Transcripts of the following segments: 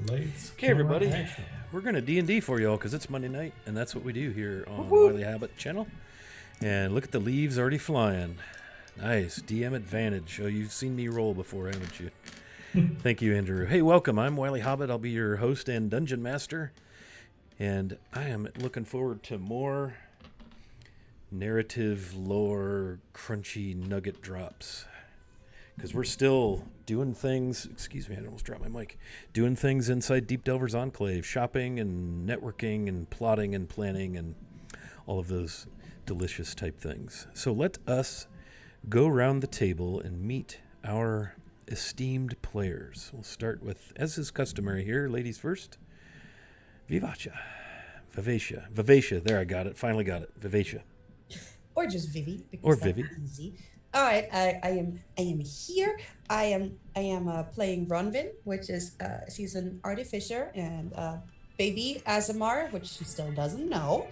Lights, Hey camera, everybody, action. we're gonna D&D for y'all because it's Monday night, and that's what we do here on Wiley Habit channel. And look at the leaves already flying. Nice DM advantage. Oh, you've seen me roll before, haven't you? Thank you, Andrew. Hey, welcome. I'm Wiley Hobbit. I'll be your host and dungeon master, and I am looking forward to more narrative lore crunchy nugget drops. Because we're still doing things, excuse me, I almost dropped my mic, doing things inside Deep Delvers Enclave, shopping and networking and plotting and planning and all of those delicious type things. So let us go around the table and meet our esteemed players. We'll start with, as is customary here, ladies first, Vivacia, there I got it, finally got it, Vivacia. Or just Vivi, because Or that's Vivi. easy. All right, I am here. I am playing Ronvin, which is she's an artificer, and baby Azamar, which she still doesn't know.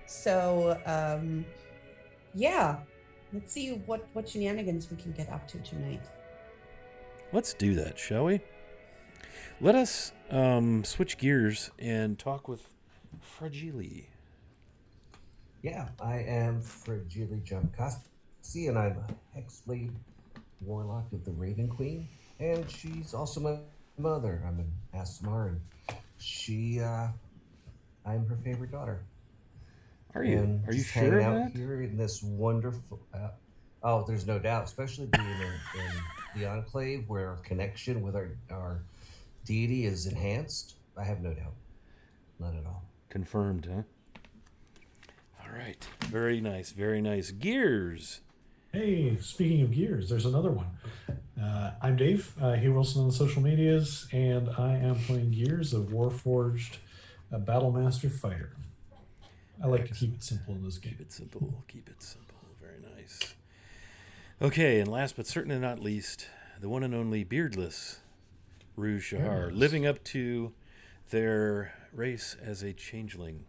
So yeah, let's see what shenanigans we can get up to tonight. Let's do that, shall we? Let us switch gears and talk with Fragile. Yeah, I am Fragile Jumpcasti, and I'm a Hexblade Warlock of the Raven Queen, and she's also my mother. I'm an Asmar, and I'm her favorite daughter. Are you? And Are you just sure hanging of out that? here in this wonderful. Oh, there's no doubt, especially being in the Enclave, where our connection with our deity is enhanced. I have no doubt, not at all. Confirmed, huh? All right. Very nice, very nice. Gears. Hey, speaking of gears, there's another one. I'm Dave, Hugh Wilson on the social medias, and I am playing Gears, a Warforged Battlemaster fighter. I like to keep it simple in this game. Keep it simple. Keep it simple. Very nice. Okay, and last but certainly not least, the one and only beardless Rouge Shahar, living up to their race as a changeling.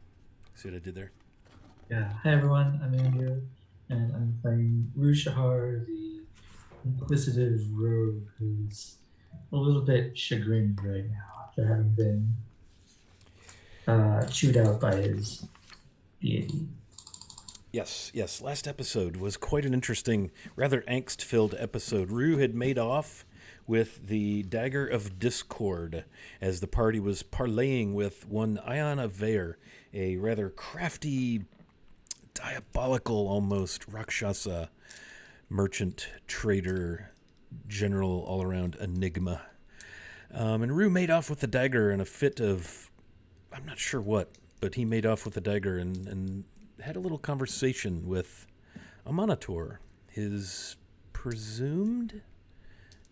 See what I did there? Yeah, hi everyone, I'm Andrew, and I'm playing Rouge Shahar, the inquisitive rogue who's a little bit chagrined right now after having been chewed out by his deity. Yes. Last episode was quite an interesting, rather angst-filled episode. Rue had made off with the Dagger of Discord as the party was parleying with one Iona Vair, a rather crafty, diabolical almost Rakshasa merchant, trader, general, all-around enigma. And Rue made off with the dagger in a fit of, I'm not sure what, but he made off with the dagger and had a little conversation with a Monitor, his presumed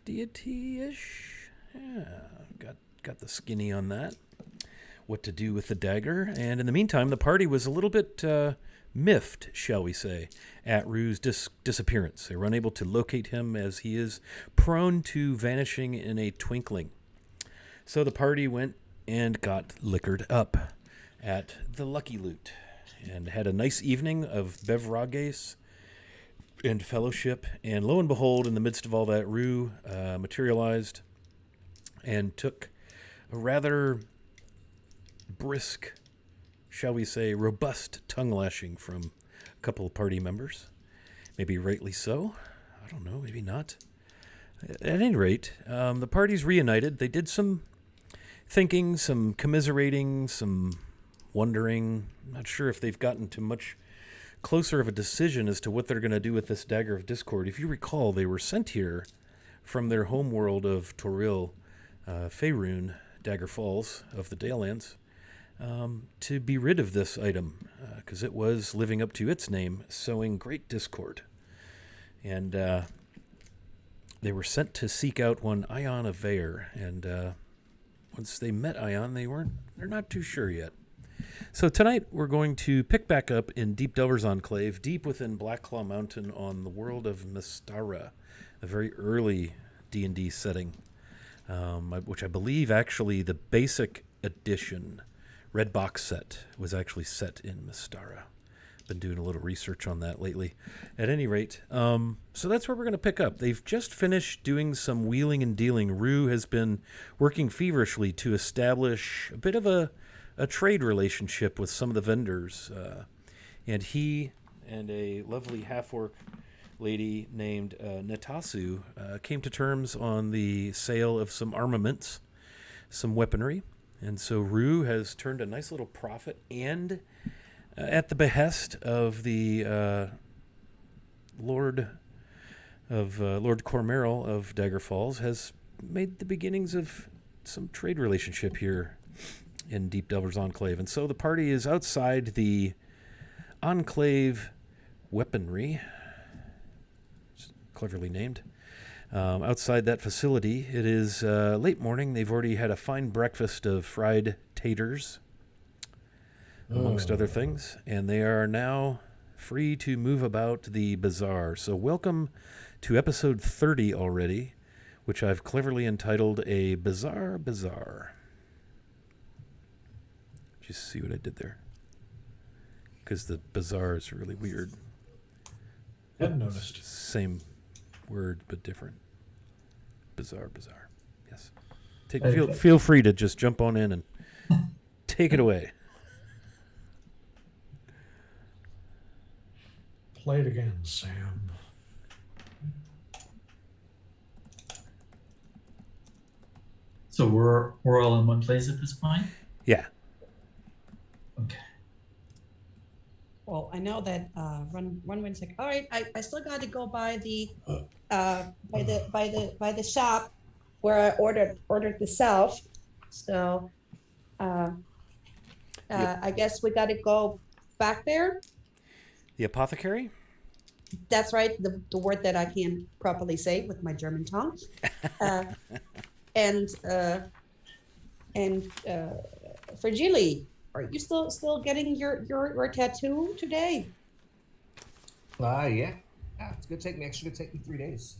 deity-ish. Yeah, got the skinny on that. What to do with the dagger. And in the meantime, the party was a little bit miffed, shall we say, at Rue's disappearance. They were unable to locate him as he is prone to vanishing in a twinkling. So the party went and got liquored up at the Lucky Loot and had a nice evening of beverages and fellowship. And lo and behold, in the midst of all that, Rue materialized and took a rather brisk, shall we say, robust tongue lashing from a couple of party members. Maybe rightly so. I don't know, maybe not. At any rate, the party's reunited. They did some thinking, some commiserating, some wondering. I'm not sure if they've gotten to much closer of a decision as to what they're going to do with this Dagger of Discord. If you recall, they were sent here from their home world of Toril, Faerun, Dagger Falls of the Dalelands, to be rid of this item, because it was living up to its name, sowing great discord. And they were sent to seek out one Ion of Vair, and once they met Ion, they're not too sure yet. So tonight we're going to pick back up in Deep Delvers Enclave, deep within Blackclaw Mountain on the world of Mystara, a very early D&D setting, which I believe actually the basic edition Red Box set was actually set in Mystara. Been doing a little research on that lately. At any rate, so that's where we're going to pick up. They've just finished doing some wheeling and dealing. Rue has been working feverishly to establish a bit of a trade relationship with some of the vendors. And he and a lovely half-orc lady named Natasu came to terms on the sale of some armaments, some weaponry. And so Rue has turned a nice little profit, and at the behest of the Lord Cormeril of Dagger Falls, has made the beginnings of some trade relationship here in Deep Delver's Enclave. And so the party is outside the Enclave Weaponry, cleverly named. Outside that facility, it is late morning. They've already had a fine breakfast of fried taters, amongst other things, and they are now free to move about the bazaar. So welcome to episode 30 already, which I've cleverly entitled A Bazaar. Just see what I did there? Because the bazaar is really weird. Hadn't noticed. Same word, but different. Bazaar. Yes. Okay. Feel free to just jump on in and take it away. Play it again, Sam. So we're all in one place at this point? Yeah. Okay. Well, I know that Runwind's like, all right, I still got to go by the shop where I ordered the self. So I guess we got to go back there. The apothecary? That's right, the word that I can't properly say with my German tongue. And for Julie, are you still getting your tattoo today? Yeah. It's gonna take me. Actually, gonna take me 3 days.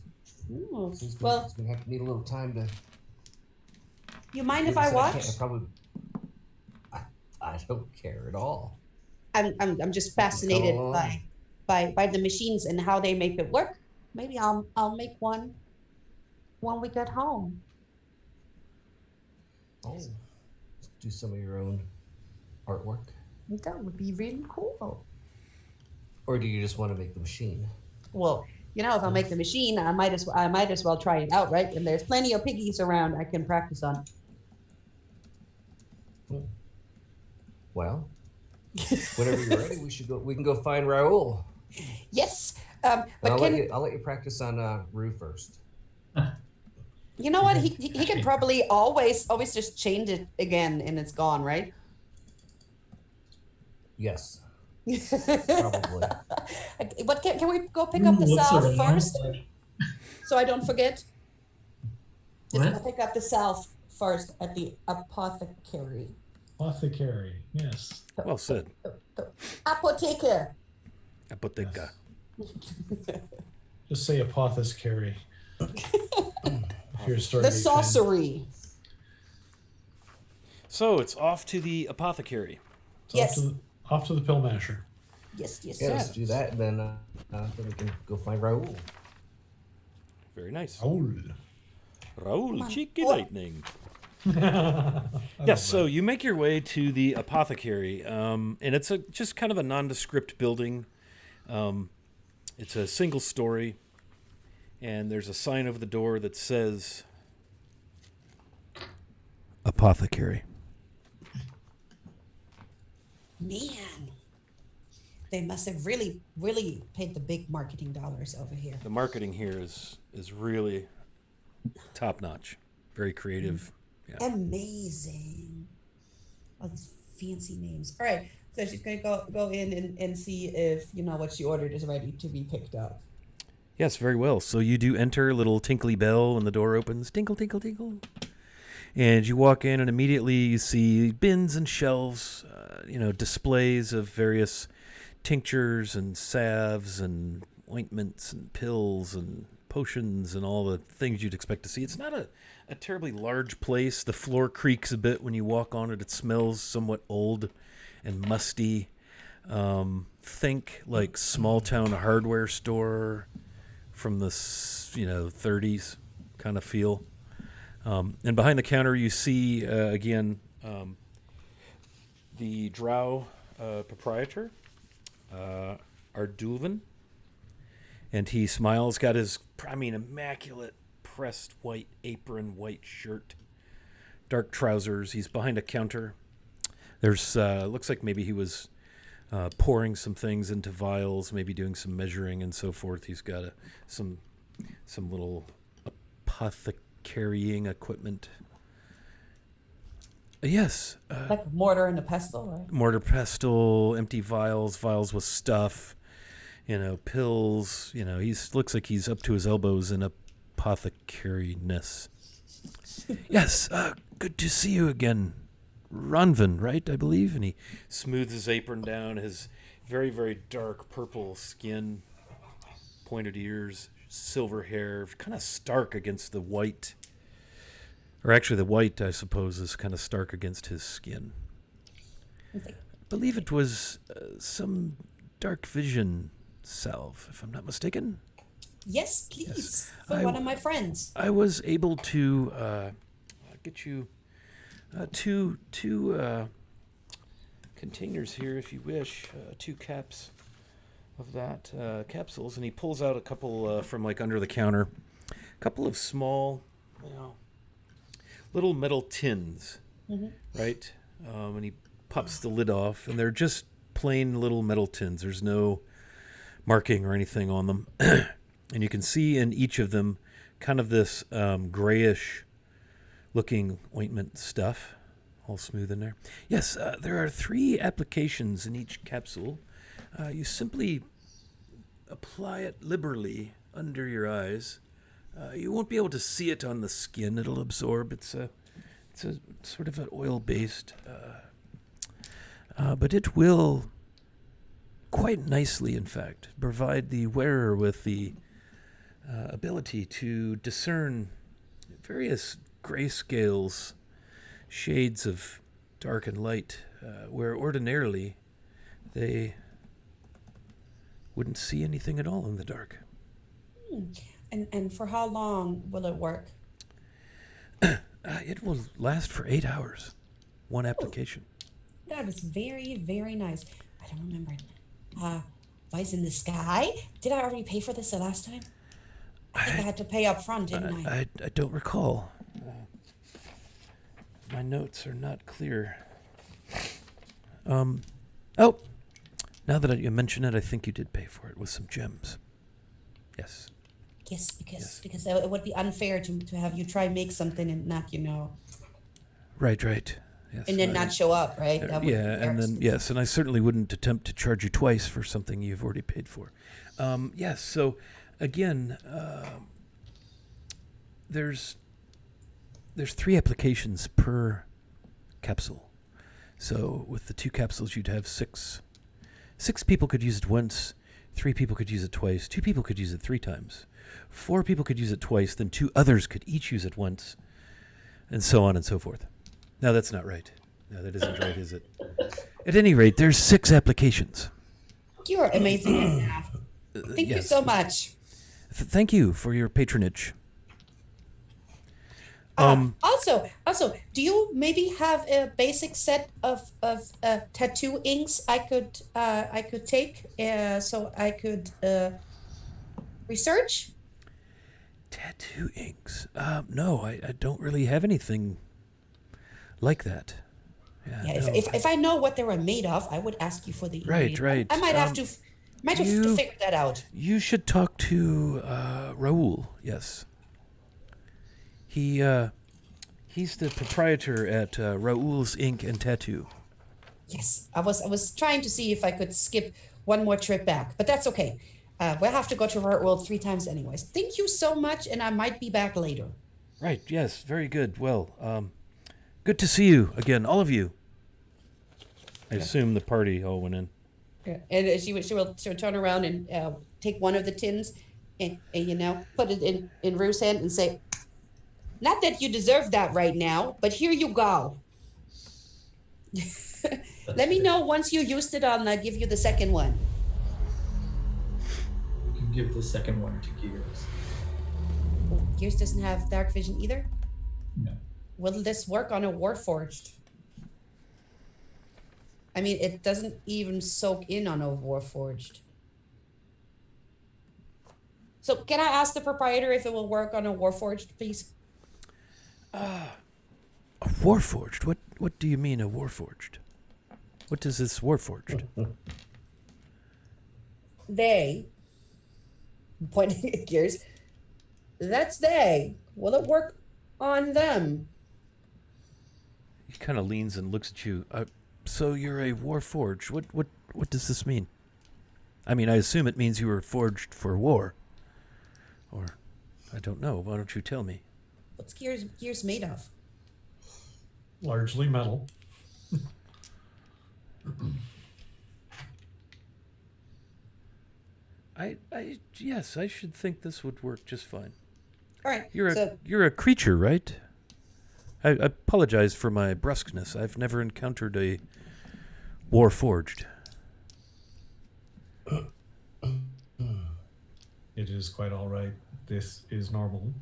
Ooh, So it's well, gonna have to need a little time to. you mind if Like I said, watch? can't- I probably. I don't care at all. I'm just fascinated by the machines and how they make it work. Maybe I'll make one when we get home. Oh, do some of your own artwork, That would be really cool. or do you just want to make the machine? Well, if I make the machine, I might as well try it out, right? And there's plenty of piggies around I can practice on. Well, whenever you're ready, we can go find Raoul. Yes, And but I'll let you practice on Rue first. you know what? He can probably always just change it again and it's gone, right? Yes, probably. But can we go pick up the What's salve around? first, so I don't forget? Just What? go pick up the salve first at the apothecary. Apothecary, yes. Well said. Apotheker. Apotheca. Just say apothecary. If you're starting The to sorcery. So it's off to the apothecary. Yes. Off to the pill masher. Yes. Yeah, let's do that, and then we can go find Raoul. Very nice. Raoul. Raoul, cheeky What? lightning. Yes, so you make your way to the apothecary, and it's just kind of a nondescript building. It's a single story, and there's a sign over the door that says apothecary. Man, they must have really paid the big marketing dollars over here. The marketing here is really top notch, very creative. Yeah. Amazing. All these fancy names. All right, so she's gonna go in and see if what she ordered is ready to be picked up. Yes, very well. So you do enter, little tinkly bell when the door opens. Tinkle, tinkle, tinkle. And you walk in, and immediately you see bins and shelves, displays of various tinctures and salves and ointments and pills and potions and all the things you'd expect to see. It's not a terribly large place. The floor creaks a bit when you walk on it. It smells somewhat old and musty. think like small town hardware store from the 30s kind of feel. And behind the counter, you see again the Drow proprietor, Ardulvan, and he smiles. Got his, immaculate pressed white apron, white shirt, dark trousers. He's behind a counter. There's looks like maybe he was pouring some things into vials, maybe doing some measuring and so forth. He's got some little apothecarying equipment. Yes. Like a mortar and a pestle, right? Mortar, pestle, empty vials with stuff, pills. Looks like he's up to his elbows in apothecaryness. Yes, good to see you again. Ronvin, right, I believe? And he smooths his apron down, his very, very dark purple skin, pointed ears, silver hair, kind of stark against the white. Or actually, the white, I suppose, is kind of stark against his skin. I believe it was some dark vision salve, if I'm not mistaken. Yes, please. Yes. For one of my friends. I was able to get you two containers here, if you wish. 2 caps of that capsules, and he pulls out a couple from like under the counter, a couple of small, little metal tins, right? And he pops the lid off, and they're just plain little metal tins. There's no marking or anything on them, and you can see in each of them kind of this grayish-looking ointment stuff, all smooth in there. Yes, there are 3 applications in each capsule. You simply apply it liberally under your eyes. You won't be able to see it on the skin. It'll absorb. It's a sort of an oil-based, but it will quite nicely, in fact, provide the wearer with the ability to discern various grayscales, shades of dark and light, where ordinarily they wouldn't see anything at all in the dark. And for how long will it work? It will last for 8 hours. One application. That is very, very nice. I don't remember. Lies in the Sky? Did I already pay for this the last time? I think I had to pay up front, didn't I? I don't recall. My notes are not clear. Oh, now that you mention it, I think you did pay for it with some gems. Yes. Yes, because it would be unfair to have you try make something and not, Right. Yes, and then not show up, right? That would be and then yes, and I certainly wouldn't attempt to charge you twice for something you've already paid for. Yes. So again, there's 3 applications per capsule. So with the 2 capsules, you'd have 6. 6 people could use it once. 3 people could use it twice. 2 people could use it 3 times. 4 people could use it twice. Then 2 others could each use it once, and so on and so forth. No, that's not right. No, that isn't right, is it? At any rate, there's 6 applications. You're amazing at math. Thank you so much. Thank you for your patronage. Also, do you maybe have a basic set of tattoo inks I could take so I could research? Tattoo inks? No, I don't really have anything like that. Yeah, if I know what they were made of, I would ask you for the Right. I might have to figure that out. You should talk to Raoul. Yes, he's the proprietor at Raoul's Ink and Tattoo. Yes, I was trying to see if I could skip one more trip back, but that's okay. We'll have to go to Art World 3 times anyways. Thank you so much, and I might be back later. Right. Yes. Very good. Well, good to see you again, all of you. I assume the party all went in. Yeah. And she'll turn around and take one of the tins and put it in Rue's hand and say, "Not that you deserve that right now, but here you go." Let me know once you used it. I'll give you the second one. give the second one to Gears. Oh, Gears doesn't have dark vision either. No. Will this work on a Warforged? I mean, it doesn't even soak in on a Warforged. So, can I ask the proprietor if it will work on a Warforged, please? A Warforged? What do you mean a Warforged? What is this Warforged? They, pointing at Gears, that's they. Will it work on them? He kind of leans and looks at you. So you're a Warforged. What does this mean? I mean, I assume it means you were forged for war. Or, I don't know. Why don't you tell me? What's Gears made of? Largely metal. Yes, I should think this would work just fine. All right. You're a creature, right? I apologize for my brusqueness. I've never encountered a Warforged. It is quite all right. This is normal.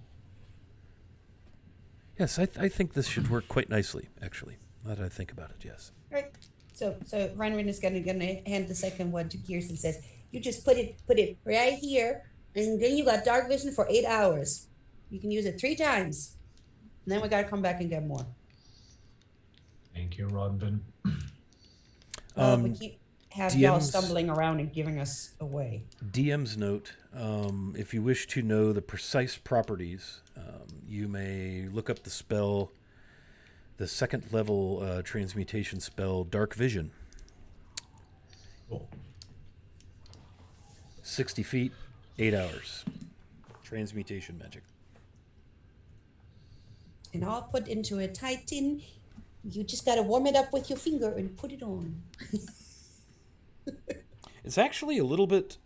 Yes, I think this should work quite nicely, actually. Now that I think about it, yes. All right. So Reinrin is gonna hand the second one to Gears and says, "You just put it right here, and then you got dark vision for 8 hours. You can use it 3 times, and then we gotta come back and get more. Thank you, Rodvin. We can't have y'all DMs stumbling around and giving us away." DM's note, if you wish to know the precise properties, you may look up the spell, the second level transmutation spell, Dark Vision. Cool. 60 feet, 8 hours. Transmutation magic. And all put into a tight tin. You just gotta warm it up with your finger and put it on. It's actually a little bit,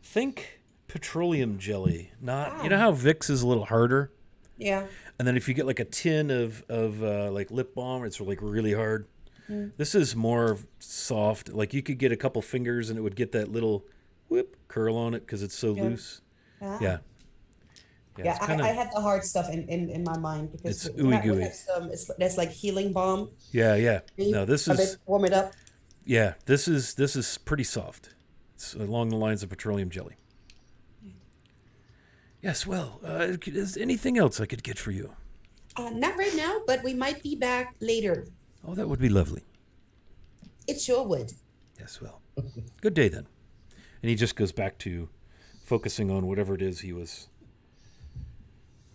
think petroleum jelly. Not, you know how Vicks is a little harder? Yeah. And then if you get like a tin of like lip balm, it's like really hard. This is more soft. Like you could get a couple fingers and it would get that little whip curl on it because it's so loose. Ah. Yeah. Yeah, it's kinda, I had the hard stuff in my mind because It's ooey gooey. That's like healing balm. yeah. No, this is warm it up. yeah. This is pretty soft. It's along the lines of petroleum jelly. Yes. Well, is anything else I could get for you? Not right now, but we might be back later. Oh, that would be lovely. It sure would. Yes. Well, good day then. And he just goes back to focusing on whatever it is he was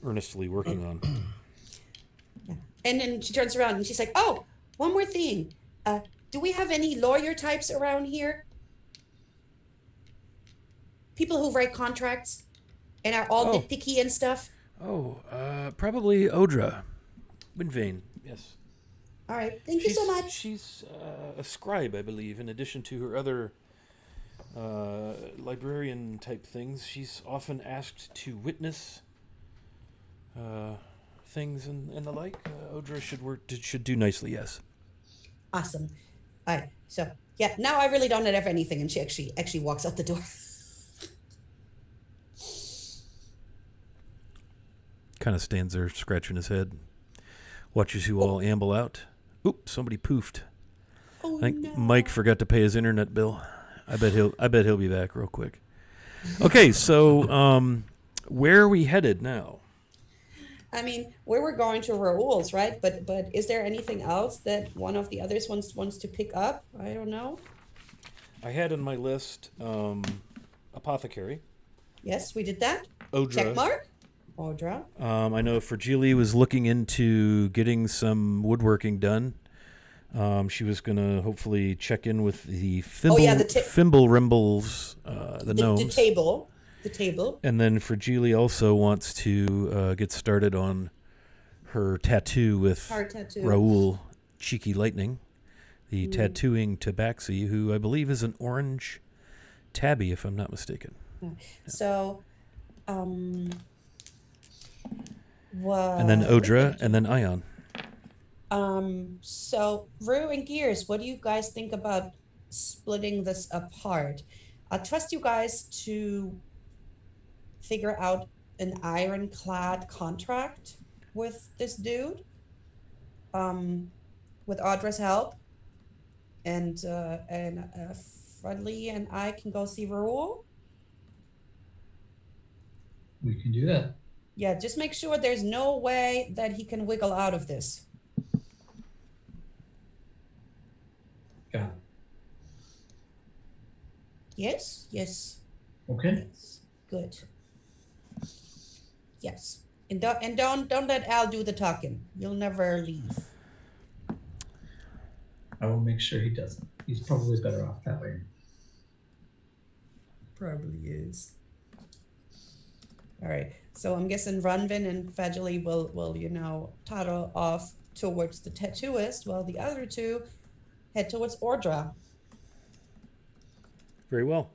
earnestly working on. Yeah. And then she turns around and she's like, "Oh, one more thing. Do we have any lawyer types around here? People who write contracts and are all nitpicky and stuff?" Oh, probably Odra. Winvain, yes. All right. Thank you so much. She's a scribe, I believe, in addition to her other librarian type things. She's often asked to witness things and the like. Odra should do nicely, yes. Awesome. All right. So yeah, now I really don't have anything, and she actually walks out the door. Kind of stands there scratching his head, watches you all amble out. Oop! Somebody poofed. Oh, I think no. Mike forgot to pay his internet bill. I bet he'll be back real quick. Okay, so where are we headed now? I mean, we were going to Raoul's, right? But is there anything else that one of the others wants to pick up? I don't know. I had on my list apothecary. Yes, we did that. Odra. Check mark. Odra. I know Fragili was looking into getting some woodworking done. She was going to hopefully check in with the Fimblerimbles, the gnomes. The table. And then Fragili also wants to get started on her tattoo with Raoul Cheeky Lightning, the tattooing tabaxi, who I believe is an orange tabby, if I'm not mistaken. Yeah. So, what? And then Odra, and then Ion. So Rue and Gears, what do you guys think about splitting this apart? I'll trust you guys to figure out an ironclad contract with this dude, um, with Audra's help, and Friendly and I can go see Raoul. We can do that. Yeah, just make sure there's no way that he can wiggle out of this. Got it. Yes, yes, Okay. yes. Good. Yes, and don't let Al do the talking. You'll never leave. I will make sure he doesn't. He's probably better off that way. Probably is. All right. So I'm guessing Runvin and Fajali will toddle off towards the tattooist while the other two head towards Ordra. Very well.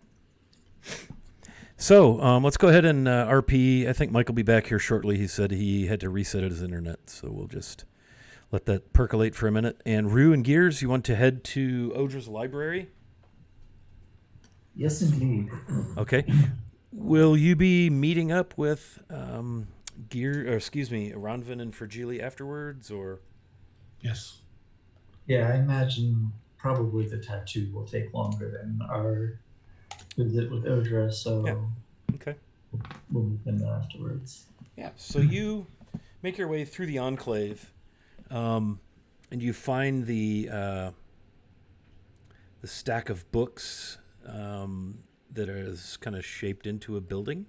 So let's go ahead and RP. I think Mike will be back here shortly. He said he had to reset his internet, so we'll just let that percolate for a minute. And Rue and Gears, you want to head to Odra's library? Yes, indeed. Okay. Will you be meeting up with Ranvin and Fragili afterwards, or? Yes. Yeah, I imagine probably the tattoo will take longer than our visit with Odra, so Yeah. Okay. we'll meet them afterwards. Yeah. So you make your way through the enclave, and you find the stack of books that is kind of shaped into a building.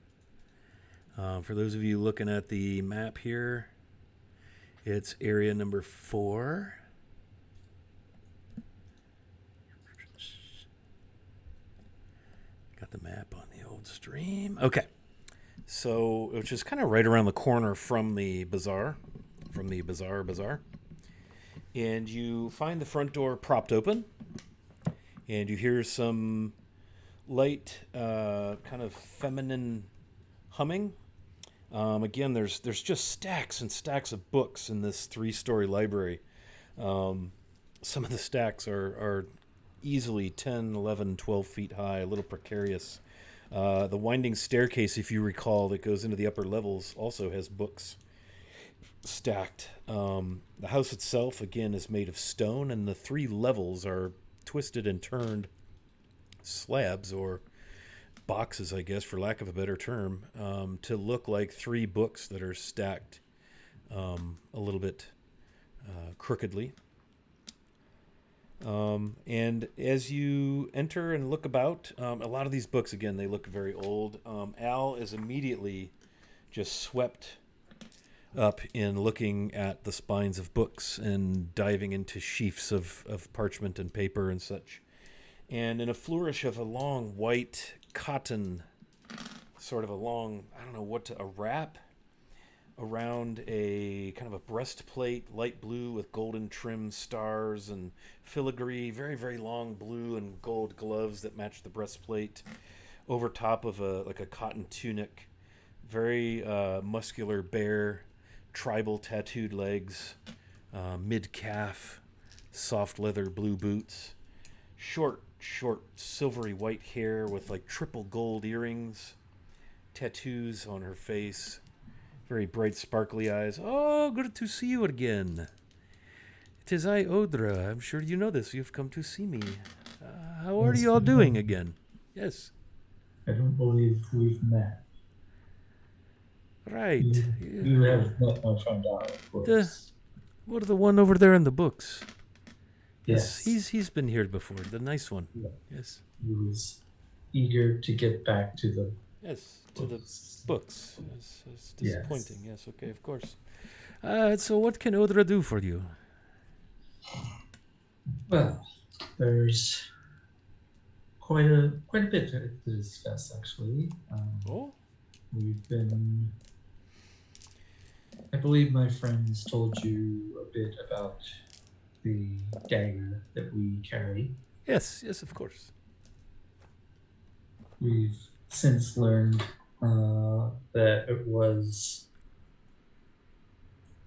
For those of you looking at the map here, it's area number 4. Got the map on the old stream. Okay. So, which is kind of right around the corner from the bazaar, Bazaar. And you find the front door propped open, and you hear some light, kind of feminine humming. Again, there's just stacks and stacks of books in this 3-story library. Some of the stacks are easily 10, 11, 12 feet high, a little precarious. The winding staircase, if you recall, that goes into the upper levels also has books stacked. The house itself, again, is made of stone, and the 3 levels are twisted and turned slabs or boxes, I guess, for lack of a better term, to look like 3 books that are stacked a little bit crookedly. And as you enter and look about, a lot of these books, again, they look very old. Al is immediately just swept up in looking at the spines of books and diving into sheafs of parchment and paper and such. And in a flourish of a long white cotton, sort of a long, I don't know what a wrap around a kind of a breastplate, light blue with golden trim stars and filigree, very, very long blue and gold gloves that match the breastplate, over top of a cotton tunic, very muscular, bare, tribal tattooed legs, mid-calf, soft leather blue boots, short silvery white hair with like triple gold earrings, tattoos on her face, very bright sparkly eyes. Oh, good to see you again. It is I, Odra. I'm sure you know this. You've come to see me. How are you all doing again? Yes. I don't believe we've met. Right. You have met my friend Al, of course. What, the one over there in the books? Yes. He's been here before. The nice one. Yeah. Yes. He was eager to get back to the To the books. It's disappointing. Yes. Yes. Okay. Of course. So what can Odra do for you? Well, there's quite a bit to discuss, actually. We've been. I believe my friends told you a bit about the dagger that we carry. Yes. Of course. We've since learned that it was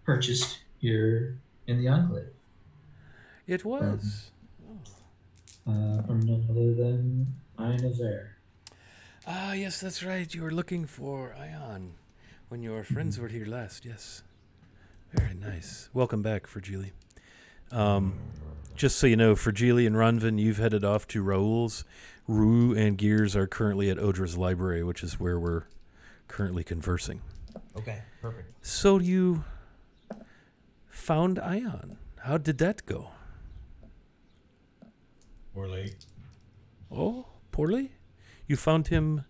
purchased here in the Enclave. It was. From none other than Ina Ver. Ah, yes, that's right. You were looking for Ion when your friends were here last. Yes. Very nice. Welcome back, Fragile. Just so you know, Fragile and Ranvin, you've headed off to Raoul's. Rue and Gears are currently at Odra's library, which is where we're currently conversing. Okay, perfect. So you found Ion. How did that go? Poorly. Oh, poorly? You found him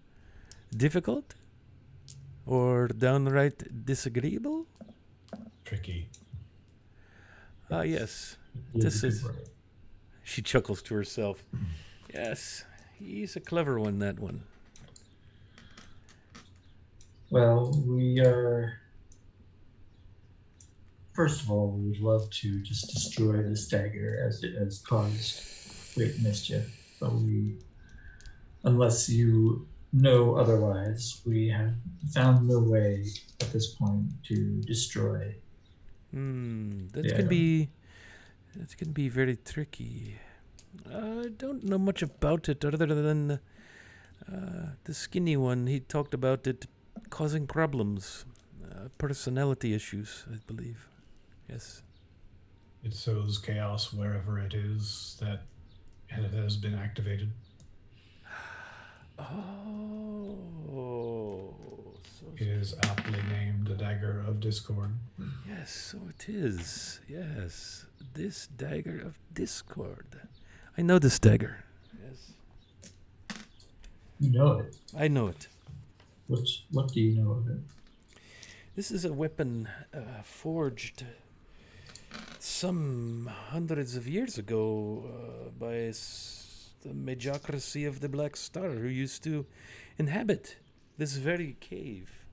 difficult? Or downright disagreeable? Tricky. Ah, yes. He This a good is- word. She chuckles to herself. Yes, he's a clever one, that one. Well, we are. First of all, we would love to just destroy this dagger as it has caused great mischief. But unless you know otherwise, we have found no way at this point to destroy. That's Yeah. gonna be very tricky. I don't know much about it other than the skinny one. He talked about it causing problems, personality issues, I believe. Yes. It sows chaos wherever it is that it has been activated. Oh, so It is aptly named the Dagger of Discord. yes, so it is. Yes, this dagger of discord. I know this dagger. Yes, You know it. I know it. What do you know of it? This is a weapon forged some hundreds of years ago by the Majocracy of the Black Star, who used to inhabit this very cave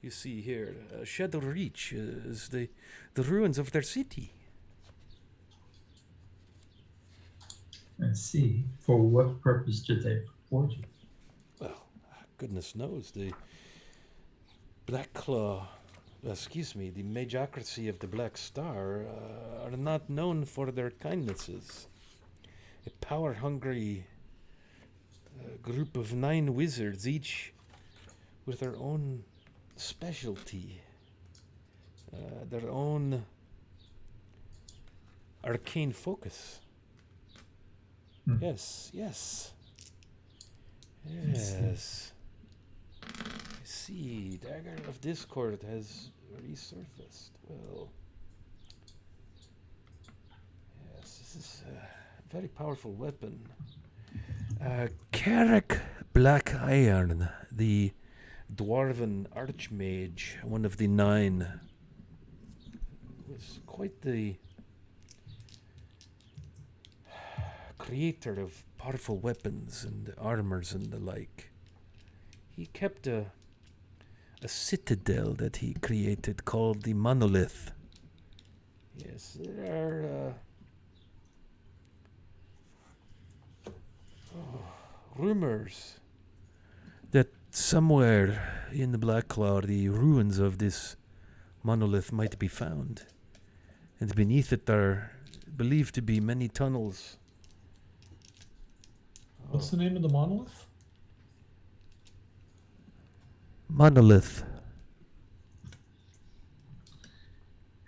you see here. Shadow Reach is the ruins of their city. I see. For what purpose did they forge it? Well, goodness knows, the Black Claw, the Majocracy of the Black Star are not known for their kindnesses. A power-hungry group of 9 wizards, each with their own specialty, their own arcane focus. Hmm. Yes. I see. Dagger of Discord has resurfaced. Well, yes, this is a very powerful weapon. Carrick Black Iron, the dwarven archmage, one of the 9, was quite the creator of powerful weapons and armors and the like. He kept a citadel that he created called the Monolith. Yes, there are rumors that somewhere in the Black Cloud the ruins of this monolith might be found, and beneath it are believed to be many tunnels. What's the name of the monolith? Monolith.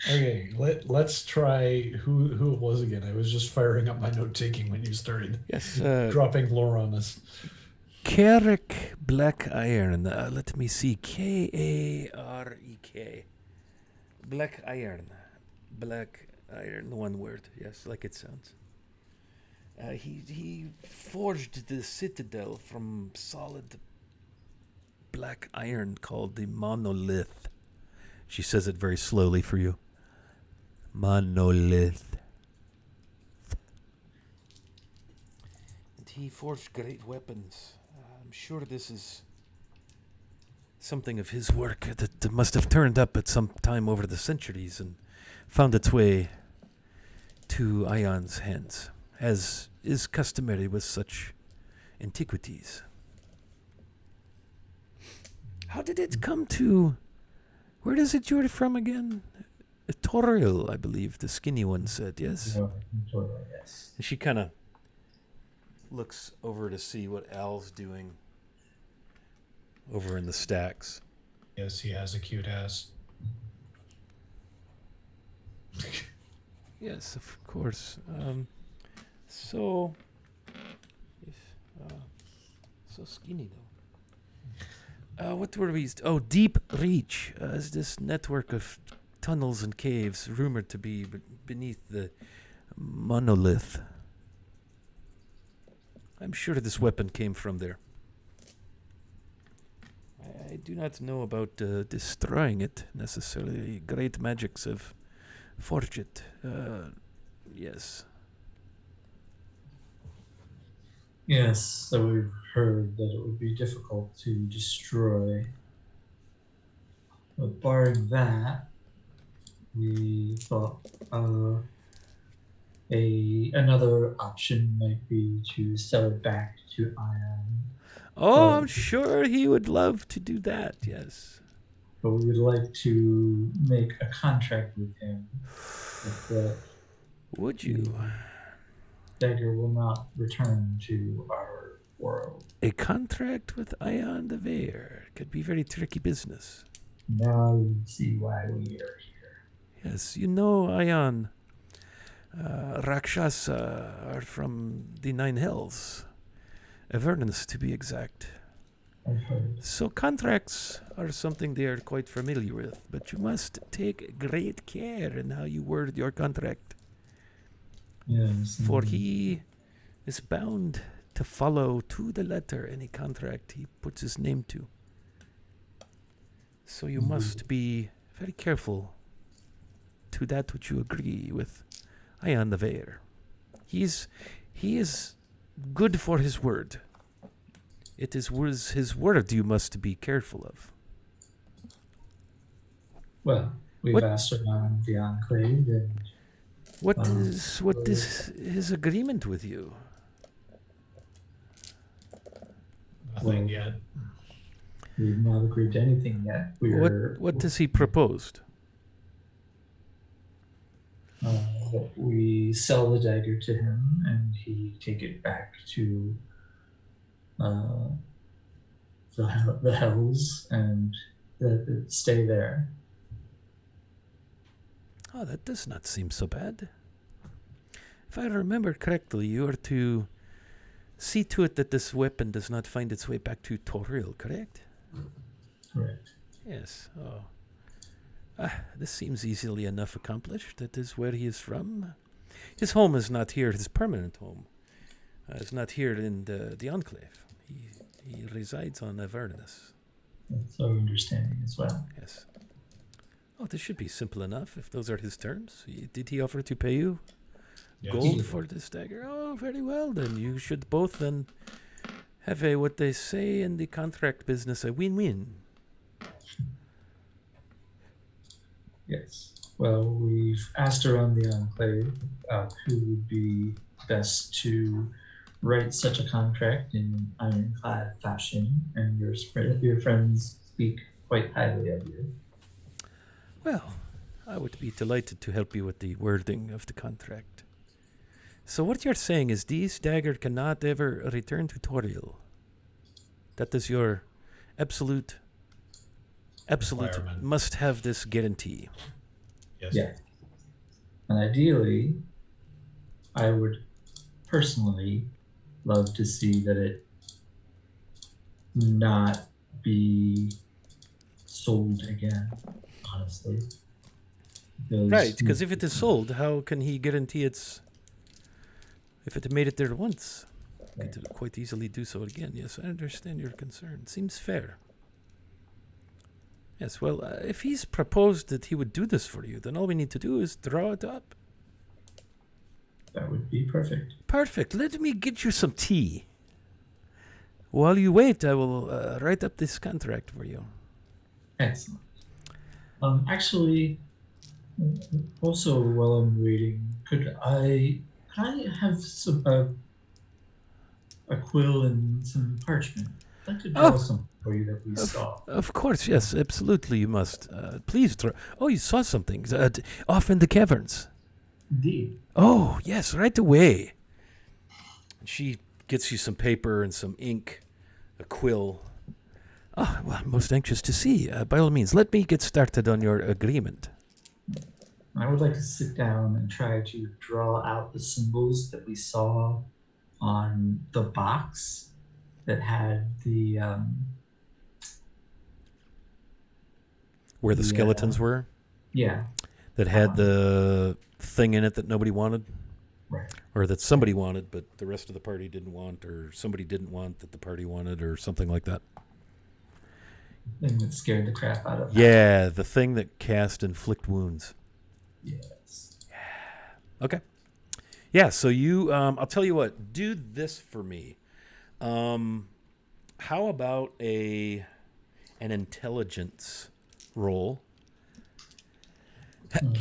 Okay, let's try who it was again. I was just firing up my note taking when you started Yes, dropping lore on us. Carrick Black Iron. Let me see. Karek. Black Iron. Black Iron, one word. Yes, like it sounds. He forged the citadel from solid black iron called the Monolith. She says it very slowly for you. Monolith. And he forged great weapons. I'm sure this is something of his work that must have turned up at some time over the centuries and found its way to Ion's hands, as is customary with such antiquities. How did it come to... Where is it you're from again? Toril, I believe the skinny one said, yes? No, totally, yes. And she kind of looks over to see what Al's doing. over in the stacks. Yes, he has a cute ass. Yes, of course. So, if, so skinny though. What were we? Deep Reach is this network of tunnels and caves rumored to be beneath the monolith. I'm sure this weapon came from there. I do not know about destroying it necessarily. Great magics have forged it. Yes. Yes, so we've heard that it would be difficult to destroy. But barring that, we thought another option might be to sell it back to Ion. Oh, I'm sure he would love to do that, yes. But we would like to make a contract with him that Would you? dagger will not return to our world. A contract with Ion the Veer could be very tricky business. Now you see why we are here. Yes, you know Ion. Rakshasa are from the Nine Hells. Avernus, to be exact. I've heard. So contracts are something they are quite familiar with, but you must take great care in how you word your contract. Yes. For he is bound to follow to the letter any contract he puts his name to. So you must be very careful to that which you agree with Ion the Veer. He is good for his word. It is his word you must be careful of. Well, we've asked around the Enclave, and What is his agreement with you? Nothing yet. we've not agreed to anything yet. What does he propose? That we sell the dagger to him, and he take it back to the Hells, and stay there. Oh, that does not seem so bad. If I remember correctly, you are to see to it that this weapon does not find its way back to Toril, correct? Correct. Yes. Oh. This seems easily enough accomplished. That is where he is from. His home is not here. His permanent home is not here in the Enclave. He resides on Avernus. That's our understanding as well. Yes. Oh, this should be simple enough if those are his terms. Did he offer to pay you Yes. gold for this dagger? Oh, very well then. You should both then have what they say in the contract business, a win-win. Yes. Well, we've asked around the Enclave who would be best to write such a contract in ironclad fashion, and your friends speak quite highly of you. Well, I would be delighted to help you with the wording of the contract. So what you're saying is these dagger cannot ever return to Toril. That is your absolute Requirement. must have this guarantee. Yes. Yeah. And ideally, I would personally love to see that it not be sold again, honestly. Right, because if it is sold, how can he guarantee it's... If it made it there once, Right. could quite easily do so again. Yes, I understand your concern. Seems fair. Yes, well, if he's proposed that he would do this for you, then all we need to do is draw it up. That would be perfect. Perfect. Let me get you some tea. While you wait, I will write up this contract for you. Excellent. Actually, also while I'm waiting, could I have some a quill and some parchment? I'd like to draw something for you that we saw. Of course, yes, absolutely, you must. Please draw. Oh, you saw something off in the caverns. Indeed. Oh, yes, right away. She gets you some paper and some ink, a quill. Ah, well, I'm most anxious to see. By all means, let me get started on your agreement. I would like to sit down and try to draw out the symbols that we saw on the box that had Where the the skeletons were, yeah, that had the thing in it that nobody wanted, right. or that somebody wanted, but the rest of the party didn't want, or somebody didn't want that the party wanted, or something like that. And it scared the crap out of Yeah, the thing that cast inflict wounds. Yes. Okay. Yeah, so you, I'll tell you what, do this for me. How about an intelligence roll? I'm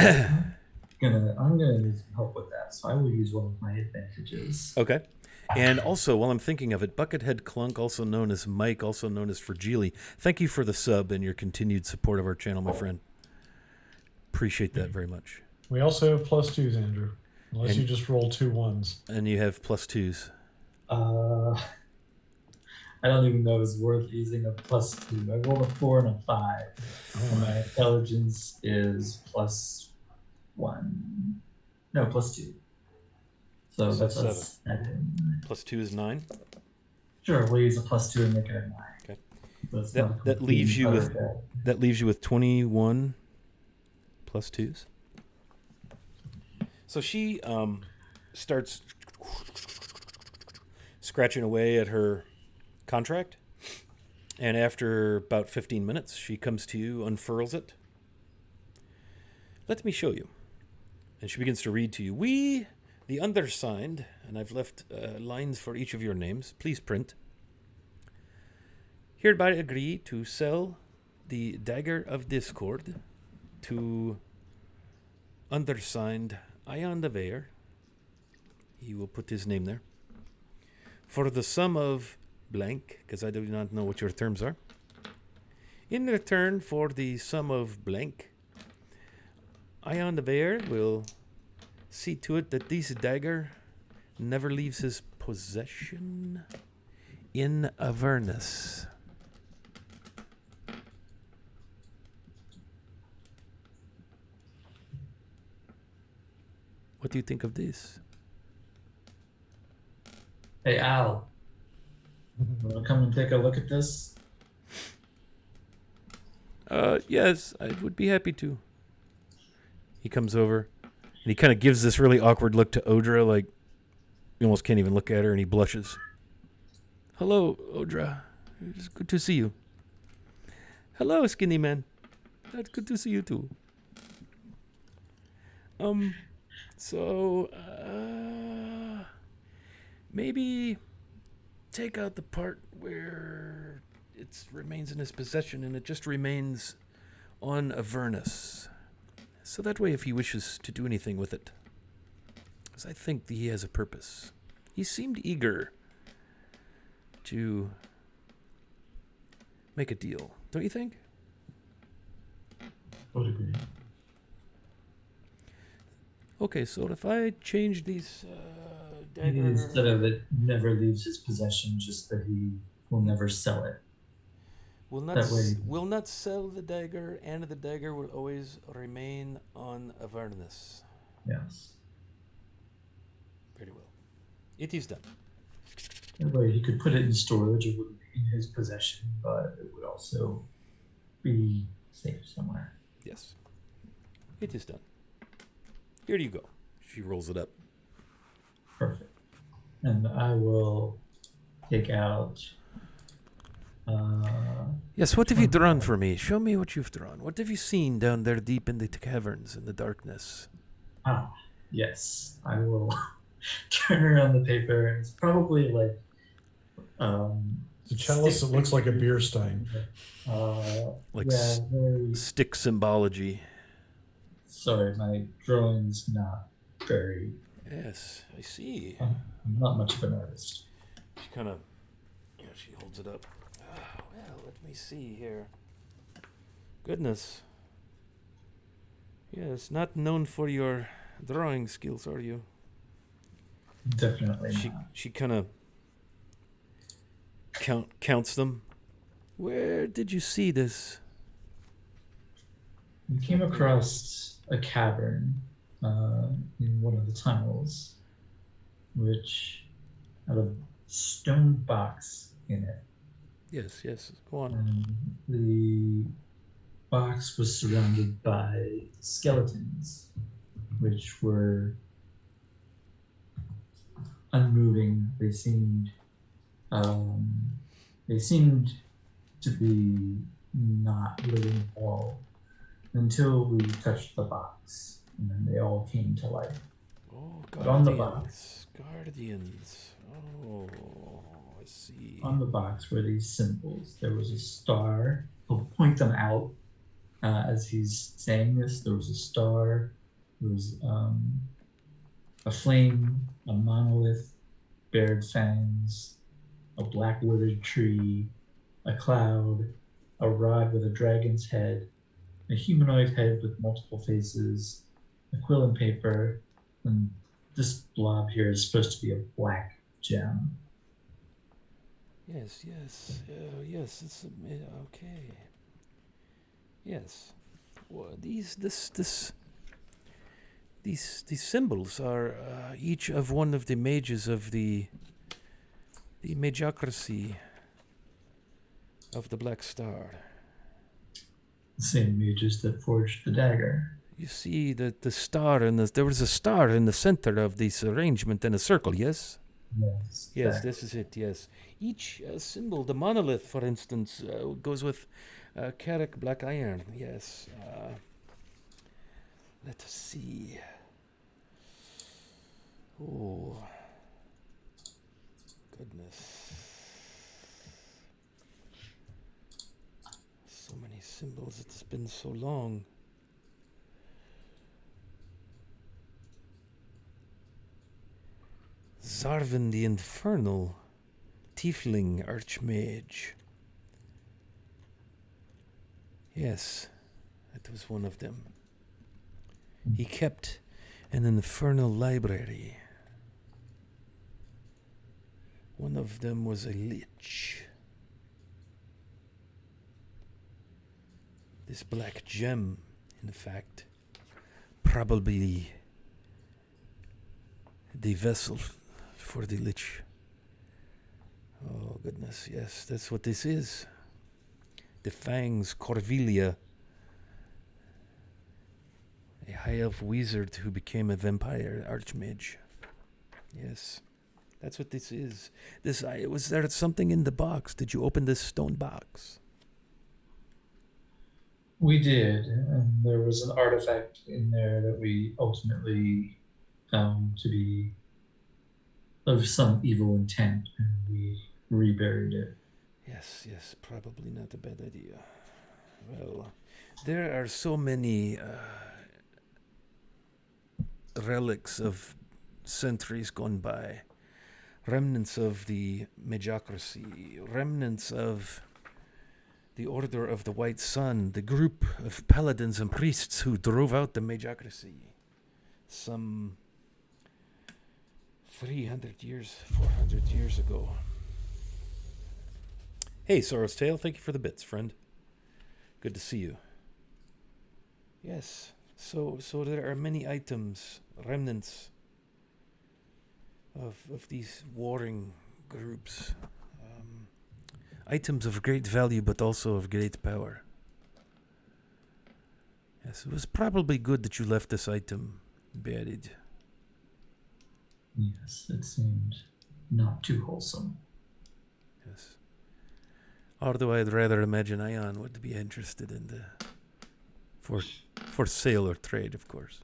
gonna need some help with that, so I will use one of my advantages. Okay. And also, while I'm thinking of it, Buckethead Clunk, also known as Mike, also known as Fragili, thank you for the sub and your continued support of our channel, my friend. Appreciate that very much. We also have +2s, Andrew. Unless And- you just roll 2 1s. And you have +2s. I don't even know if it's worth using a +2. I rolled a 4 and a 5. And my intelligence is +1. No, +2. So So that's a 7. 7. +2 is 9. Sure, we'll use a +2 and make it a 9. Okay. That's That- not that leaves you with- perfect. That leaves you with 21 +2s. So she starts scratching away at her contract, and after about 15 minutes, she comes to you, unfurls it. Let me show you. And she begins to read to you. We, the undersigned, and I've left lines for each of your names, please print, hereby agree to sell the Dagger of Discord to undersigned Ion the Veer. He will put his name there. For the sum of blank, because I do not know what your terms are. In return for the sum of blank, Ion the Veer will see to it that this dagger never leaves his possession in Avernus. What do you think of this? Hey, Al. Want to come and take a look at this? Yes, I would be happy to. He comes over, and he kind of gives this really awkward look to Odra, like you almost can't even look at her, and he blushes. Hello, Odra. It's good to see you. Hello, skinny man. It's good to see you too. So, maybe take out the part where it remains in his possession and it just remains on Avernus. So that way, if he wishes to do anything with it, because I think that he has a purpose. He seemed eager to make a deal, don't you think? I would agree. Okay, so if I change these Maybe dagger... instead of it never leaves his possession, just that he will never sell it. Will That way- will not sell the dagger, and the dagger will always remain on Avernus. Yes. Very well. It is done. That way he could put it in storage. It wouldn't be in his possession, but it would also be safe somewhere. Yes. It is done. Here you go. She rolls it up. Perfect. And I will take out. Yes, what have you drawn for me? Show me what you've drawn. What have you seen down there deep in the caverns in the darkness? Yes. I will turn around the paper. It's probably like. It's a chalice that looks like a beer stein. Like yeah, very. stick symbology. Sorry, my drawing's not very. Yes, I see. I'm not much of an artist. She kind of, she holds it up. Well, let me see here. Goodness. Yes, not known for your drawing skills, are you? Definitely not. She kind of counts them, Where did you see this? We came across a cavern in one of the tunnels, which had a stone box in it. Yes, yes. Go on. And the box was surrounded by skeletons, which were unmoving. They seemed to be not living at all until we touched the box, and then they all came to life. Oh, But on the guardians. Guardians. Oh, I see. On the box were these symbols. There was a star. I'll point them out as he's saying this. There was a star. There was a flame, a monolith, bared fangs, a black withered tree, a cloud, a rod with a dragon's head, a humanoid head with multiple faces, a quill and paper, and this blob here is supposed to be a black gem. Yes, yes. Yes, it's okay. Yes. Well, these symbols are each of one of the mages of the magocracy of the Black Star. The same mages that forged the dagger. You see that the star there was a star in the center of this arrangement in a circle, yes? Yes. Yes, that. this is it, yes. Each symbol, the monolith, for instance, goes with Carrick black iron, yes. Let us see. Oh, goodness. So many symbols, it's been so long. Zarvin the Infernal, Tiefling Archmage. Yes, that was one of them. He kept an infernal library. One of them was a lich. This black gem, in fact, probably the vessel for the lich. Oh, goodness, yes, that's what this is. The Fangs Corvilia, a high elf wizard who became a vampire archmage. Yes, that's what this is. Was there something in the box? Did you open this stone box? We did, and there was an artifact in there that we ultimately found to be of some evil intent, and we reburied it. Yes, probably not a bad idea. Well, there are so many relics of centuries gone by, remnants of the magocracy, remnants of the Order of the White Sun, the group of paladins and priests who drove out the magocracy some 300 years, 400 years ago. Hey, Sorrow's Tale, thank you for the bits, friend. Good to see you. Yes, so there are many items, remnants of these warring groups. Items of great value, but also of great power. Yes, it was probably good that you left this item buried. Yes, it seemed not too wholesome. Yes. Although I'd rather imagine Ion would be interested in for sale or trade, of course.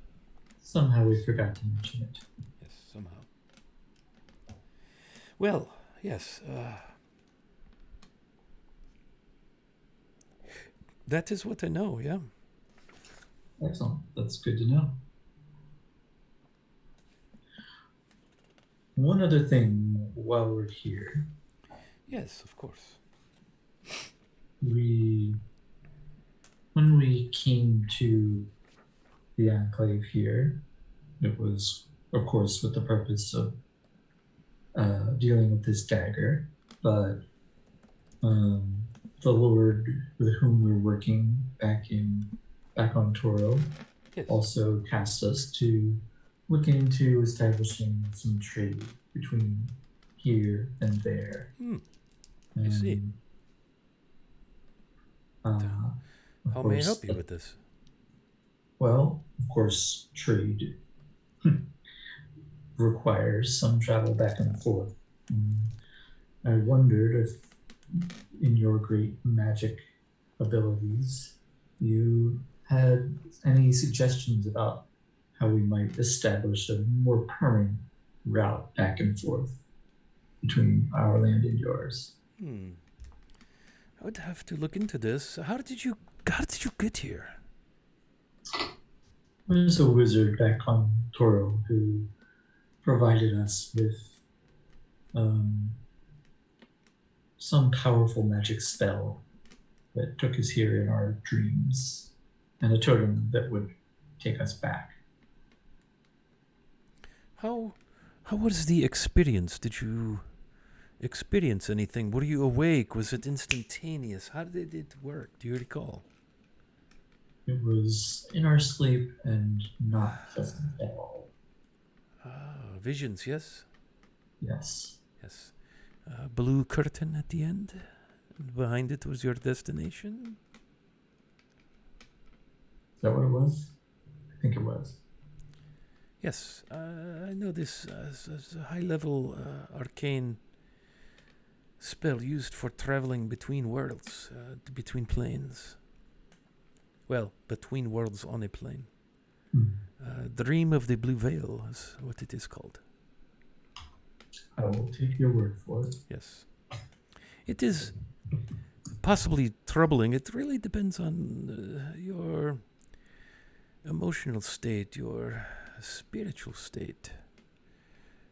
Somehow we forgot to mention it. Yes, somehow. Well, yes. That is what I know, yeah. Excellent. That's good to know. One other thing while we're here. Yes, of course. When we came to the Enclave here, it was, of course, with the purpose of dealing with this dagger, but the Lord with whom we're working back on Toro Yes. also tasked us to look into establishing some trade between here and there. I see. And, of How may I course, help you with this? well, of course, trade requires some travel back and forth. I wondered if, in your great magic abilities, you had any suggestions about how we might establish a more permanent route back and forth between our land and yours. I would have to look into this. How did you get here? There's a wizard back on Toro who provided us with some powerful magic spell that took us here in our dreams, and a totem that would take us back. How was the experience? Did you experience anything? Were you awake? Was it instantaneous? How did it work? Do you recall? It was in our sleep and not pleasant at all. Visions, yes? Yes. Yes. Blue curtain at the end? And behind it was your destination? Is that what it was? I think it was. Yes. I know this as a high-level arcane spell used for traveling between worlds, between planes. Well, between worlds on a plane. Dream of the Blue Veil is what it is called. I will take your word for it. Yes. It is possibly troubling. It really depends on your emotional state, your spiritual state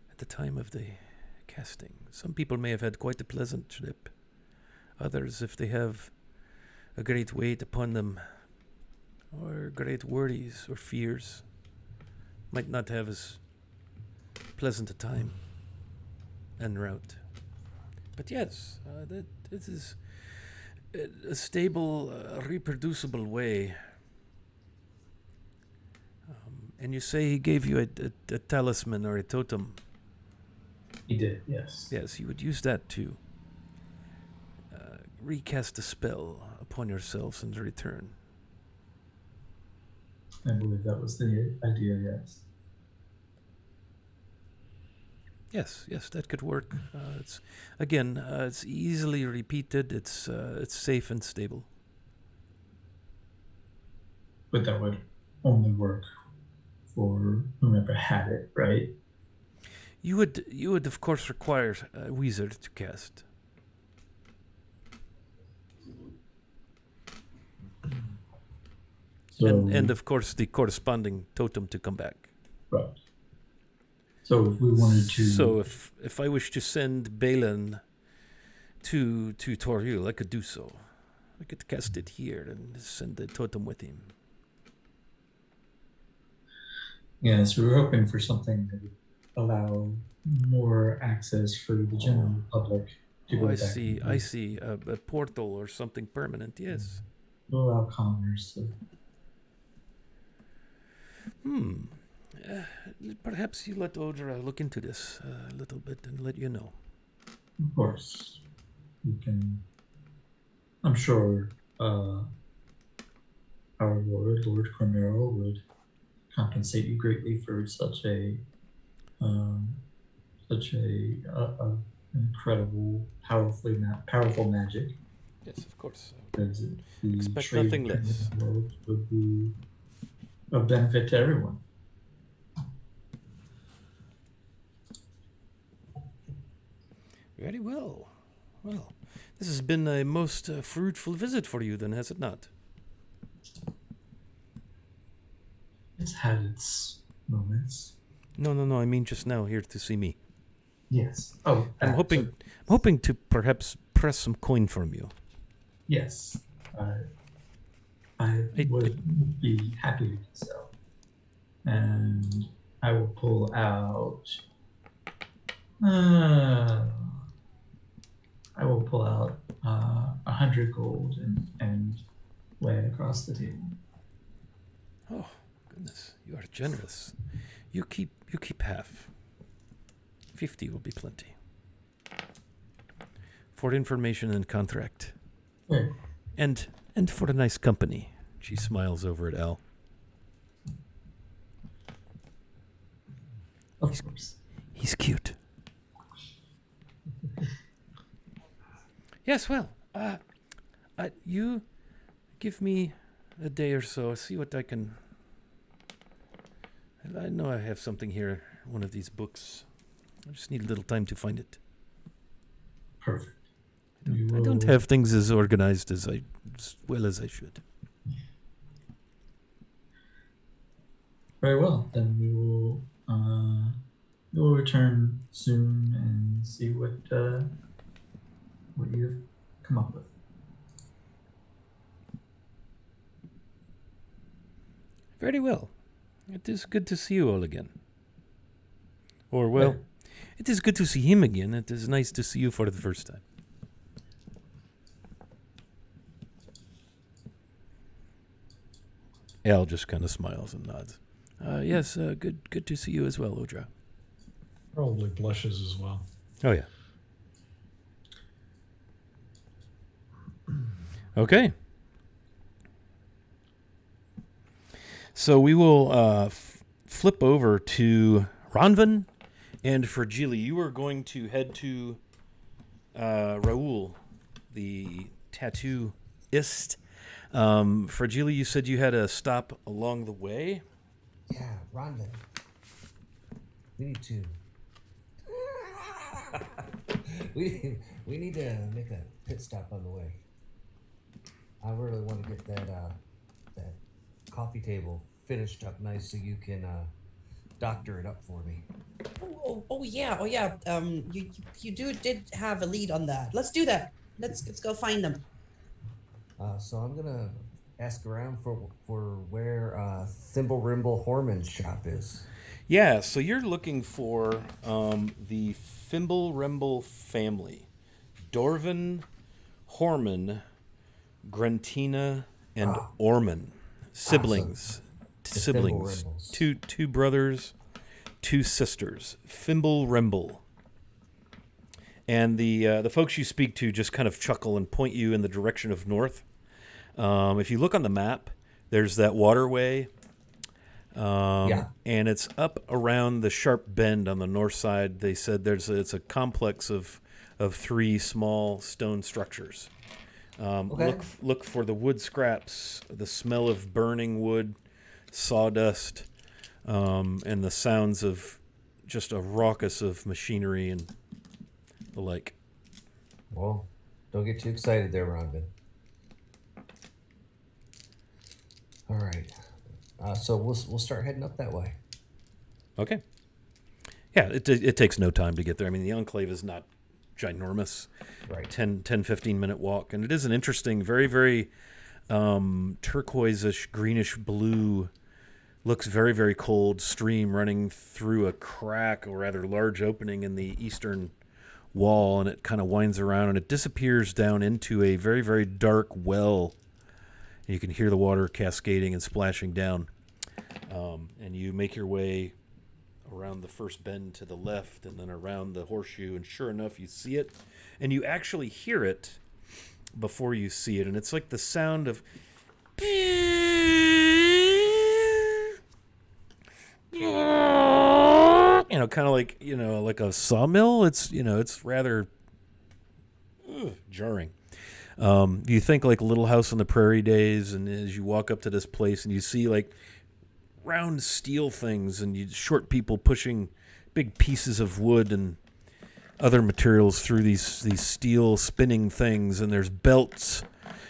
at the time of the casting. Some people may have had quite a pleasant trip. Others, if they have a great weight upon them, or great worries or fears, might not have as pleasant a time en route. But yes, this is a stable, reproducible way. And you say he gave you a talisman or a totem. He did, yes. Yes, you would use that to recast a spell upon yourselves in return. I believe that was the idea, yes. Yes, that could work. It's easily repeated. It's safe and stable. But that would only work for whomever had it, right? You would of course require a wizard to cast. So, And of course the corresponding totem to come back. right. So if we wanted to... So if I wish to send Balin to Toril, I could do so. I could cast it here and send the totem with him. Yes, we were hoping for something that would allow more access for the general public to go I back. I see. A portal or something permanent, yes. To allow commerce. Perhaps you let Odra look into this a little bit and let you know. Of course. We can... I'm sure our Lord Cornero, would compensate you greatly for such a incredible, powerful magic. Yes, of course. Because the Expect trade nothing less. in the world would be of benefit to everyone. Very well. Well, this has been a most fruitful visit for you, then, has it not? It's had its moments. No. I mean just now here to see me. Yes. Oh, I'm hoping to perhaps press some coin from you. Yes. I would be happy to do so. And I will pull out... I will pull out 100 gold and lay it across the table. Oh, goodness, you are generous. You keep half. 50 will be plenty. For information and contract. Sure. And for a nice company. She smiles over at Al. Of course. He's cute. Yes, well, you give me a day or so. See what I can. I know I have something here, one of these books. I just need a little time to find it. Perfect. I don't have things as organized as well as I should. Very well. Then we will return soon and see what you've come up with. Very well. It is good to see you all again. Or, well, it is good to see him again. It is nice to see you for the first time. Al just kind of smiles and nods. Yes, good to see you as well, Odra. Probably blushes as well. Oh, yeah. Okay. So we will flip over to Ronvin and Fragili. You are going to head to Raoul, the tattooist. Fragili, you said you had a stop along the way. Yeah, Ronvin. We need to. we need to make a pit stop on the way. I really want to get that coffee table finished up nice so you can doctor it up for me. Oh yeah. You did have a lead on that. Let's do that. Let's go find them. So I'm gonna ask around for where Thimble Rimble Horman's shop is. Yeah, so you're looking for the Thimble Remble family. Dorvin, Horman, Grentina, and Orman. Siblings. Siblings. Thimble Two brothers, two sisters. Thimble Remble. And the folks you speak to just kind of chuckle and point you in the direction of north. If you look on the map, there's that waterway. And it's up around the sharp bend on the north side. They said it's a complex of three small stone structures. Look for the wood scraps, the smell of burning wood, sawdust, and the sounds of just a raucous of machinery and the like. Well, don't get too excited there, Ronvin. All right. So we'll start heading up that way. Okay. Yeah, it takes no time to get there. I mean, the Enclave is not ginormous. Right. 15 minute walk. And it is an interesting, very, very turquoise-ish, greenish blue, looks very, very cold stream running through a crack, or rather large opening in the eastern wall, and it kind of winds around and it disappears down into a very, very dark well. You can hear the water cascading and splashing down. And you make your way around the first bend to the left and then around the horseshoe, and sure enough, you see it. And you actually hear it before you see it. And it's like the sound of... kind of like, like a sawmill. It's rather jarring. You think like Little House on the Prairie days, and as you walk up to this place and you see like round steel things and short people pushing big pieces of wood and other materials through these steel spinning things, and there's belts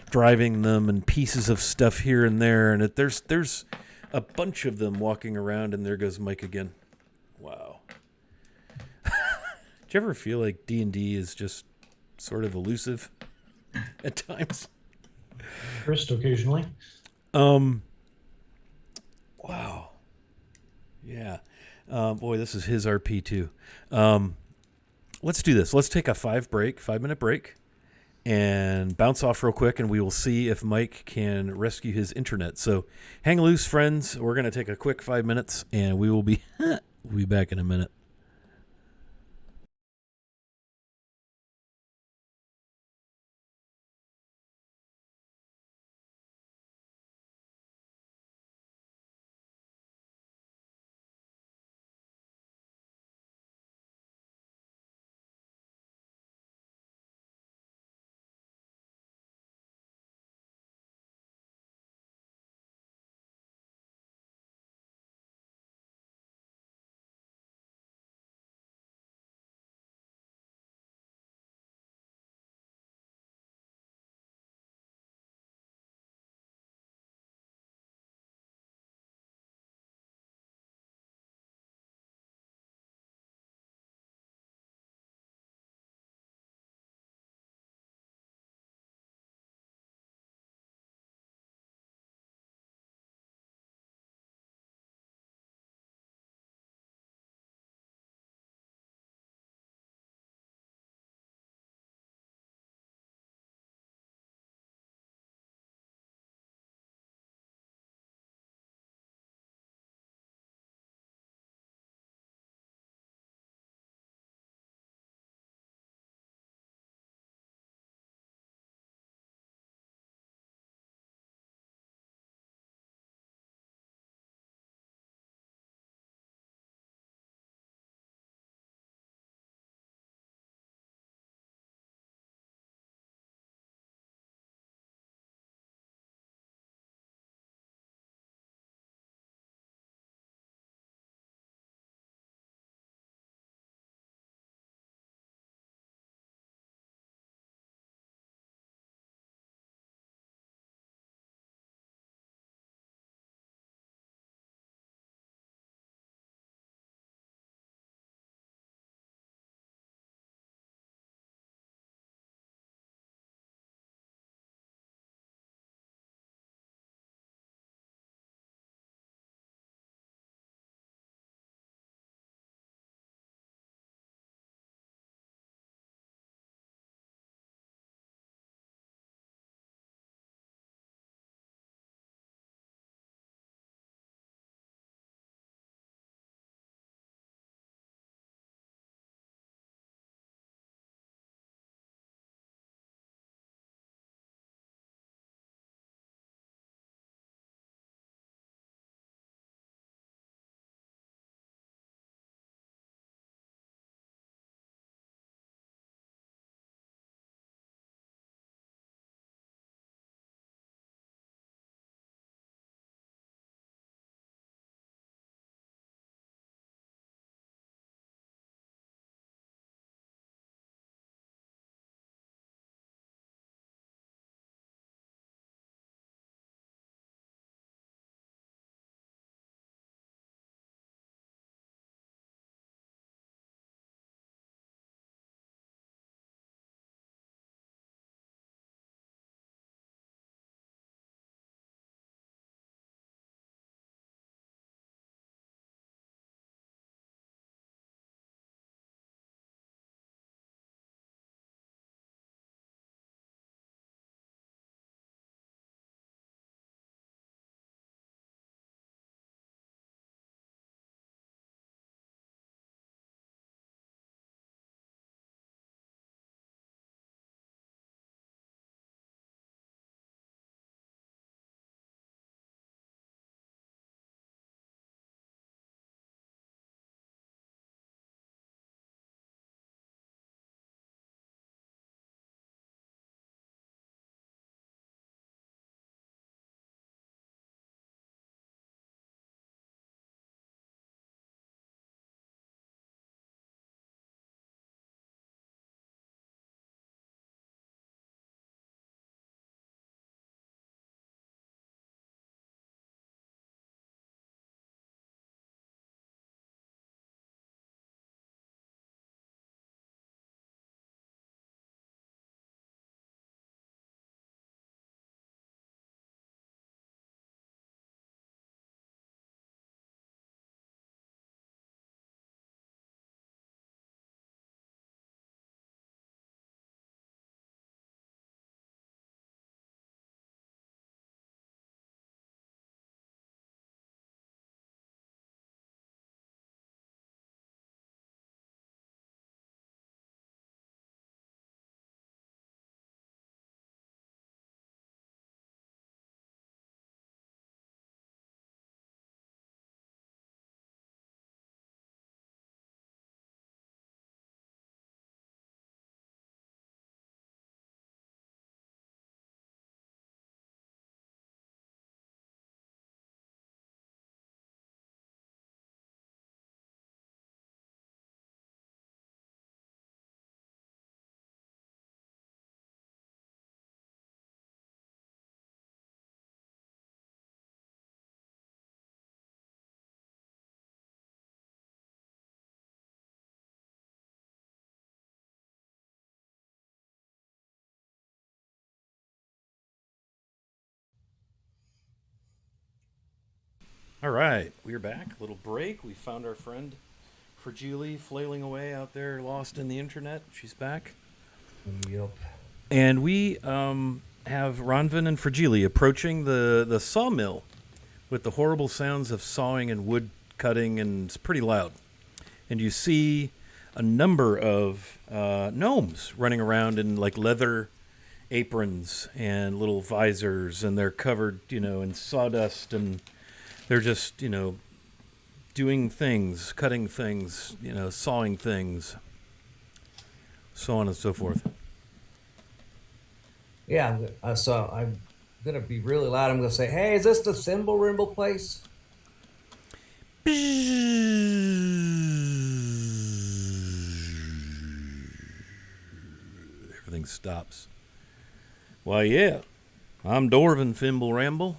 driving them and pieces of stuff here and there, and there's a bunch of them walking around, and there goes Mike again. Wow. Do you ever feel like D&D is just sort of elusive at times? First, occasionally. Wow. Yeah. Boy, this is his RP too. let's do this. Let's take a 5-minute break, and bounce off real quick, and we will see if Mike can rescue his internet. So hang loose, friends. We're going to take a quick 5 minutes, and we'll be back in a minute. All right, we're back. Little break. We found our friend Fragile flailing away out there, lost in the internet. She's back. Yep. And we have Ronvin and Fragile approaching the sawmill with the horrible sounds of sawing and wood cutting, and it's pretty loud. And you see a number of gnomes running around in like leather aprons and little visors, and they're covered, in sawdust, and they're just, doing things, cutting things, sawing things, so on and so forth. Yeah, so I'm going to be really loud. I'm going to say, hey, is this the Thimble Rimble place? Everything stops. Why, yeah, I'm Dorvin Fimble Ramble.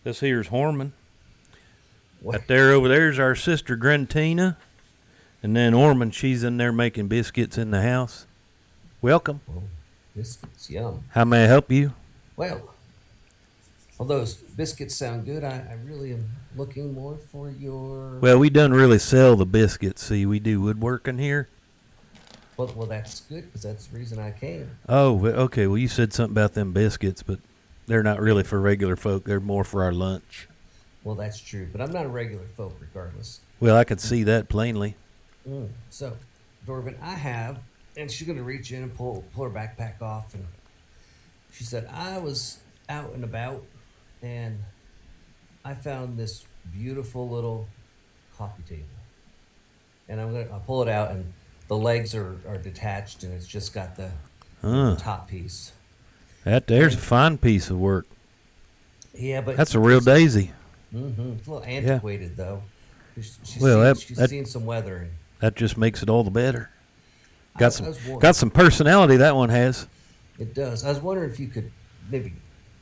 This here's Horman. That there over there's our sister Grentina. And then Orman, she's in there making biscuits in the house. Welcome. Oh, biscuits, yum. How may I help you? Well, although those biscuits sound good, I really am looking more for your... Well, we don't really sell the biscuits. See, we do woodworking here. Well, that's good, because that's the reason I came. Oh, okay. Well, you said something about them biscuits, but they're not really for regular folk. They're more for our lunch. Well, that's true, but I'm not a regular folk regardless. Well, I could see that plainly. So, Dorvin, I have, and she's going to reach in and pull her backpack off, and she said, I was out and about, and I found this beautiful little coffee table. And I'll pull it out, and the legs are detached, and it's just got the top piece. That there's a fine piece of work. Yeah, but that's a real daisy. It's a little antiquated, though. She's seen some weathering. That just makes it all the better. Got some personality, that one has. It does. I was wondering if you could maybe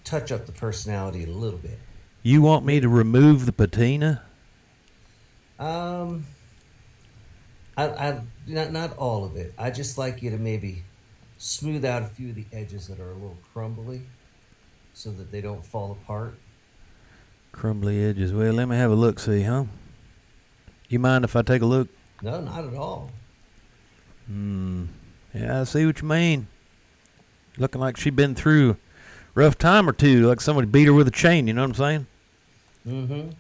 touch up the personality a little bit. You want me to remove the patina? I not all of it. I just like you to maybe smooth out a few of the edges that are a little crumbly, so that they don't fall apart. Crumbly edges. Well, let me have a look. See, huh? You mind if I take a look? No, not at all. Yeah, I see what you mean. Looking like she'd been through a rough time or two, like somebody beat her with a chain. You know what I'm saying?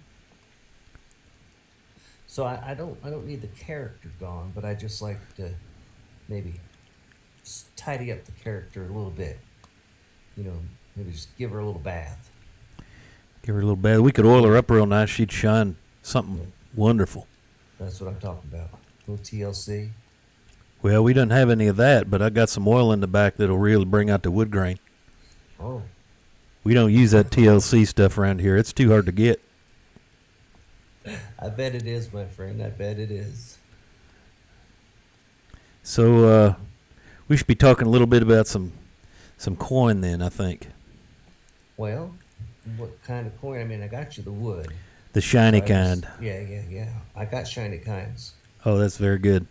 So I don't need the character gone, but I just like to maybe tidy up the character a little bit. Maybe just give her a little bath. Give her a little bath. We could oil her up real nice. She'd shine something wonderful. That's what I'm talking about. A little TLC. Well, we don't have any of that, but I got some oil in the back that'll really bring out the wood grain. Oh. We don't use that TLC stuff around here. It's too hard to get. I bet it is, my friend. I bet it is. So we should be talking a little bit about some coin then, I think. Well, what kind of coin? I mean, I got you the wood. The shiny kind. Yeah. I got shiny kinds. Oh, that's very good.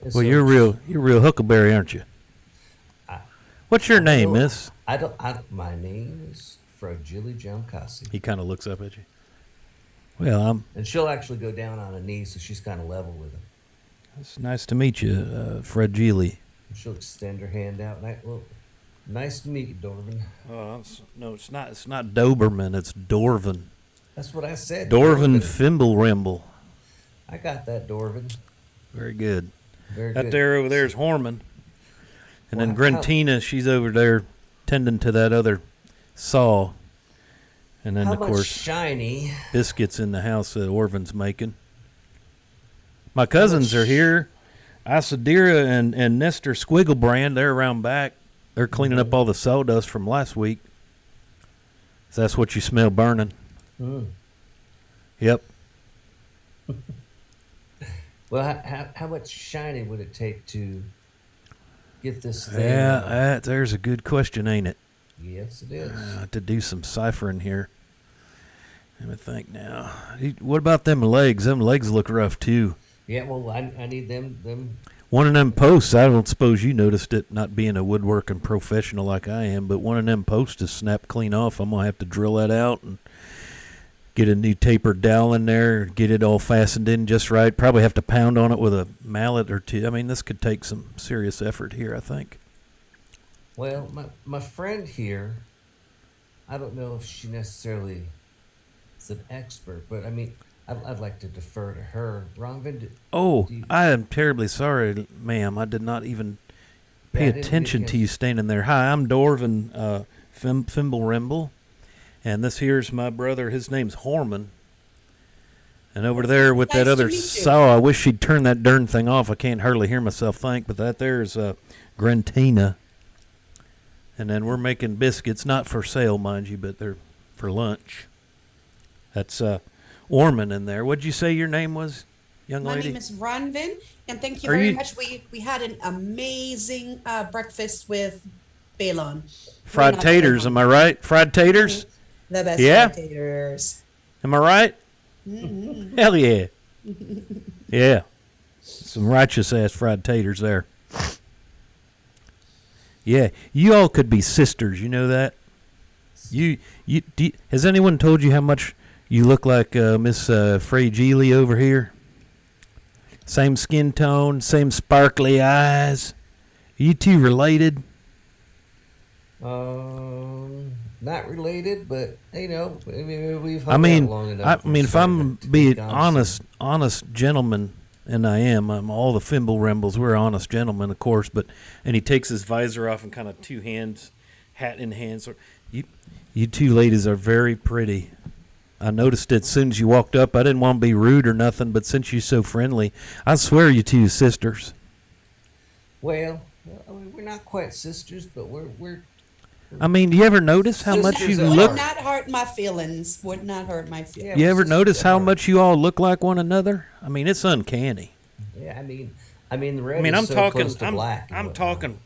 And Well, so, you're real huckleberry, aren't you? What's your name, miss? My name is Fragile Jamkasi. He kind of looks up at you. Well, And she'll actually go down on a knee, so she's kind of level with him. It's nice to meet you, Fragile. And she'll extend her hand out. Nice to meet you, Dorvin. Oh, no, it's not. It's not Doberman. It's Dorvin. That's what I said. Dorvin Fimble Rimble. I got that, Dorvin. Very good. Very That good. there over there is Horman. And then Well, Grentina, she's over there tending to that other saw. And then, How of much course, shiny? biscuits in the house that Orvin's making. My cousins are here. Isadira and Nestor Squigglebrand, they're around back. They're cleaning up all the sawdust from last week. So that's what you smell burning. Yep. Well, how much shiny would it take to get this thing? Yeah, there's a good question, ain't it? Yes, it is. To do some ciphering here. Let me think now. What about them legs? Them legs look rough, too. Yeah, well, I need them. One of them posts, I don't suppose you noticed it, not being a woodworking professional like I am, but one of them posts is snapped clean off. I'm going to have to drill that out and get a new tapered dowel in there, get it all fastened in just right. Probably have to pound on it with a mallet or two. I mean, this could take some serious effort here, I think. Well, my friend here, I don't know if she necessarily is an expert, but I mean, I'd like to defer to her. Ronvin, Oh, do you, I am terribly sorry, ma'am. I did not even yeah, pay I didn't attention get to you standing there. Hi, I'm Dorvin Fimble. And this here's my brother. His name's Horman. And over there with Nice that to other meet you. saw, I wish she'd turn that darn thing off. I can't hardly hear myself think. But that there's Grantina. And then we're making biscuits, not for sale, mind you, but they're for lunch. That's Orman in there. What'd you say your name was, young My lady? name is Ronvin, and thank you Are very you- much. We had an amazing breakfast with Balon. Fried Not taters, Balon. am I right? Fried taters? The best Yeah? fried taters. Am I right? Hell yeah. Yeah. Some righteous ass fried taters there. Yeah, you all could be sisters, you know that? Has anyone told you how much you look like Miss Fragile over here? Same skin tone, same sparkly eyes. Are you two related? not related, but you know, I mean, we've I hung mean, out long enough. I mean, if I'm to being take on some- honest gentleman, and I am, I'm all the Fimble Rembles. We're honest gentlemen, of course. And he takes his visor off and kind of two hands, hat in hands. You two ladies are very pretty. I noticed it as soon as you walked up. I didn't want to be rude or nothing, but since you're so friendly, I swear you two sisters. Well, I mean, we're not quite sisters, but we're I mean, do you ever notice how much you Sisters are- Would look? not hurt my feelings. Would not hurt my feelings. Yeah, You we're ever sisters notice at how heart. much you all look like one another? I mean, it's uncanny. Yeah, I mean, the red I mean, is I'm so talking. close to black. and I'm whatnot. talking.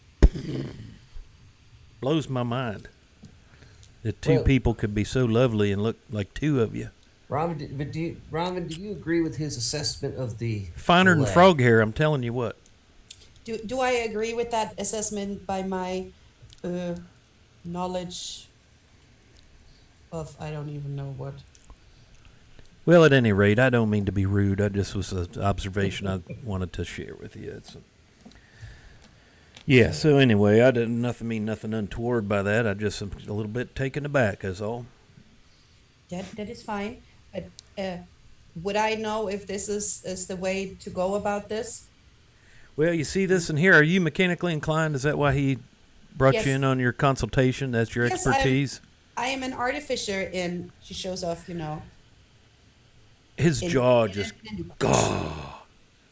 Blows my mind that two Well- people could be so lovely and look like two of you. Ronvin, do you agree with his assessment of the Finer than leg? frog hair. I'm telling you what. Do I agree with that assessment by my knowledge of I don't even know what? Well, at any rate, I don't mean to be rude. I just was an observation I wanted to share with you. Yeah. So anyway, I didn't mean nothing untoward by that. I just am a little bit taken aback. That's all. That is fine. But would I know if this is the way to go about this? Well, you see this in here. Are you mechanically inclined? Is that why he brought Yes. you in on your consultation? That's your Yes, I'm- expertise? I am an artificer, and she shows off, His in- jaw in- just, in-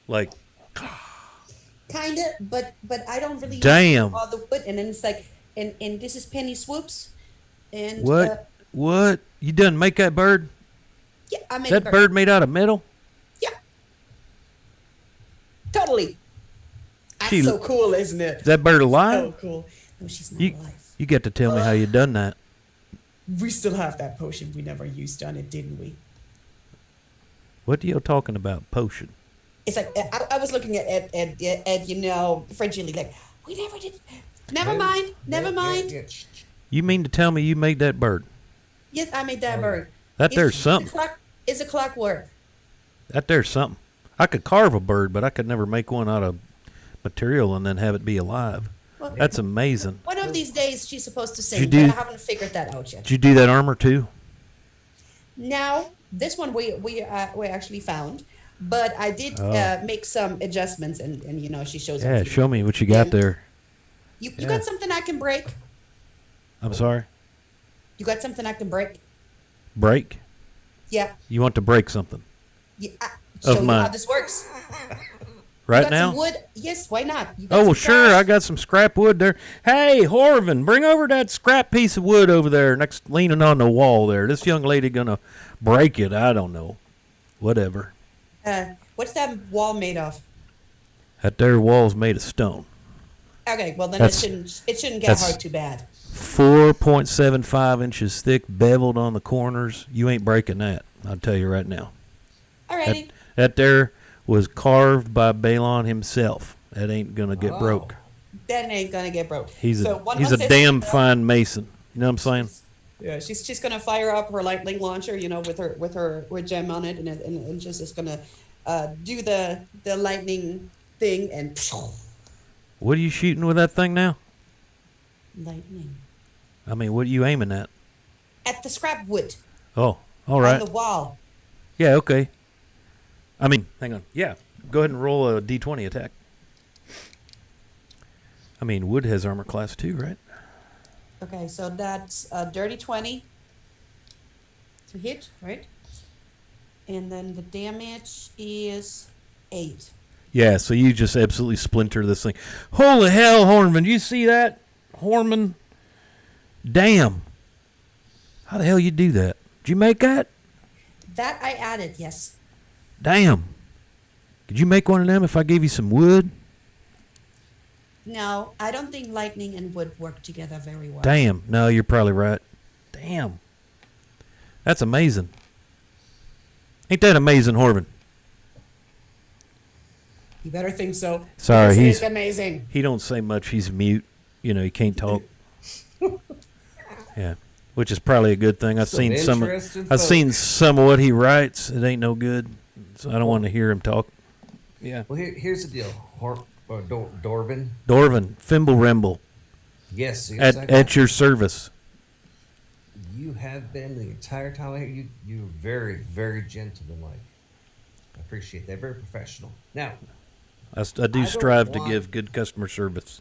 like, Kinda, but I don't really Damn. know all the wood, and then it's like, and this is Penny Swoops, and what? What? You done make that bird? yeah, I made That a bird made out of metal? Yeah, totally. That's She- so cool, isn't it? Is that bird So alive? cool. No, she's not You, alive. you got to tell me how you done that. We still have that potion we never used on it, didn't we? What are you talking about, potion? It's like I was looking at Fragile, like we never did. Never Yeah, mind. Never yeah, mind. yeah. You mean to tell me you made that bird? Yes, I made that bird. That there's something. It's a clockwork. That there's something. I could carve a bird, but I could never make one out of material and then have it be alive. Well, That's amazing. one of these days she's supposed to sing, You but do- I haven't figured that out yet. Did you do that armor too? Now, this one we actually found, but I did Oh. make some adjustments, and she shows. Yeah, up. show me what you got Yeah. there. You Yeah. got something I can break? I'm sorry. You got something I can break? Break? Yeah. You want to break something Yeah. Of Show you mine. how this works. right got now? Some wood? Yes. Why not? You got Oh, some well, sure. trash? I got some scrap wood there. Hey, Horvin, bring over that scrap piece of wood over there next, leaning on the wall there. This young lady going to break it. I don't know. Whatever. What's that wall made of? That there wall's made of stone. Okay. Well, then That's- it shouldn't get that's- hurt too bad. 4.75 inches thick, beveled on the corners. You ain't breaking that. I'll tell you right now. Alrighty. That there was carved by Balon himself. That ain't going to get Oh. broke. That ain't gonna get broke. He's So a one he's was a this, damn fine mason. You know what I'm saying? Yeah, she's gonna fire up her lightning launcher, with gem on it, and just is gonna do the lightning thing and What are you shooting with that thing now? lightning I mean, what are you aiming at? at the scrap wood Oh, all on right. the wall. Yeah, okay. I mean, hang on. Yeah, go ahead and roll a d20 attack. I mean, wood has armor class 2, right? Okay, so that's a dirty 20 to hit, right? And then the damage is 8. Yeah, so you just absolutely splinter this thing. Holy hell, Hornman, you see that? Hornman? Damn. How the hell you do that? Did you make that? That I added, yes. Damn. Could you make one of them if I gave you some wood? No, I don't think lightning and wood work together very well. Damn. No, you're probably right. Damn. That's amazing. Ain't that amazing, Horvan? You better think so. Sorry, Yes, it he's is amazing. he don't say much. He's mute. You know, he can't talk. Yeah, which is probably a good thing. I've seen some of what he writes. It ain't no good, so I don't want to hear him talk. Yeah. Well, here's the deal. Dorvin. Dorvin, Fimble Remble, Yes. yes, at your service. You have been the entire time I hear you. You're very, very gentlemanlike. I appreciate that. Very professional. Now, I do don't strive to want- give good customer service.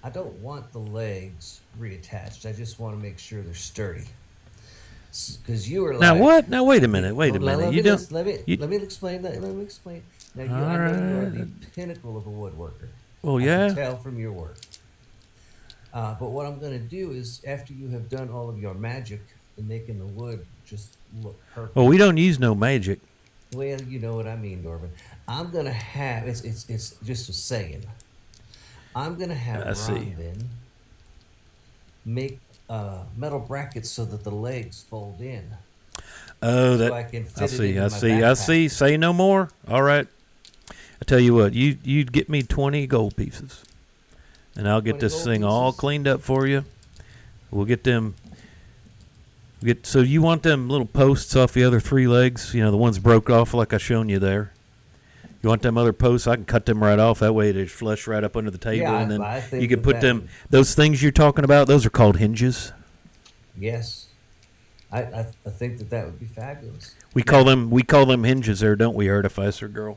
I don't want the legs reattached. I just want to make sure they're sturdy. Because you were like, Now what? Now wait a minute. Wait a Well, minute. let You me don't. let me you- let me explain that. Let me explain. Now, I know you are the pinnacle of a woodworker. Well, I yeah. can tell from your work. But what I'm going to do is, after you have done all of your magic in making the wood just look perfect. Well, we don't use no magic. Well, you know what I mean, Dorvin. I'm going to have it's just a saying. I'm going to have I see. Ronvin make metal brackets so that the legs fold in. Oh, So that I can fit I it see. into I my see. I backpack. see. Say no more. All right. I tell you what. You'd get me 20 gold pieces, and I'll get 20 this gold thing all pieces? cleaned up for you. We'll get them. So you want them little posts off the other 3 legs? You know, the ones broke off like I shown you there. You want them other posts? I can cut them right off. That way they flush right up under the table, Yeah, and then I think you can put that them. would- Those things you're talking about, those are called hinges. Yes. I think that would be fabulous. We call them hinges there, don't we, Artificer Girl?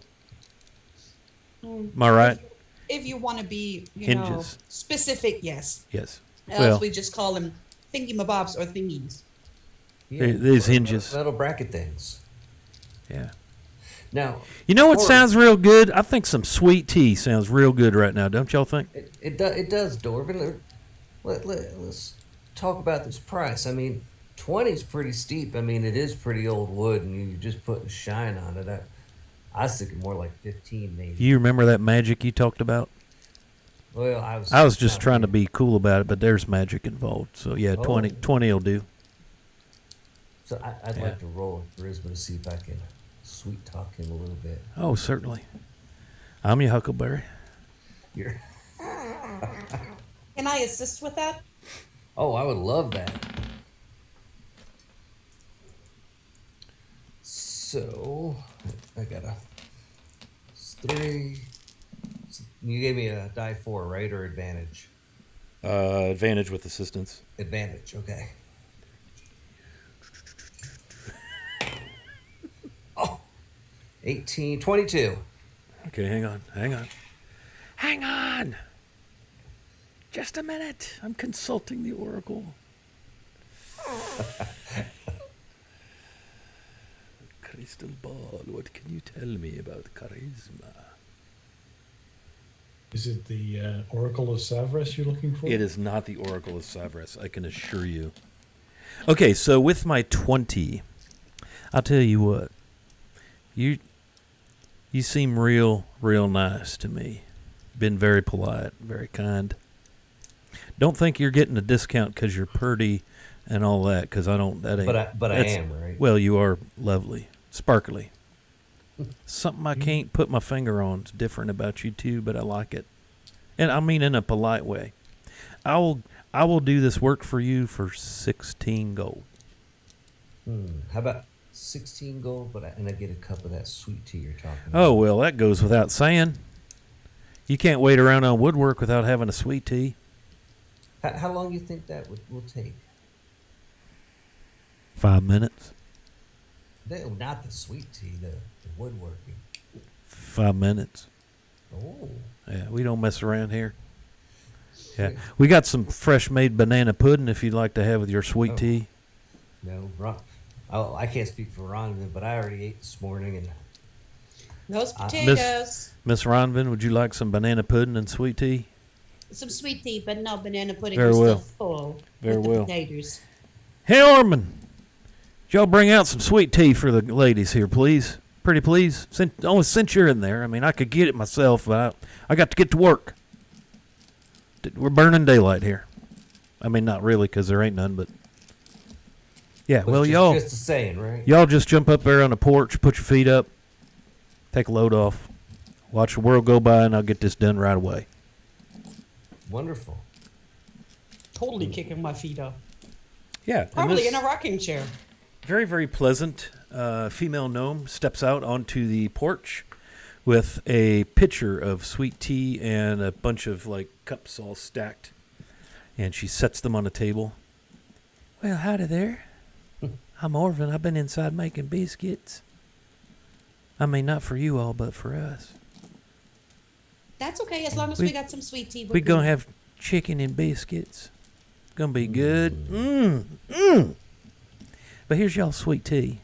Am I right? If you want to be, Hinges. specific, yes. Yes. Else Well, we just call them thingy-mabobs or thingies. These or hinges. Metal bracket things. yeah. Now, You know what Or- sounds real good? I think some sweet tea sounds real good right now. Don't y'all think? it does, Dorvin. Let's talk about this price. I mean, 20 is pretty steep. I mean, it is pretty old wood, and you're just putting shine on it. I was thinking more like 15, maybe. You remember that magic you talked about? Well, I was just trying to be cool about it, but there's magic involved. So yeah, Oh. 20 will do. So I'd Yeah. like to roll a charisma to see if I can sweet talk him a little bit. Oh, certainly. I'm your Huckleberry. You're, Can I assist with that? oh, I would love that. So I got a 3. You gave me a die 4, right, or advantage? Advantage with assistance. Advantage, okay. Oh, 18, 22. Okay, hang on. Hang on. Just a minute. I'm consulting the oracle. Crystal ball. What can you tell me about charisma? Is it the Oracle of Savras you're looking for? It is not the Oracle of Savras, I can assure you. Okay, so with my 20, I'll tell you what. You seem real nice to me. Been very polite, very kind. Don't think you're getting a discount because you're pretty and all that, because I don't. That ain't. But I am, right? Well, you are lovely, sparkly. Something I can't put my finger on is different about you too, but I like it, and I mean in a polite way. I will do this work for you for 16 gold. How about 16 gold, and I get a cup of that sweet tea you're talking about? Oh, well, that goes without saying. You can't wait around on woodwork without having a sweet tea. How long do you think that will take? 5 minutes. No, not the sweet tea, the woodworking. 5 minutes. Oh. Yeah, we don't mess around here. Yeah, Sweet. we got some fresh made banana pudding if you'd like to have with your sweet tea. No, I can't speak for Ron, but I already ate this morning, and Those potatoes. Miss Ronvin, would you like some banana pudding and sweet tea? Some sweet tea, but no banana pudding. Very We're well. still full Very with the well. potatoes. Hey, Orman, y'all bring out some sweet tea for the ladies here, please. Pretty please. Since you're in there, I mean, I could get it myself, but I got to get to work. We're burning daylight here. I mean, not really, because there ain't none, but yeah. Well, y'all just a saying, right? y'all just jump up there on the porch, put your feet up, take a load off, watch the world go by, and I'll get this done right away. Wonderful. Totally kicking my feet up. Yeah, and Probably this in a rocking chair. very, very pleasant female gnome steps out onto the porch with a pitcher of sweet tea and a bunch of like cups all stacked, and she sets them on the table. Well, howdy there. I'm Orvin. I've been inside making biscuits. I mean, not for you all, but for us. That's okay, as long as We- we got some sweet tea. We're going to have chicken and biscuits. It's going to be good. But here's y'all sweet tea.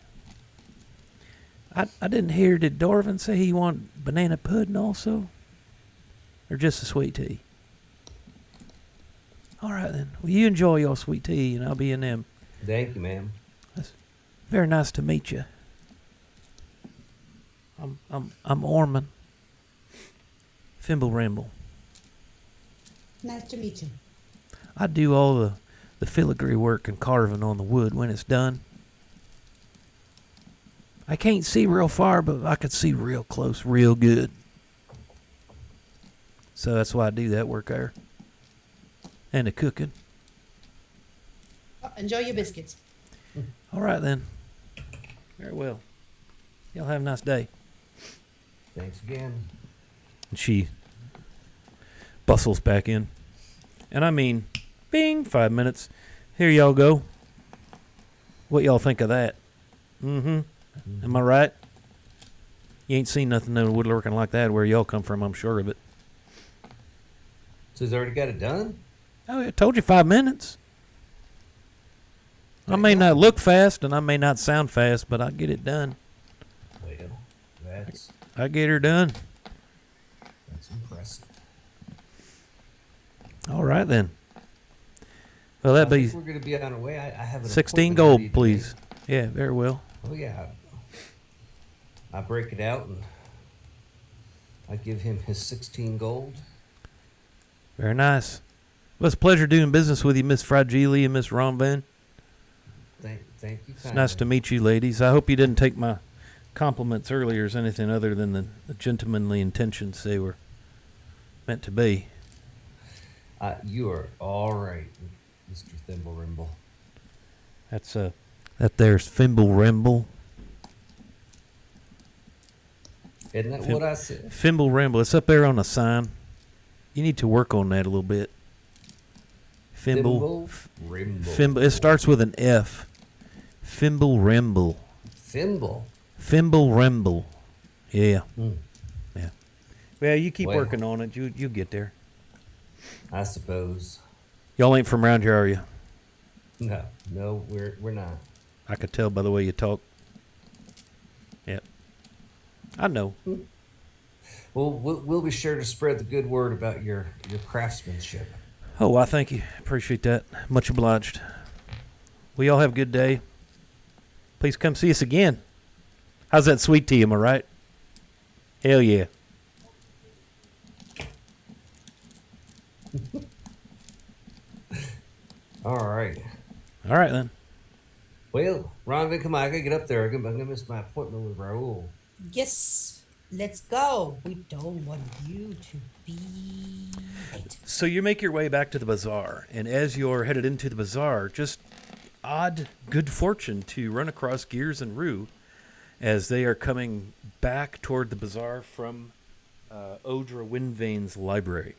I didn't hear, did Dorvin say he want banana pudding also? Or just a sweet tea? All right, then. Well, you enjoy your sweet tea, and I'll be in them. Thank you, ma'am. Very nice to meet you. I'm Orman. Fimble Ramble. Nice to meet you. I do all the filigree work and carving on the wood when it's done. I can't see real far, but I can see real close, real good. So that's why I do that work there. And the cooking. Oh, enjoy your biscuits. All right, then. Very well. Y'all have a nice day. Thanks again. And she bustles back in. And I mean, bing, 5 minutes. Here y'all go. What y'all think of that? Mm-hmm. Am I right? You ain't seen nothing no woodworking like that where y'all come from, I'm sure of it. So he's already got it done? Oh, I told you 5 minutes. I may not look fast and I may not sound fast, but I get it done. Well, that's I get her done. impressive. All right, then. Well, that'd I be think we're going to be on our way. I have an 16 appointment gold, already please. today. Yeah, very well. Oh, yeah. I break it out and I give him his 16 gold. Very nice. Well, it's a pleasure doing business with you, Miss Fragile and Miss Romvan. Thank you. It's nice to meet you, ladies. I hope you didn't take my compliments earlier as anything other than the gentlemanly intentions they were meant to be. You are all right, Mr. Thimblerimble. That there's Fimble Ramble. Isn't that what I said? Fimble Ramble. It's up there on the sign. You need to work on that a little bit. Fimble. Rimble. Fimble. It starts with an F. Fimble Ramble. Fimble. Fimble Ramble. Yeah. Hmm. Yeah. Well, you keep Well. working on it. You'll get there. I suppose. Y'all ain't from around here, are you? No, we're not. I could tell by the way you talk. Yep. I know. Well, we'll be sure to spread the good word about your craftsmanship. Oh, I thank you. Appreciate that. Much obliged. Well, y'all have a good day. Please come see us again. How's that sweet tea? Am I right? Hell yeah. All right. All right, then. Well, Ron, come on, I gotta get up there. I'm gonna miss my appointment with Raul. Yes. let's go. We don't want you to be late. So you make your way back to the bazaar, and as you're headed into the bazaar, just odd good fortune to run across Gears and Rue as they are coming back toward the bazaar from Odra Windvane's library.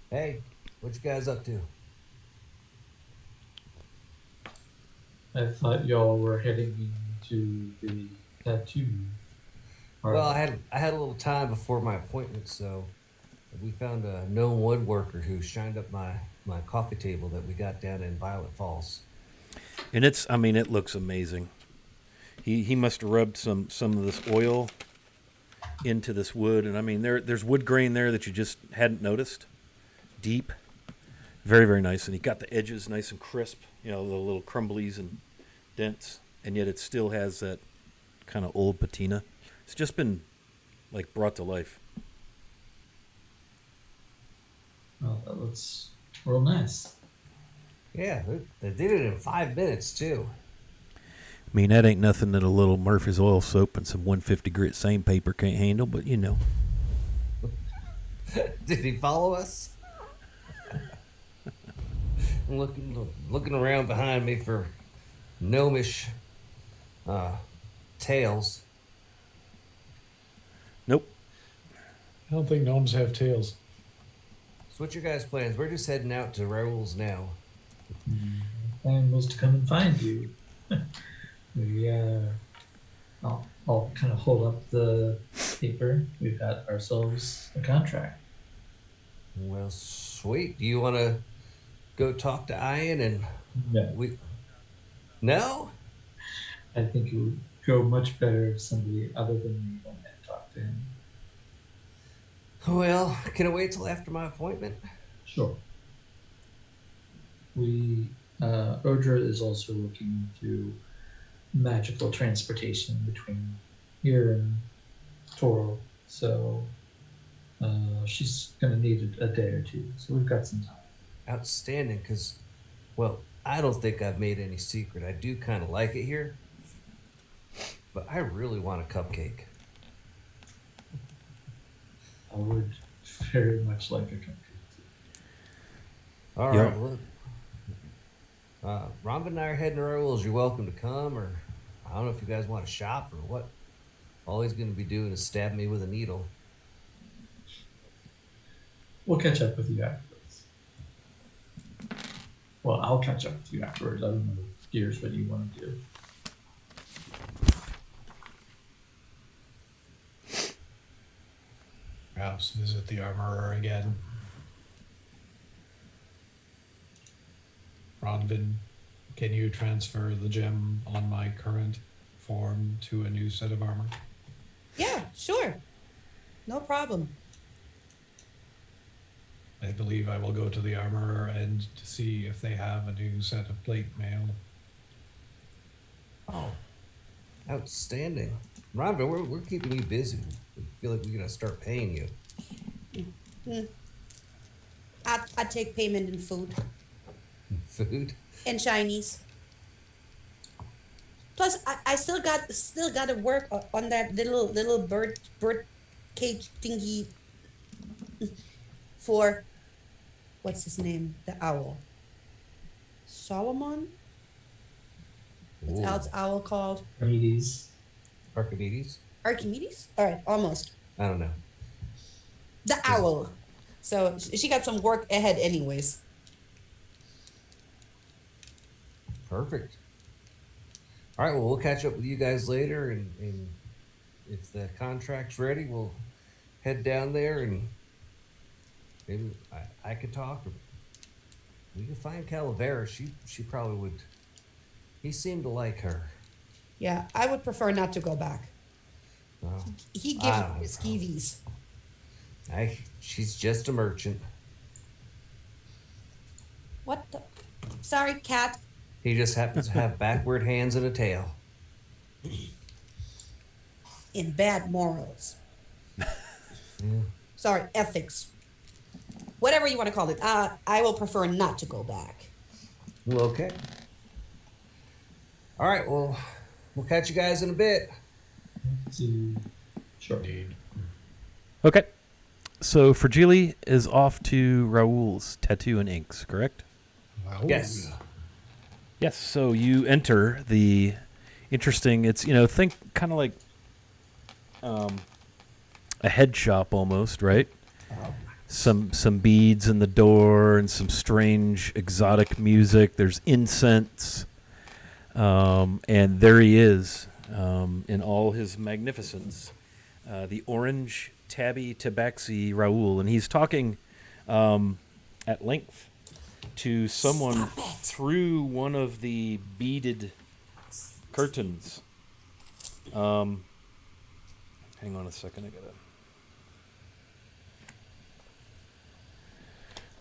Hey, what you guys up to? I thought y'all were heading into the tattoo. Well, I had a little time before my appointment, so we found a known woodworker who shined up my coffee table that we got down in Violet Falls. And it looks amazing. He must have rubbed some of this oil into this wood, and I mean there's wood grain there that you just hadn't noticed. Deep, very, very nice, and he got the edges nice and crisp, the little crumblies and dents, and yet it still has that kind of old patina. It's just been like brought to life. Well, that looks real nice. Yeah, they did it in 5 minutes too. I mean, that ain't nothing that a little Murphy's oil soap and some 150 grit sandpaper can't handle, but Did he follow us? I'm looking around behind me for gnomish tails. Nope. I don't think gnomes have tails. So what's your guys' plans? We're just heading out to Raoul's now. Plan was to come and find you. I'll kind of hold up the paper. We've got ourselves a contract. Well, sweet. Do you want to go talk to Ian and No, No? I think it would go much better if somebody other than me went and talked to him. Well, can I wait till after my appointment? Sure. Odra is also looking into magical transportation between here and Toro, so she's going to need a day or two, so we've got some time. Outstanding, because, well, I don't think I've made any secret. I do kind of like it here, but I really want a cupcake. I would very much like a cupcake. All right, Yeah. well, Rhonda and I are heading to Raoul's. You're welcome to come, or I don't know if you guys want to shop or what. All he's going to be doing is stab me with a needle. We'll catch up with you afterwards. Well, I'll catch up with you afterwards. I don't know, Gears, what you want to do. Perhaps visit the armorer again. Ronvin, can you transfer the gem on my current form to a new set of armor? Yeah, sure. No problem. I believe I will go to the armorer and to see if they have a new set of plate mail. Oh, outstanding. Rhonda, we're keeping you busy. We feel like we're going to start paying you. I take payment in food Food? and shinies. Plus, I still got to work on that little bird cage thingy for what's his name? The owl. Solomon? What's Ooh. else owl called? Archimedes. Archimedes? Archimedes? All right, almost. I don't know. The owl. So she got some work ahead, anyways. Perfect. All right, well, we'll catch up with you guys later, and if the contract's ready, we'll head down there, and maybe I could talk, or we can find Calavera. She probably would. He seemed to like her. Yeah, I would prefer not to go back. Well, He I gives don't me know. skeevies. She's just a merchant. What the? Sorry, cat. He just happens to have backward hands and a tail. In bad morals. Sorry, ethics. Whatever you want to call it. I will prefer not to go back. Well, okay. All right, well, We'll catch you guys in a bit. See. Sure. Indeed. Okay. So Fragile is off to Raoul's Tattoo and Inks, correct? Wow. Yes. Yes. So you enter the interesting. It's think kind of like a head shop almost, right? Some beads in the door and some strange exotic music. There's incense, and there he is in all his magnificence. The orange tabby tabaxi Raoul, and he's talking at length to someone through one of the beaded curtains. Hang on a second, I gotta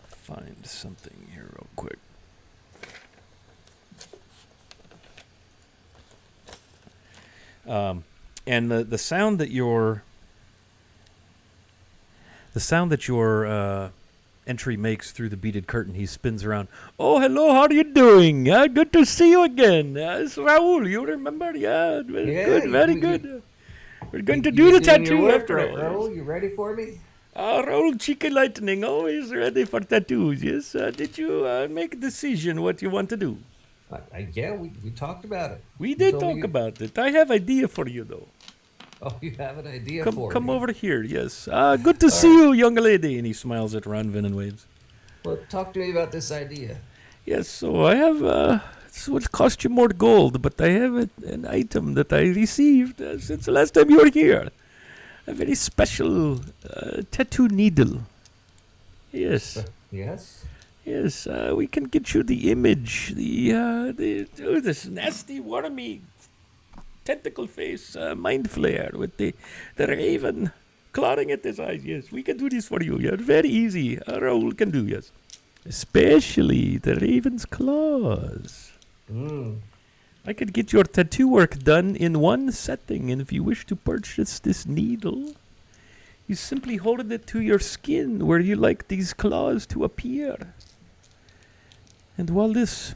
find something here real quick. And the sound that your entry makes through the beaded curtain, he spins around. Oh, hello, how are you doing? Good to see you again. It's Raoul, you remember? Yeah, very good, very good. We're going to do the tattoo after all. Raoul, you ready for me? Raoul Chica Lightning, always ready for tattoos, yes? Did you make a decision what you want to do? Yeah, we talked about it. We You did told me talk about it. I have idea for you, though. Oh, you have an idea Come for me. over here, yes. Good to see you, young lady. And he smiles at Ronvin and waves. Well, talk to me about this idea. Yes, so I have, this would cost you more gold, but I have an item that I received since the last time you were here. A very special tattoo needle. Yes. Yes? Yes, we can get you the image. This nasty, wormy, tentacle face, mind flare with the raven clawing at his eyes. Yes, we can do this for you. Yeah, very easy. Raoul can do, yes. Especially the raven's claws. I could get your tattoo work done in one setting, and if you wish to purchase this needle, you simply hold it to your skin where you like these claws to appear. And while this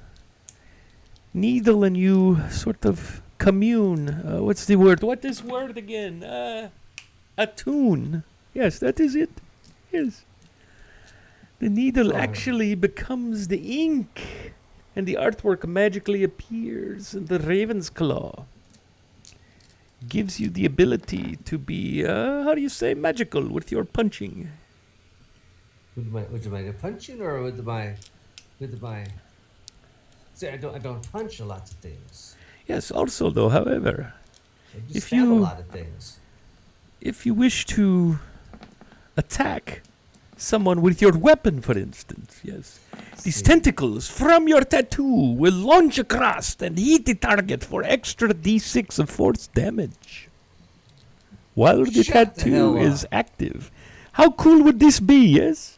needle and you sort of commune, what's the word? What is word again? Attune. Yes, that is it. Yes. The needle actually becomes the ink, and the artwork magically appears, and the raven's claw gives you the ability to be, how do you say, magical with your punching. With my punching or with my? See, I don't punch a lot of things. Yes, also though, however, I just If stab a you- lot of things. if you wish to attack someone with your weapon, for instance, yes, these tentacles from your tattoo will launch across and hit the target for extra d6 of force damage while the Shut the hell tattoo is up. active. How cool would this be, yes?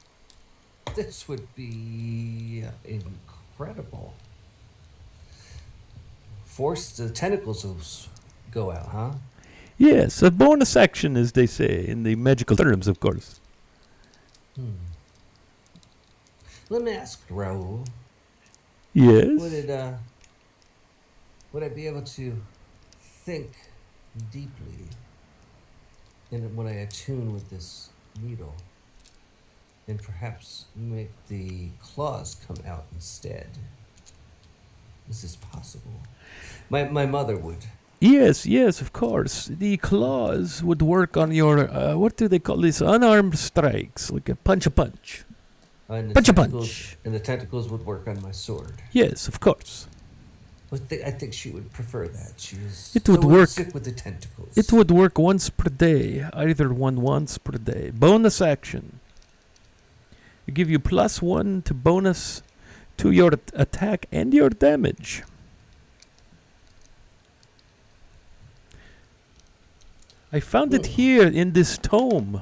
This would be incredible. Force the tentacles to go out, huh? Yes, a bonus action, as they say, in the magical terms, of course. Let me ask Raoul. Yes? Would I be able to think deeply when I attune with this needle, and perhaps make the claws come out instead? Is this possible? My mother would. Yes, of course. The claws would work on your, what do they call this? Unarmed strikes, like a punch. And the Punch a tentacles- punch. And the tentacles would work on my sword. Yes, of course. But I think she would prefer that. She's It would so work. sick with the tentacles. It would work once per day, either one once per day. Bonus action. We give you +1 to bonus to your attack and your damage. I found it here in this tome.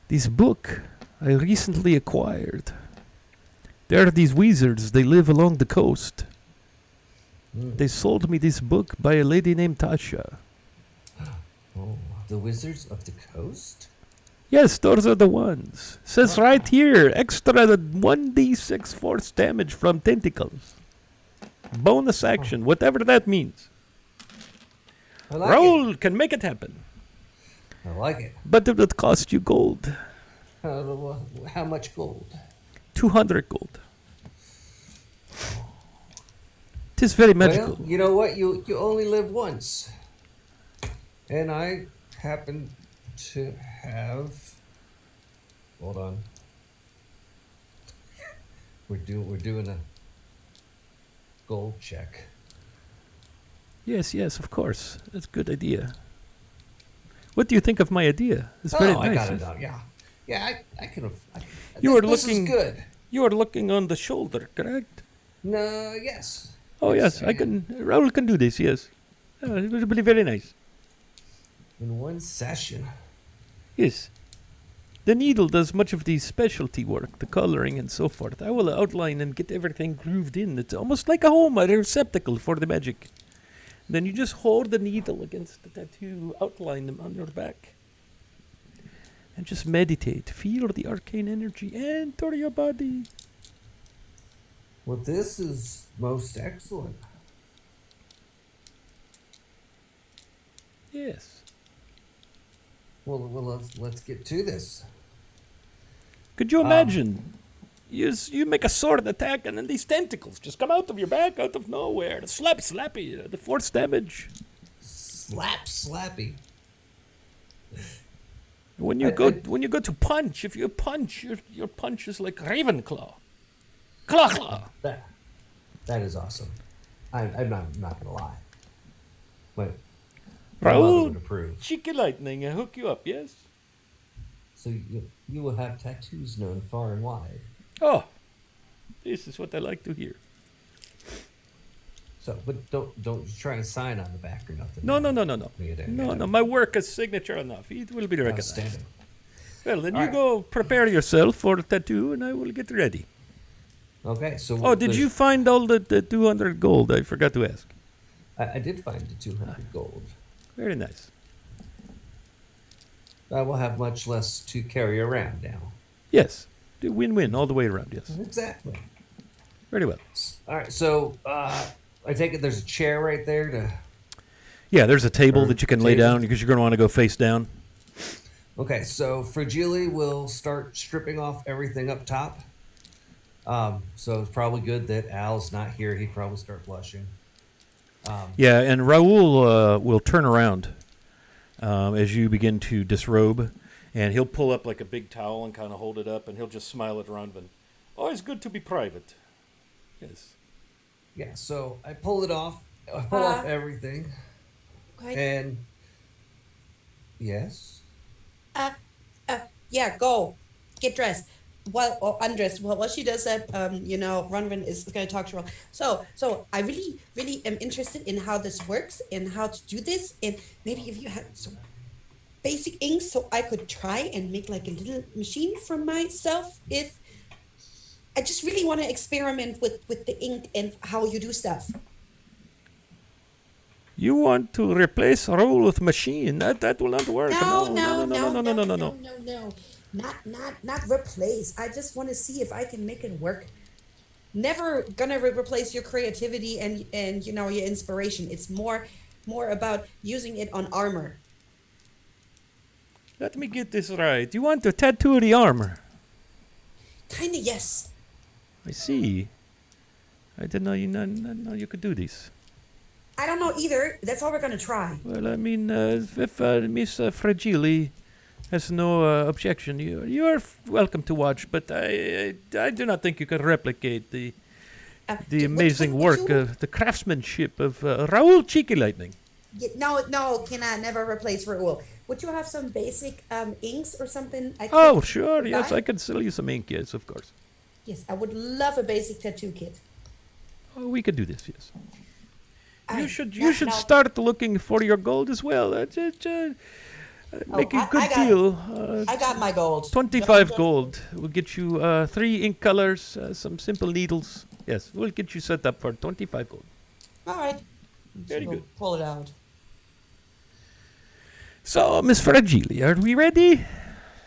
This book I recently acquired. There are these wizards, they live along the coast. They sold me this book by a lady named Tasha. Oh, the wizards of the coast? Yes, those are the ones. Says right here, extra 1d6 force damage from tentacles. Bonus action, whatever that means. I like Raul can make it happen, it. I like it. but it would cost you gold. How much gold? 200 gold. 'Tis very magical. Well, you know what? You only live once, and I happen to have. Hold on. We're doing a gold check. Yes, of course. That's a good idea. What do you think of my idea? It's very I nice. got it out. Yeah. I could have. You were this looking- is good. You are looking on the shoulder, correct? No, yes. Oh, yes, I can. Raul can do this, yes. It will be very nice. In one session. Yes. The needle does much of the specialty work, the coloring and so forth. I will outline and get everything grooved in. It's almost like a home, a receptacle for the magic. Then you just hold the needle against the tattoo, outline them on your back. And just meditate. Feel the arcane energy enter your body. Well, this is most excellent. Yes. Well, let's get to this. Could you imagine? You make a sword attack and then these tentacles just come out of your back out of nowhere. The slappy, the force damage. Slappy. When you go to punch, if you punch, your punch is like Ravenclaw. Claw. That is awesome. I'm not gonna lie. But Raul, would approve. cheeky lightning, I hook you up, yes? So you will have tattoos known far and wide. Oh, this is what I like to hear. So, but don't try and sign on the back or nothing. No. Yeah. No, my work is signature enough. It will be recognized. Outstanding. Well, then All you right. go prepare yourself for the tattoo and I will get ready. Okay, so Oh, did you find all the 200 gold? I forgot to ask. I did find the 200 gold. Very nice. I will have much less to carry around now. Yes. The win-win all the way around, yes. Exactly. Very well. All right, so I take it there's a chair right there to. Yeah, there's a table Or that you can lay table. down because you're going to want to go face down. Okay, so Fragile will start stripping off everything up top. So it's probably good that Al's not here. He'd probably start blushing. Yeah, and Raul will turn around as you begin to disrobe, and he'll pull up like a big towel and kind of hold it up, and he'll just smile at Ronvin. Always good to be private. Yes. Yeah, so I pull it off. I pull off everything. Okay. And yes. Yeah, go. Get dressed. Or undressed. Well, while she does that, Ronvin is going to talk to her. So I really am interested in how this works and how to do this. And maybe if you had some basic inks so I could try and make like a little machine for myself. If I just really want to experiment with the ink and how you do stuff. You want to replace Raul with machine? That will not work. No. Not replace. I just want to see if I can make it work. Never gonna replace your creativity and your inspiration. It's more about using it on armor. Let me get this right. You want to tattoo the armor? Kinda, yes. I see. I didn't know you could do this. I don't know either. That's all we're gonna try. Well, I mean, if Miss Fragile has no objection, you are welcome to watch. But I do not think you can replicate the amazing work, the craftsmanship of Raul Cheeky Lightning. No, can I never replace Raul? Would you have some basic inks or something? Oh, sure. Yes, buy? I can sell you some ink. Yes, of course. Yes, I would love a basic tattoo kit. Oh, we could do this. Yes. I- You should now- start looking for your gold as well. Make a good I got it. deal. I got my gold. 25 gold. We'll get you 3 ink colors, some simple needles. Yes, we'll get you set up for 25 gold. All right. Very We'll good. Pull it out. So, Miss Fragile, are we ready?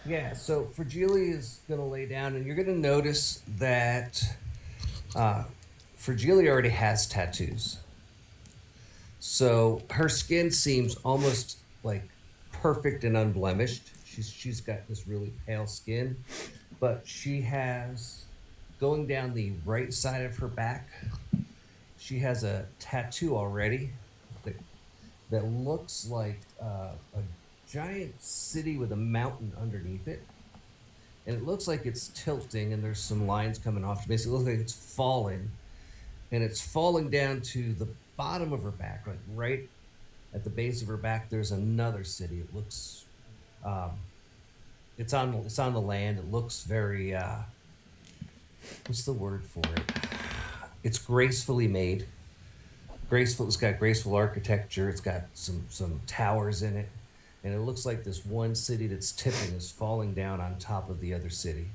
Yeah, so Fragile is going to lay down, and you're going to notice that Fragile already has tattoos. So her skin seems almost like perfect and unblemished. She's got this really pale skin, but she has, going down the right side of her back, she has a tattoo already that, that looks like a giant city with a mountain underneath it. And it looks like it's tilting and there's some lines coming off. It basically looks like it's falling. And it's falling down to the bottom of her back, like right at the base of her back. There's another city. It looks, it's on the land. It looks very, what's the word for it? It's gracefully made. Graceful. It's got graceful architecture. It's got some towers in it, and it looks like this one city that's tipping is falling down on top of the other city.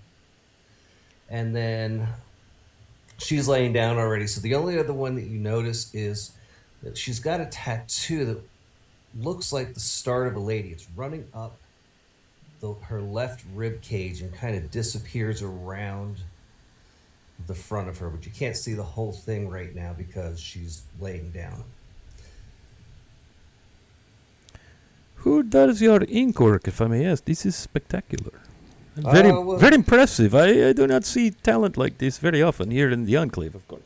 And then she's laying down already. So the only other one that you notice is that she's got a tattoo that looks like the start of a lady. It's running up her left rib cage and kind of disappears around the front of her, but you can't see the whole thing right now because she's laying down. Who does your ink work, if I may ask? This is spectacular. Very, very impressive. I do not see talent like this very often here in the Enclave, of course.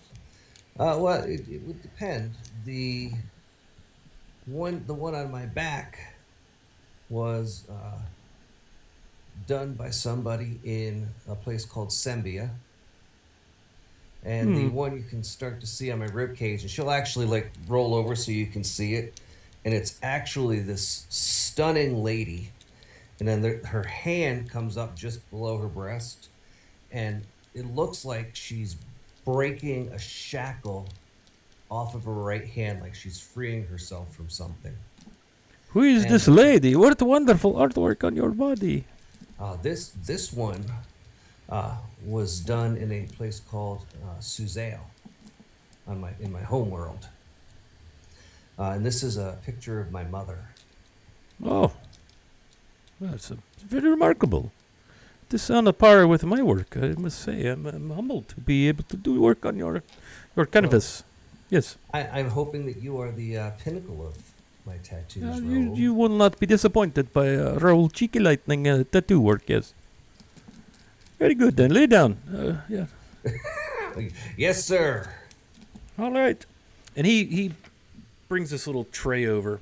Well, it would depend. The one on my back was done by somebody in a place called Sembia. And the one you can start to see on my rib cage, and she'll actually like roll over so you can see it. And it's actually this stunning lady. And then her hand comes up just below her breast. And it looks like she's breaking a shackle off of her right hand, like she's freeing herself from something. Who is this lady? What wonderful artwork on your body. This one was done in a place called Suzale in my home world. And this is a picture of my mother. Oh, that's very remarkable. This is on a par with my work, I must say. I'm humbled to be able to do work on your canvas. Yes. I'm hoping that you are the pinnacle of my tattoos, Raoul. You will not be disappointed by Raoul Cheeky Lightning tattoo work, yes. Very good, then. Lay down. Yeah. Yes, sir. All right. And he brings this little tray over,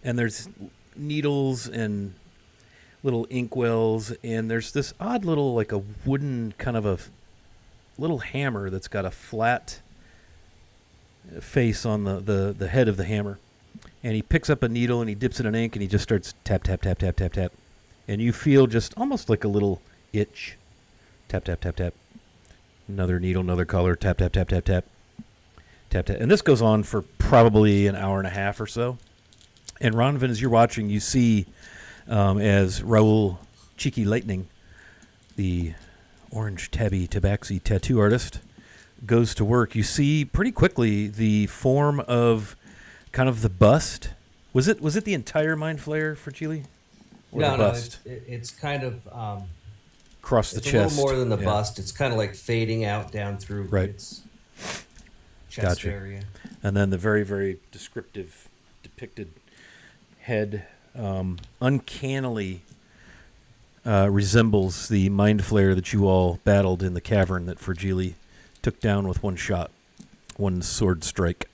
and there's needles and little inkwells, and there's this odd little, like a wooden kind of a little hammer that's got a flat face on the head of the hammer. And he picks up a needle and he dips it in ink and he just starts tap, tap, tap, tap, tap, tap. And you feel just almost like a little itch. Tap, tap, tap, tap. Another needle, another color. Tap, tap, tap, tap, tap. Tap, tap. And this goes on for probably an hour and a half or so. And Ronvin, as you're watching, you see as Raoul Cheeky Lightning, the orange tabby tabaxi tattoo artist, goes to work. You see pretty quickly the form of kind of the bust. Was it the entire mind flare for Chile? No, it's kind of across the it's chest. a little more than the bust. It's kind of like fading out down through its chest area. And then the very, very descriptive depicted head uncannily resembles the mind flare that you all battled in the cavern that Fragile took down with one shot, one sword strike.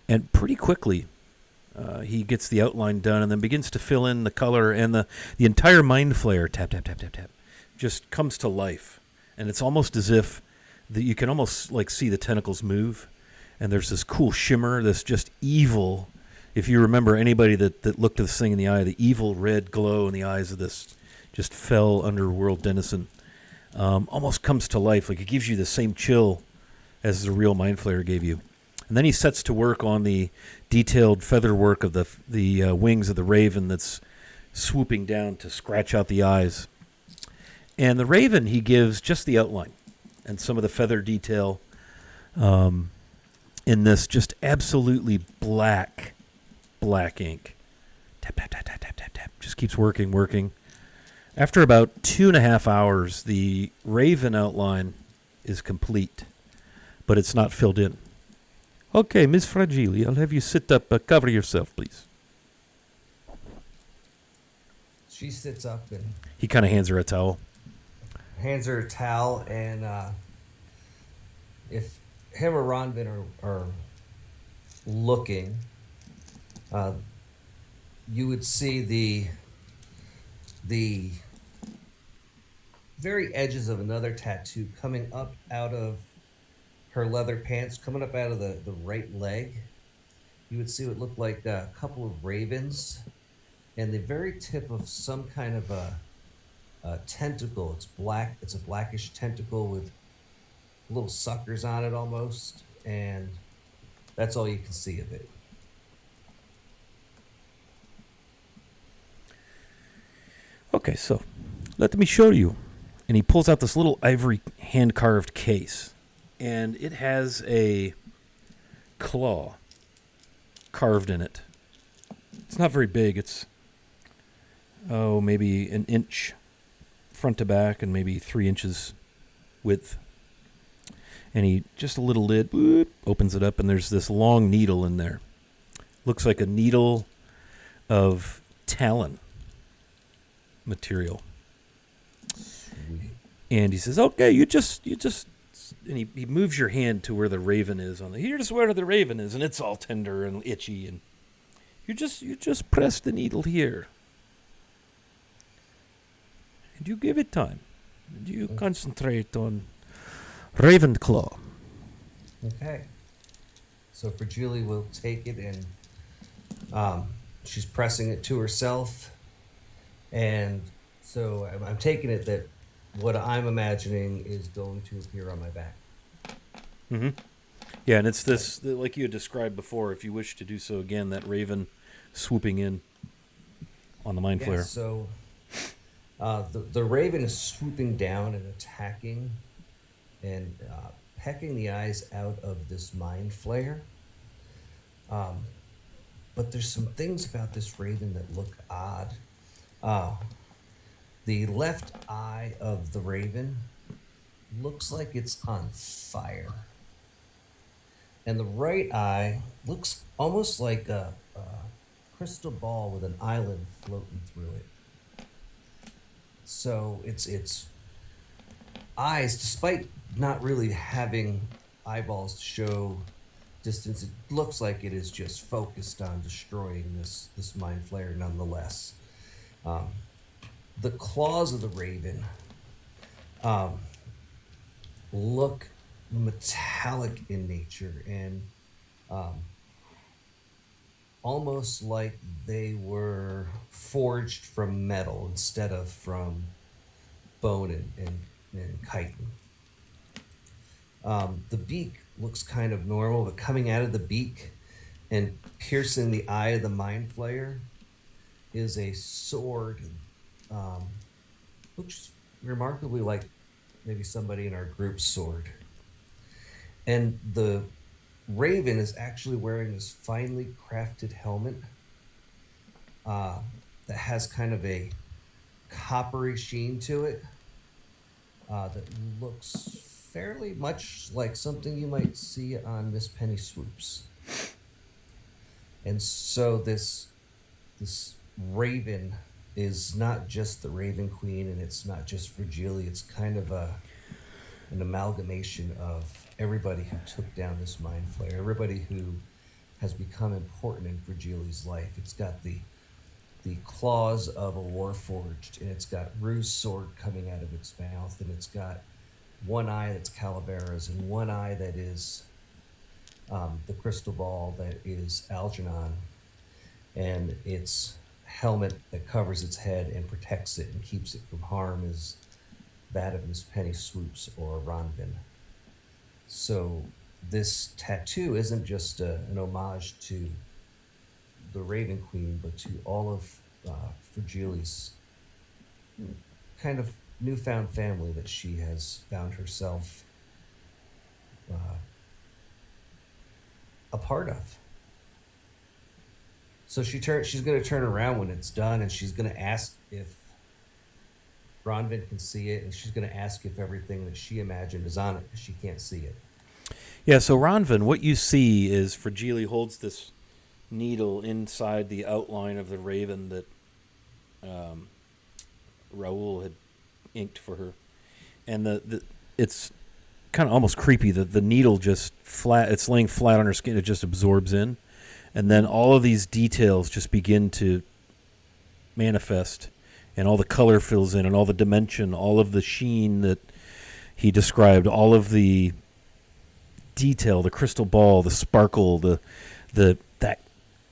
And pretty quickly, he gets the outline done and then begins to fill in the color, and the entire mind flare, tap, tap, tap, tap, tap, just comes to life. And it's almost as if you can almost like see the tentacles move, and there's this cool shimmer, this just evil. If you remember anybody that looked at this thing in the eye, the evil red glow in the eyes of this just fell underworld denizen almost comes to life. Like it gives you the same chill as the real mind flare gave you. And then he sets to work on the detailed feather work of the wings of the raven that's swooping down to scratch out the eyes. And the raven, he gives just the outline and some of the feather detail in this just absolutely black ink. Tap, tap, tap, tap, tap, tap, tap. Just keeps working. After about 2.5 hours, the raven outline is complete. but it's not filled in. Okay, Miss Fragile, I'll have you sit up. Cover yourself, please. She sits up and He kind of hands her a towel. hands her a towel, and if him or Ronvin are looking, you would see the very edges of another tattoo coming up out of her leather pants, coming up out of the right leg. You would see what looked like a couple of ravens and the very tip of some kind of a tentacle. It's black. It's a blackish tentacle with little suckers on it almost, and that's all you can see of it. Okay, so let me show you. And he pulls out this little ivory hand-carved case. And it has a claw carved in it. It's not very big. It's, maybe an inch front to back and maybe 3 inches width. And he, just a little lid, boop, opens it up, and there's this long needle in there. Looks like a needle of talon material. And he says, okay, you just, and he moves your hand to where the raven is on the, here's where the raven is, and it's all tender and itchy, and you just press the needle here. And you give it time. And you concentrate on Ravenclaw. Okay. So for Julie, we'll take it, and she's pressing it to herself. And so I'm taking it that what I'm imagining is going to appear on my back. Mm-hmm. Yeah, and it's this, like you had described before, if you wish to do so again, that raven swooping in on the Mind Flayer. So the raven is swooping down and attacking and pecking the eyes out of this Mind Flayer. But there's some things about this raven that look odd. The left eye of the raven looks like it's on fire. And the right eye looks almost like a crystal ball with an island floating through it. So its eyes, despite not really having eyeballs to show distance, it looks like it is just focused on destroying this Mind Flayer nonetheless. The claws of the raven look metallic in nature and almost like they were forged from metal instead of from bone and chitin. The beak looks kind of normal, but coming out of the beak and piercing the eye of the Mind Flayer is a sword. Looks remarkably like maybe somebody in our group's sword. And the raven is actually wearing this finely crafted helmet that has kind of a coppery sheen to it that looks fairly much like something you might see on Miss Penny Swoops. And so this raven is not just the Raven Queen, and it's not just Virgili. It's kind of an amalgamation of everybody who took down this Mind Flayer, everybody who has become important in Virgili's life. It's got the claws of a Warforged, and it's got Rue's sword coming out of its mouth, and it's got one eye that's Calavera's, and one eye that is the crystal ball that is Algernon, and its helmet that covers its head and protects it and keeps it from harm is that of Miss Penny Swoops or Ronvin. So this tattoo isn't just an homage to the Raven Queen, but to all of Virgili's kind of newfound family that she has found herself a part of. So she's going to turn around when it's done, and she's going to ask if Ronvin can see it, and she's going to ask if everything that she imagined is on it, because she can't see it. Yeah, so Ronvin, what you see is Fragile holds this needle inside the outline of the raven that Raoul had inked for her. And it's kind of almost creepy that the needle just it's laying flat on her skin, it just absorbs in. And then all of these details just begin to manifest, and all the color fills in, and all the dimension, all of the sheen that he described, all of the detail, the crystal ball, the sparkle, that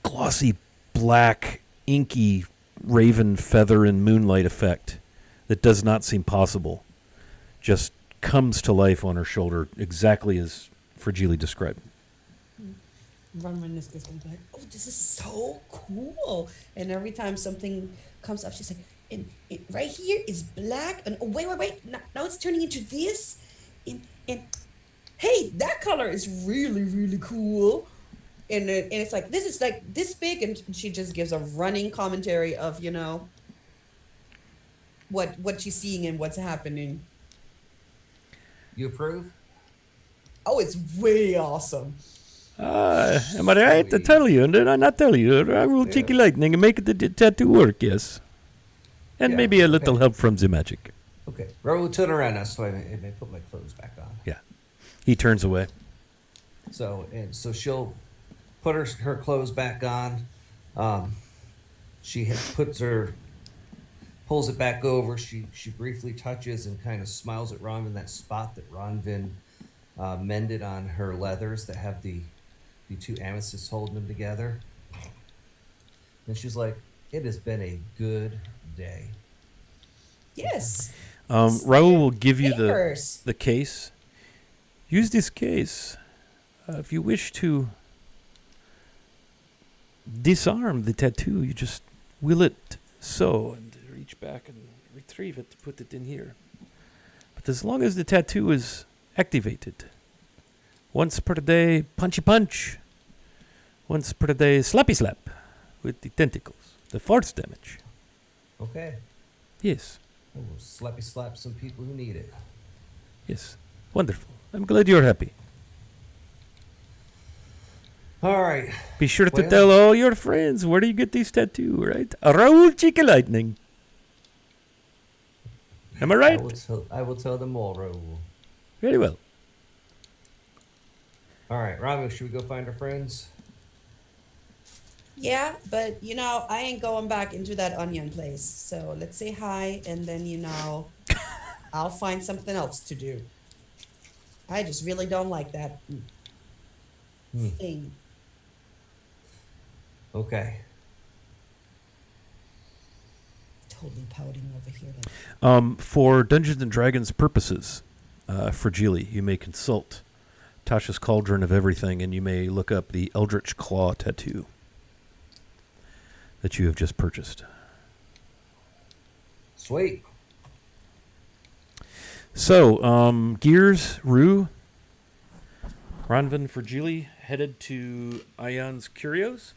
glossy black inky raven feather and moonlight effect that does not seem possible just comes to life on her shoulder exactly as Fragile described. Ronwin is just going to be like, oh, this is so cool. And every time something comes up, she's like, and right here is black. And oh, wait. Now it's turning into this. And hey, that color is really, really cool. And it's like, this is like this big. And she just gives a running commentary of, what she's seeing and what's happening. You approve? Oh, it's way awesome. Am I right to tell you? And did I not tell you? I will cheeky lightning and make the tattoo work, yes. And Yeah, maybe a little okay. help from the magic. Okay. Raoul, turn around now so I may put my clothes back on. Yeah. He turns away. So she'll put her clothes back on. She pulls it back over. She briefly touches and kind of smiles at Ronvin, that spot that Ronvin mended on her leathers that have the two amethysts holding them together. And she's like, it has been a good day. Yes. Raoul will give you Papers. the case. Use this case if you wish to disarm the tattoo. You just will it so and reach back and retrieve it, put it in here. But as long as the tattoo is activated, once per day, punchy punch. Once per day, slappy slap with the tentacles. The force damage. Okay. Yes. We'll slappy slap some people who need it. Yes. Wonderful. I'm glad you're happy. All right. Be sure to Well- tell all your friends where do you get these tattoos, right? Raoul Chica Lightning. Am I right? I will tell them all, Raoul. Very well. All right, Ramo, should we go find our friends? Yeah, but I ain't going back into that onion place. So let's say hi, and then I'll find something else to do. I just really don't like that thing. Okay. Totally pouting over here. Like, For Dungeons and Dragons purposes, Fragile, you may consult Tasha's Cauldron of Everything, and you may look up the Eldritch Claw tattoo that you have just purchased. Sweet. So, Gears, Rue, Ronvin, Fragile headed to Ion's Curios.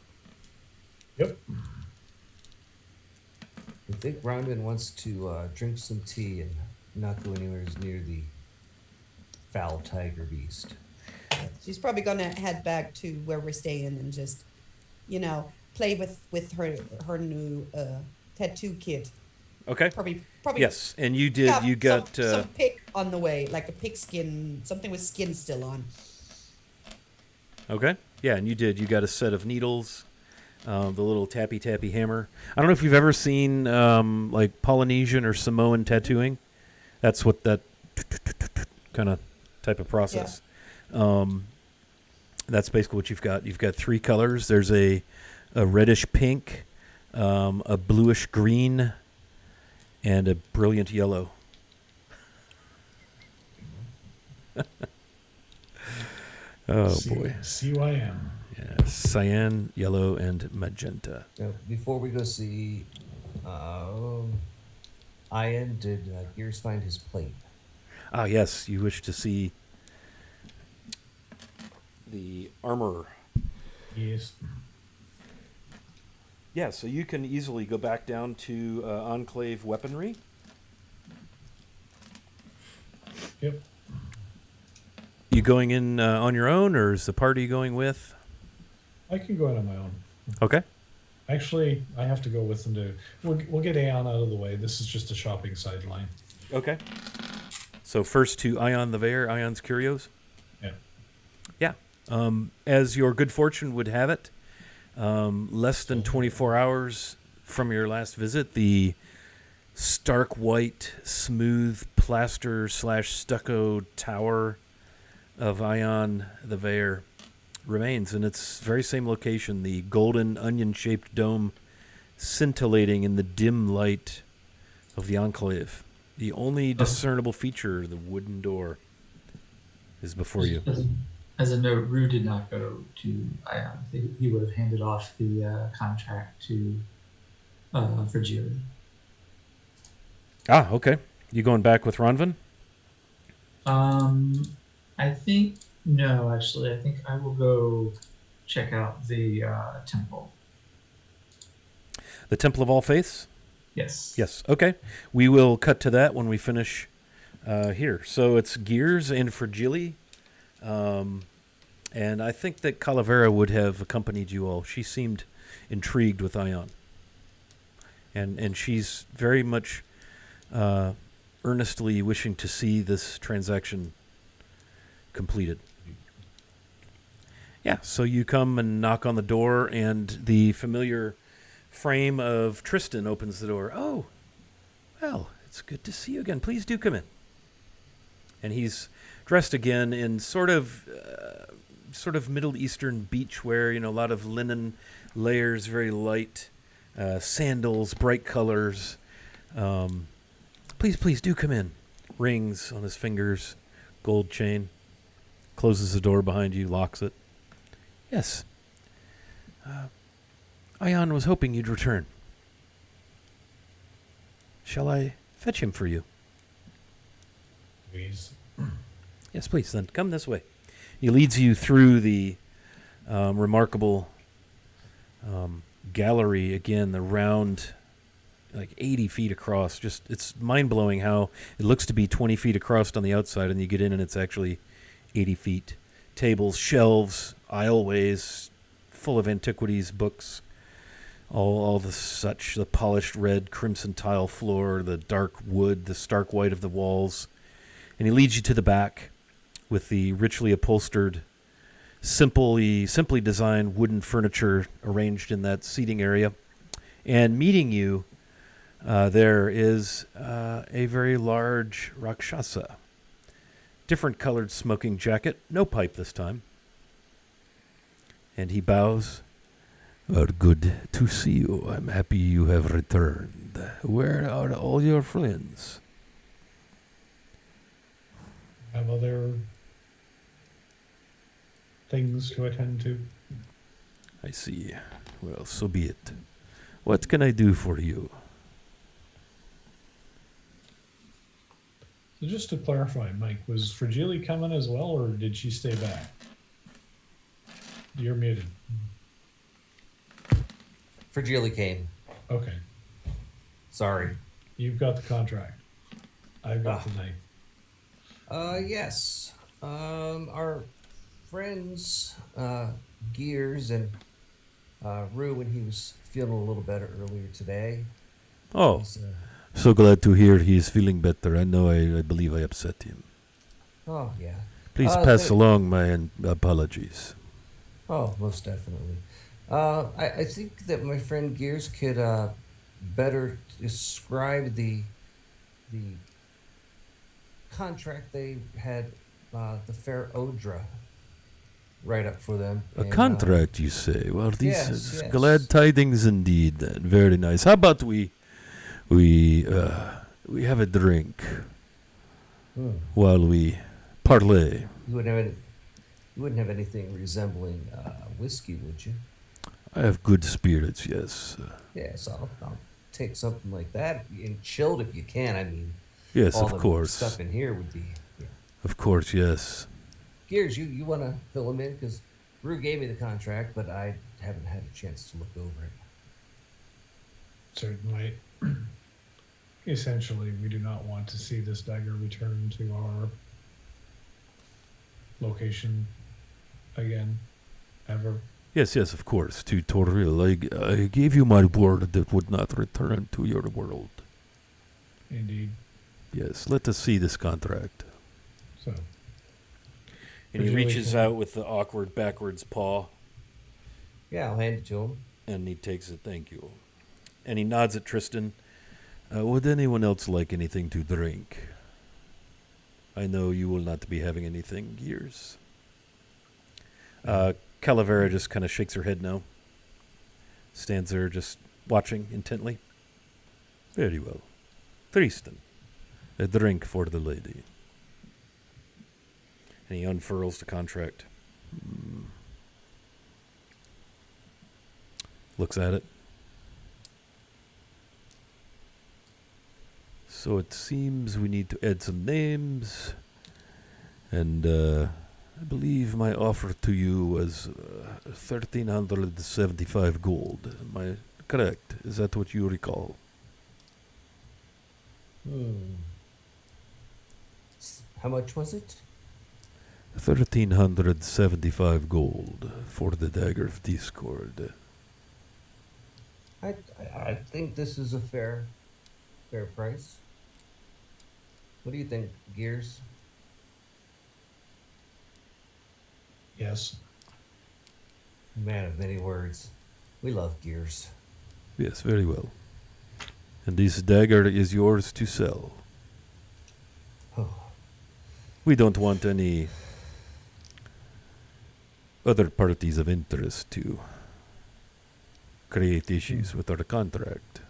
Yep. I think Ronvin wants to drink some tea and not go anywhere near the foul tiger beast. she's probably gonna head back to where we're staying and just, play with her new tattoo kit. Okay. Probably. Yes, and you did. have You got some pick on the way, like a pig skin, something with skin still on. okay. Yeah, and you did. You got a set of needles, the little tappy hammer. I don't know if you've ever seen like Polynesian or Samoan tattooing. That's what that kind of type of process. That's basically what you've got. You've got three colors. There's a reddish pink, a bluish green, and a brilliant yellow. Oh, boy. CYM. Yeah, cyan, yellow, and magenta. Now, before we go see Ian, did Gears find his plate? Ah, yes, you wish to see the armor. Yes. Yeah, so you can easily go back down to Enclave Weaponry. Yep. you going in on your own, or is the party going with? I can go in on my own. Okay. Actually, I have to go with them too. We'll get Aeon out of the way. This is just a shopping sideline. Okay. So first to Ion the Veyor, Ion's Curios. Yeah. Yeah. As your good fortune would have it, less than 24 hours from your last visit, the stark white, smooth plaster / stucco tower of Ion the Veyor remains in its very same location, the golden onion-shaped dome scintillating in the dim light of the enclave. The only discernible feature, the wooden door, is before you. As a note, Rue did not go to Ion. He would have handed off the contract to for Jiri. Ah, okay. You going back with Ronvin? I think no. Actually, I think I will go check out the temple. The Temple of All Faiths? Yes. Yes. Okay. We will cut to that when we finish here. So it's Gears and Fragili. And I think that Calavera would have accompanied you all. She seemed intrigued with Ion. And she's very much earnestly wishing to see this transaction completed. Yeah, so you come and knock on the door, and the familiar frame of Tristan opens the door. Oh, well, it's good to see you again. Please do come in. And he's dressed again in sort of Middle Eastern beachwear, a lot of linen layers, very light, sandals, bright colors. Please do come in. Rings on his fingers, gold chain. Closes the door behind you, locks it. Yes. Ion was hoping you'd return. Shall I fetch him for you? Please. Yes, please. Then come this way. He leads you through the remarkable gallery again, the round, like 80 feet across. It's mind-blowing how it looks to be 20 feet across on the outside, and you get in and it's actually 80 feet. Tables, shelves, aisleways, full of antiquities, books, all the such, the polished red crimson tile floor, the dark wood, the stark white of the walls. And he leads you to the back with the richly upholstered, simply designed wooden furniture arranged in that seating area. And meeting you there is a very large Rakshasa. Different colored smoking jacket, no pipe this time. And he bows. Good to see you. I'm happy you have returned. Where are all your friends? Have other things to attend to. I see. Well, so be it. What can I do for you? So just to clarify, Mike, was Fragili coming as well, or did she stay back? You're muted. Fragili came. Okay. Sorry. You've got the contract. I've got the knife. Yes. Our friends, Gears and Rue, when he was feeling a little better earlier today. Oh, so glad to hear he's feeling better. I know I believe I upset him. Oh, yeah. Please pass along my apologies. Oh, most definitely. I think that my friend Gears could better describe the contract they had the fair Odra write up for them. A contract, you say? Well, these yes. glad tidings indeed. Then. Very nice. How about we have a drink while we parlay? You wouldn't have anything resembling whiskey, would you? I have good spirits, yes. Yes, I'll take something like that, and chilled if you can. I mean, yes, all of the course. stuff in here would be. Yeah. Of course, yes. Gears, you want to fill him in because Rue gave me the contract, but I haven't had a chance to look over it. Certainly. Essentially, we do not want to see this dagger return to our location again, ever? Yes, yes, of course. To Toril, I gave you my word that would not return to your world. Indeed. Yes, let us see this contract. So, And he Would you reaches like to- out with the awkward backwards paw, Yeah, I'll hand it to him. and he takes it. Thank you. And he nods at Tristan. Would anyone else like anything to drink? I know you will not be having anything, Gears. Calavera just kind of shakes her head no. Stands there just watching intently. Very well. Tristan, a drink for the lady. And he unfurls the contract. Looks at it. So it seems we need to add some names. And I believe my offer to you was 1,375 gold. Am I correct? Is that what you recall? How much was it? 1,375 gold for the Dagger of Discord. I think this is a fair price. What do you think, Gears? yes. Man of many words. We love Gears. Yes, very well. And this dagger is yours to sell. Oh, We don't want any other parties of interest to create issues with our contract.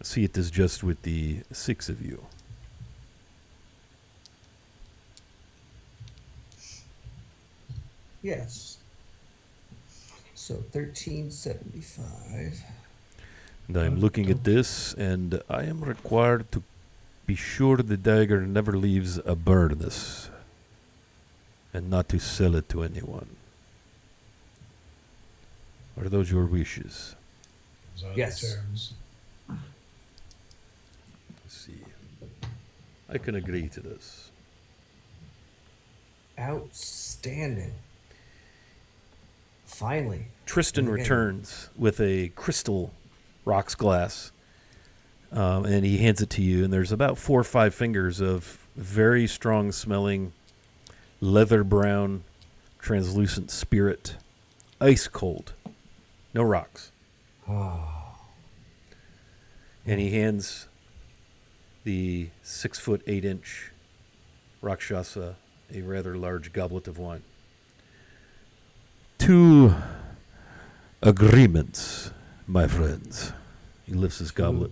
See it as just with the 6 of you. yes. So 1375. And I'm looking at this, and I am required to be sure the dagger never leaves a burnous, and not to sell it to anyone. Are those your wishes? Those are the Yes. terms. Let's see. I can agree to this. Outstanding. Finally. Tristan Okay. returns with a crystal rocks glass, and he hands it to you. And there's about 4 or 5 fingers of very strong smelling, leather brown, translucent spirit, ice cold, no rocks. Oh, And he hands the 6'8" Rakshasa a rather large goblet of wine. 2 agreements, my friends. He lifts his goblet.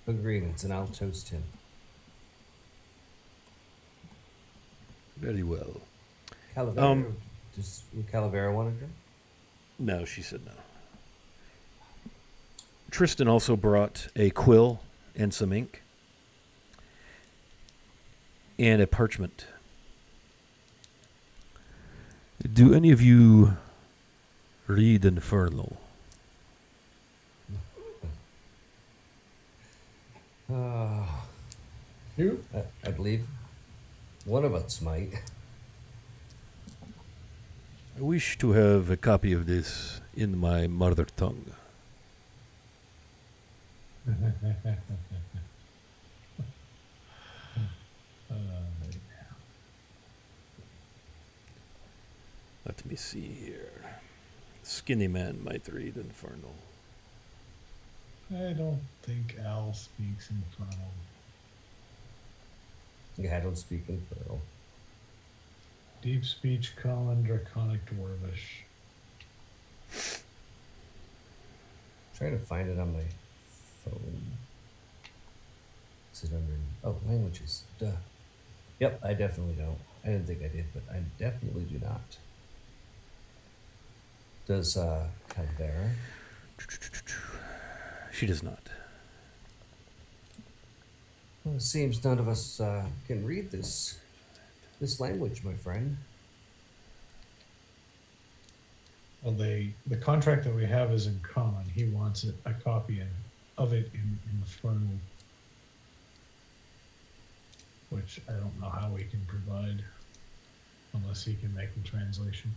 agreements, and I'll toast him. Very well. Calavera, does Calavera want to drink? No, she said no. Tristan also brought a quill and some ink and a parchment. Do any of you read Infernal? You? I believe one of us might. I wish to have a copy of this in my mother tongue. Let me see here. Skinny man might read Infernal. I don't think Al speaks Infernal. Yeah, I don't speak Infernal. Deep speech, common, draconic, dwarvish. Trying to find it on my phone. Is it under? Oh, languages. Duh. Yep, I definitely don't. I didn't think I did, but I definitely do not. Does Calavera? She does not. Well, it seems none of us can read this language, my friend. Well, the contract that we have is in common. He wants a copy of it in Infernal, which I don't know how we can provide. unless he can make a translation.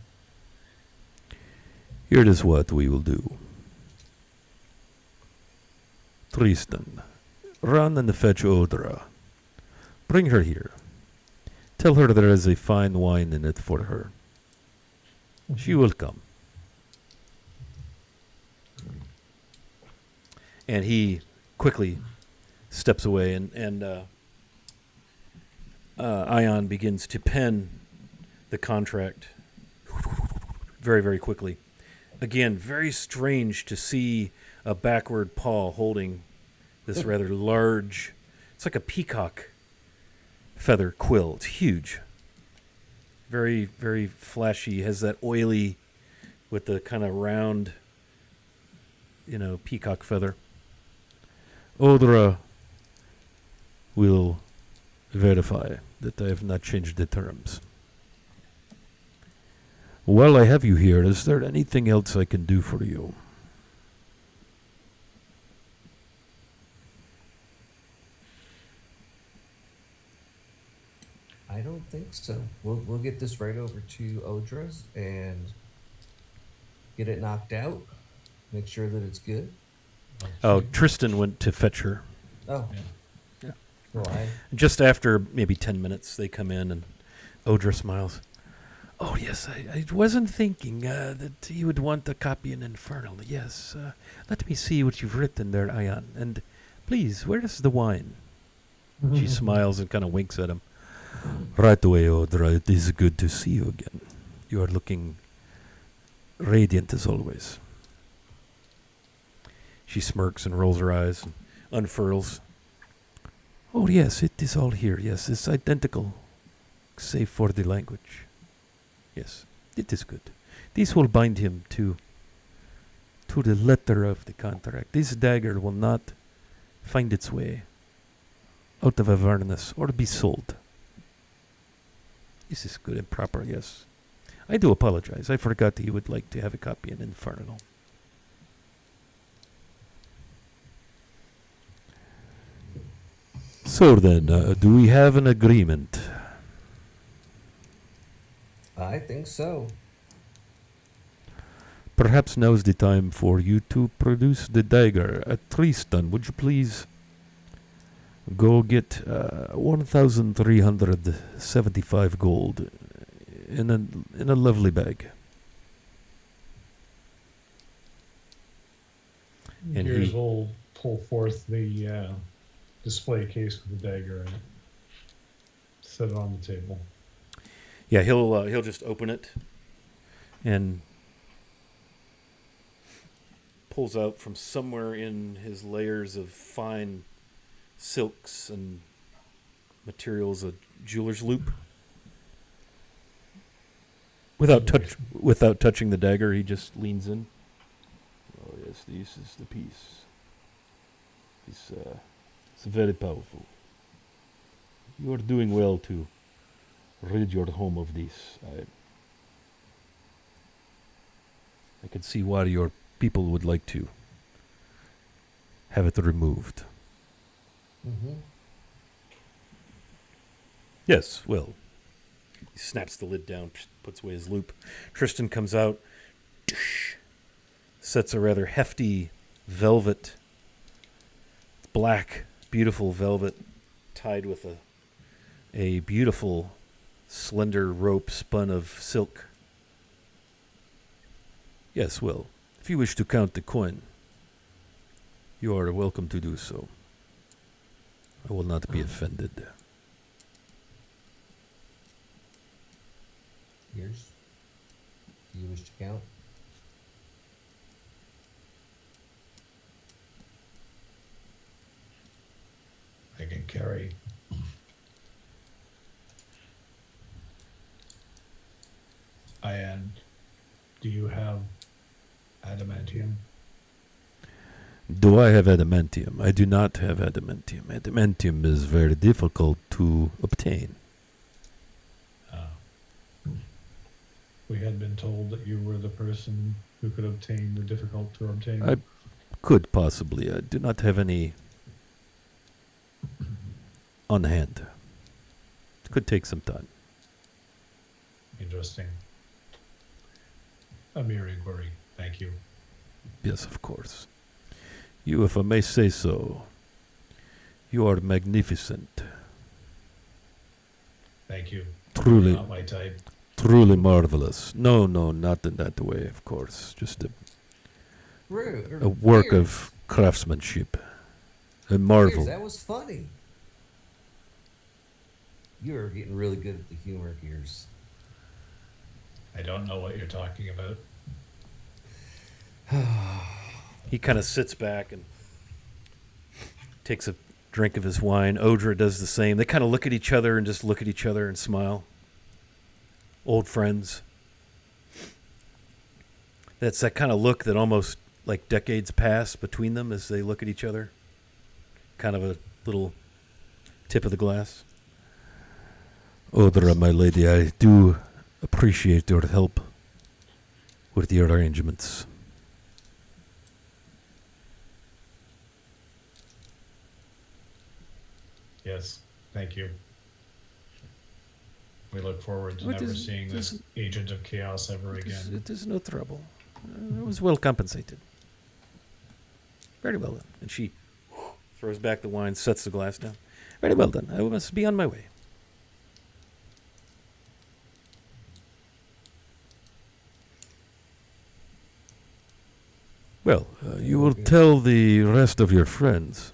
Here is what we will do. Tristan, run and fetch Odra. Bring her here. Tell her there is a fine wine in it for her. She will come. And he quickly steps away, and Ion begins to pen the contract very, very quickly. Again, very strange to see a backward paw holding this rather large, it's like a peacock feather quill. It's huge. Very, very flashy. Has that oily with the kind of round, peacock feather. Odra will verify that I have not changed the terms. While I have you here, is there anything else I can do for you? I don't think so. We'll get this right over to Odra's and get it knocked out. Make sure that it's good. Oh, Tristan went to fetch her. Oh. Yeah. Well, Just after maybe 10 minutes, they come in, and Odra smiles. Oh, yes, I wasn't thinking that you would want a copy in Infernal. Yes, let me see what you've written there, Ion. And please, where is the wine? She smiles and kind of winks at him. Right away, Odra. It is good to see you again. You are looking radiant as always. She smirks and rolls her eyes and unfurls. Oh, yes, it is all here. Yes, it's identical, save for the language. Yes, it is good. This will bind him to the letter of the contract. This dagger will not find its way out of Avernus or be sold. This is good and proper, yes. I do apologize. I forgot that you would like to have a copy in Infernal. So then, do we have an agreement? I think so. Perhaps now's the time for you to produce the dagger. Tristan, would you please go get 1,375 gold in a lovely bag? And Gears he will pull forth the display case with the dagger in it. Set it on the table. Yeah, he'll just open it and pulls out from somewhere in his layers of fine silks and materials a jeweler's loop. Without touching the dagger, he just leans in. Oh yes, this is the piece. It's very powerful. You are doing well to rid your home of this. I can see why your people would like to have it removed. Mm-hmm. Yes, well. He snaps the lid down, puts away his loop. Tristan comes out, sets a rather hefty velvet, black, beautiful velvet, tied with a beautiful, slender rope spun of silk. Yes, well, if you wish to count the coin, you are welcome to do so. I will not be offended. Yours? Do you wish to count? I can carry. And do you have adamantium? Do I have adamantium? I do not have adamantium. Adamantium is very difficult to obtain. We had been told that you were the person who could obtain the difficult to obtain. I could possibly. I do not have any on hand. It could take some time. interesting. A mere inquiry. Thank you. Yes, of course. You, if I may say so, you are magnificent. Thank you. Truly, Not my type. truly marvelous. No, not in that way, of course. Just a work of craftsmanship. A marvel. Gears, that was funny. You're getting really good at the humor, Gears. I don't know what you're talking about. He kind of sits back and takes a drink of his wine. Odra does the same. They kind of look at each other and just look at each other and smile. Old friends. That's that kind of look that almost like decades pass between them as they look at each other. Kind of a little tip of the glass. Odra, my lady, I do appreciate your help with your arrangements. Yes, thank you. We look forward to What never is- seeing this agent of chaos ever again. It is no trouble. I was well compensated. Very well done. And she throws back the wine, sets the glass down. Very well done. I must be on my way. Well, you will tell the rest of your friends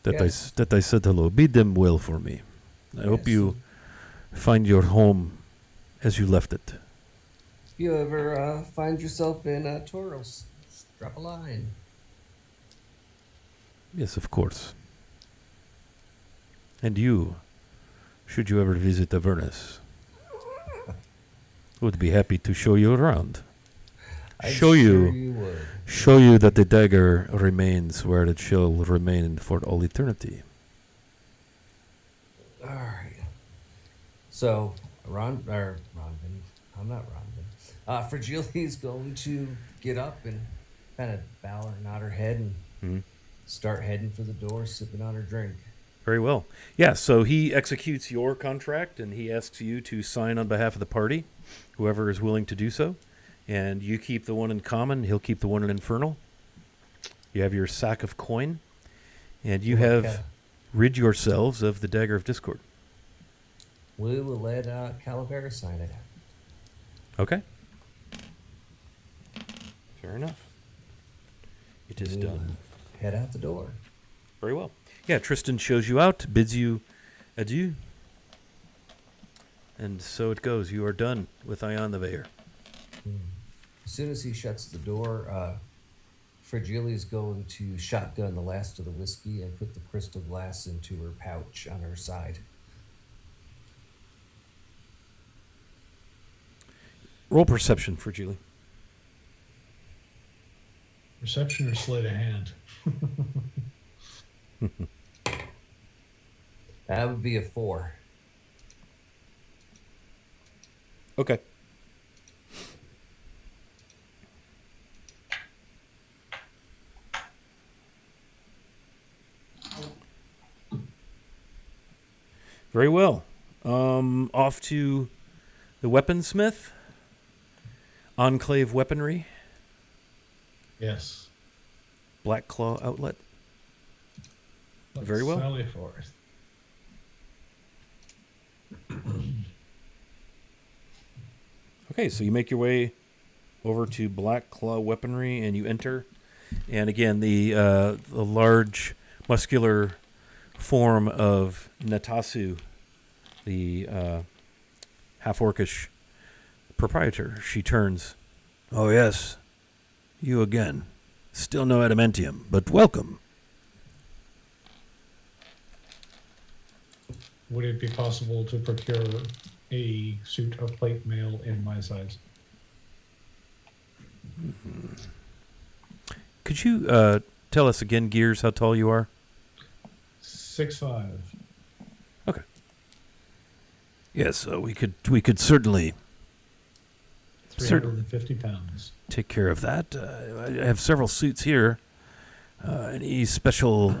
that Yes. I said hello. Bid them well for me. I hope Yes. you find your home as you left it. If you ever find yourself in Toros, drop a line. Yes, of course. And you, should you ever visit Avernus, would be happy to show you around. I'm Show sure you- you would. Show you that the dagger remains where it shall remain for all eternity. All right. So, Ronvin, I'm not Ronvin. Fragility's going to get up and kind of bow her, nod her head, and Mhm. start heading for the door, sipping on her drink. Very well. Yeah, so he executes your contract and he asks you to sign on behalf of the party, whoever is willing to do so. And you keep the one in common, he'll keep the one in infernal. You have your sack of coin, and you have Okay. rid yourselves of the dagger of discord. We will let Calavera sign it. Okay. Fair enough. It is We will done. Head out the door. Very well. Yeah, Tristan shows you out, bids you adieu. And so it goes. You are done with Ion the Veyor. As soon as he shuts the door, Fragilia's going to shotgun the last of the whiskey and put the crystal glass into her pouch on her side. Roll perception for Julie. Reception or sleight of hand? That would be a 4. Okay. Very well. Off to the weaponsmith. Enclave Weaponry. Yes. Black Claw Outlet. Let's Very well. Sally forth. Okay, so you make your way over to Black Claw Weaponry, and you enter. And again, the large, muscular form of Natasu, the half-orcish proprietor, she turns. Oh, yes. You again. Still no adamantium, but welcome. Would it be possible to procure a suit of plate mail in my size? Could you tell us again, Gears, how tall you are? 6'5". Okay. Yes, we could certainly 350 pounds. take care of that. I have several suits here. Any special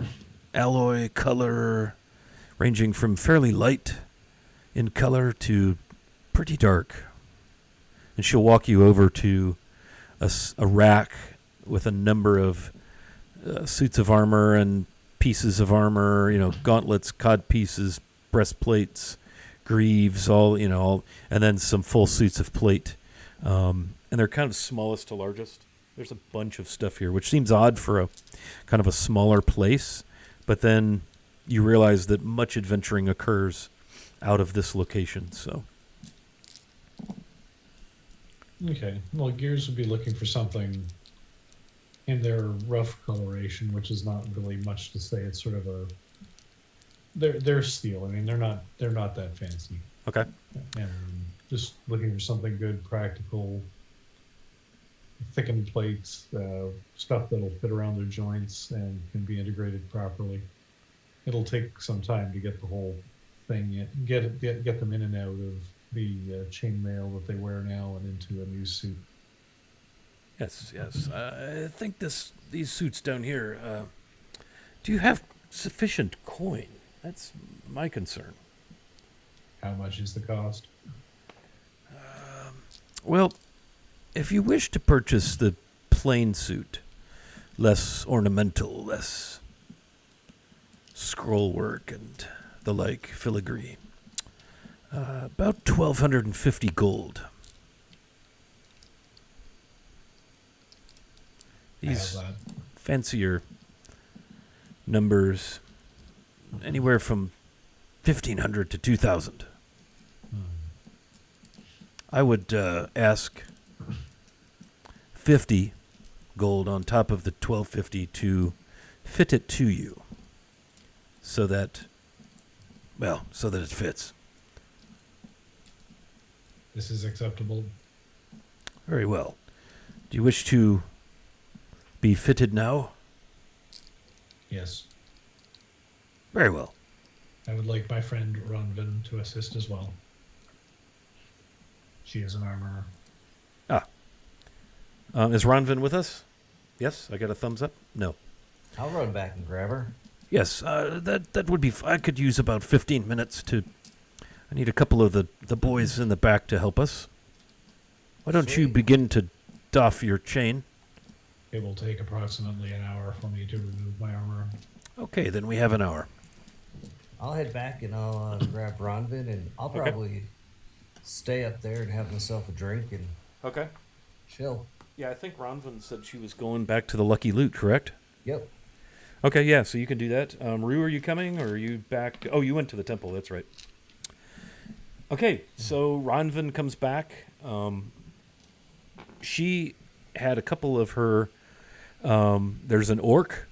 alloy color, ranging from fairly light in color to pretty dark. And she'll walk you over to a rack with a number of suits of armor and pieces of armor, gauntlets, cod pieces, breastplates, greaves, all, and then some full suits of plate. And they're kind of smallest to largest. There's a bunch of stuff here, which seems odd for a kind of a smaller place. But then you realize that much adventuring occurs out of this location. So, Okay. Well, Gears would be looking for something in their rough coloration, which is not really much to say. It's sort of a they're steel. I mean, they're not that fancy. okay. And just looking for something good, practical, thickened plates, stuff that'll fit around their joints and can be integrated properly. It'll take some time to get the whole thing in, get them in and out of the chainmail that they wear now and into a new suit. Yes. I think these suits down here. Do you have sufficient coin? That's my concern. How much is the cost? Well, if you wish to purchase the plain suit, less ornamental, less scroll work and the like filigree, about 1,250 gold. These I have fancier numbers, anywhere from 1,500 to 2,000. I would ask 50 gold on top of the 1,250 to fit it to you, so that it fits. This is acceptable. Very well. Do you wish to be fitted now? Yes. Very well. I would like my friend Ronvin to assist as well. She is an armorer. Is Ronvin with us? Yes, I got a thumbs up. No. I'll run back and grab her. Yes, that would be. I could use about 15 minutes to. I need a couple of the boys in the back to help us. Why don't you Sweet. begin to doff your chain? It will take approximately an hour for me to remove my armor. Okay, then we have an hour. I'll head back and I'll grab Ronvin, and I'll Okay. probably stay up there and have myself a drink and Okay. chill. Yeah, I think Ronvin said she was going back to the Lucky Loot, correct? Yep. Okay, yeah, so you can do that. Rue, are you coming, or are you back? Oh, you went to the temple, that's right. Okay, so Ronvin comes back. She had a couple of her... there's an orc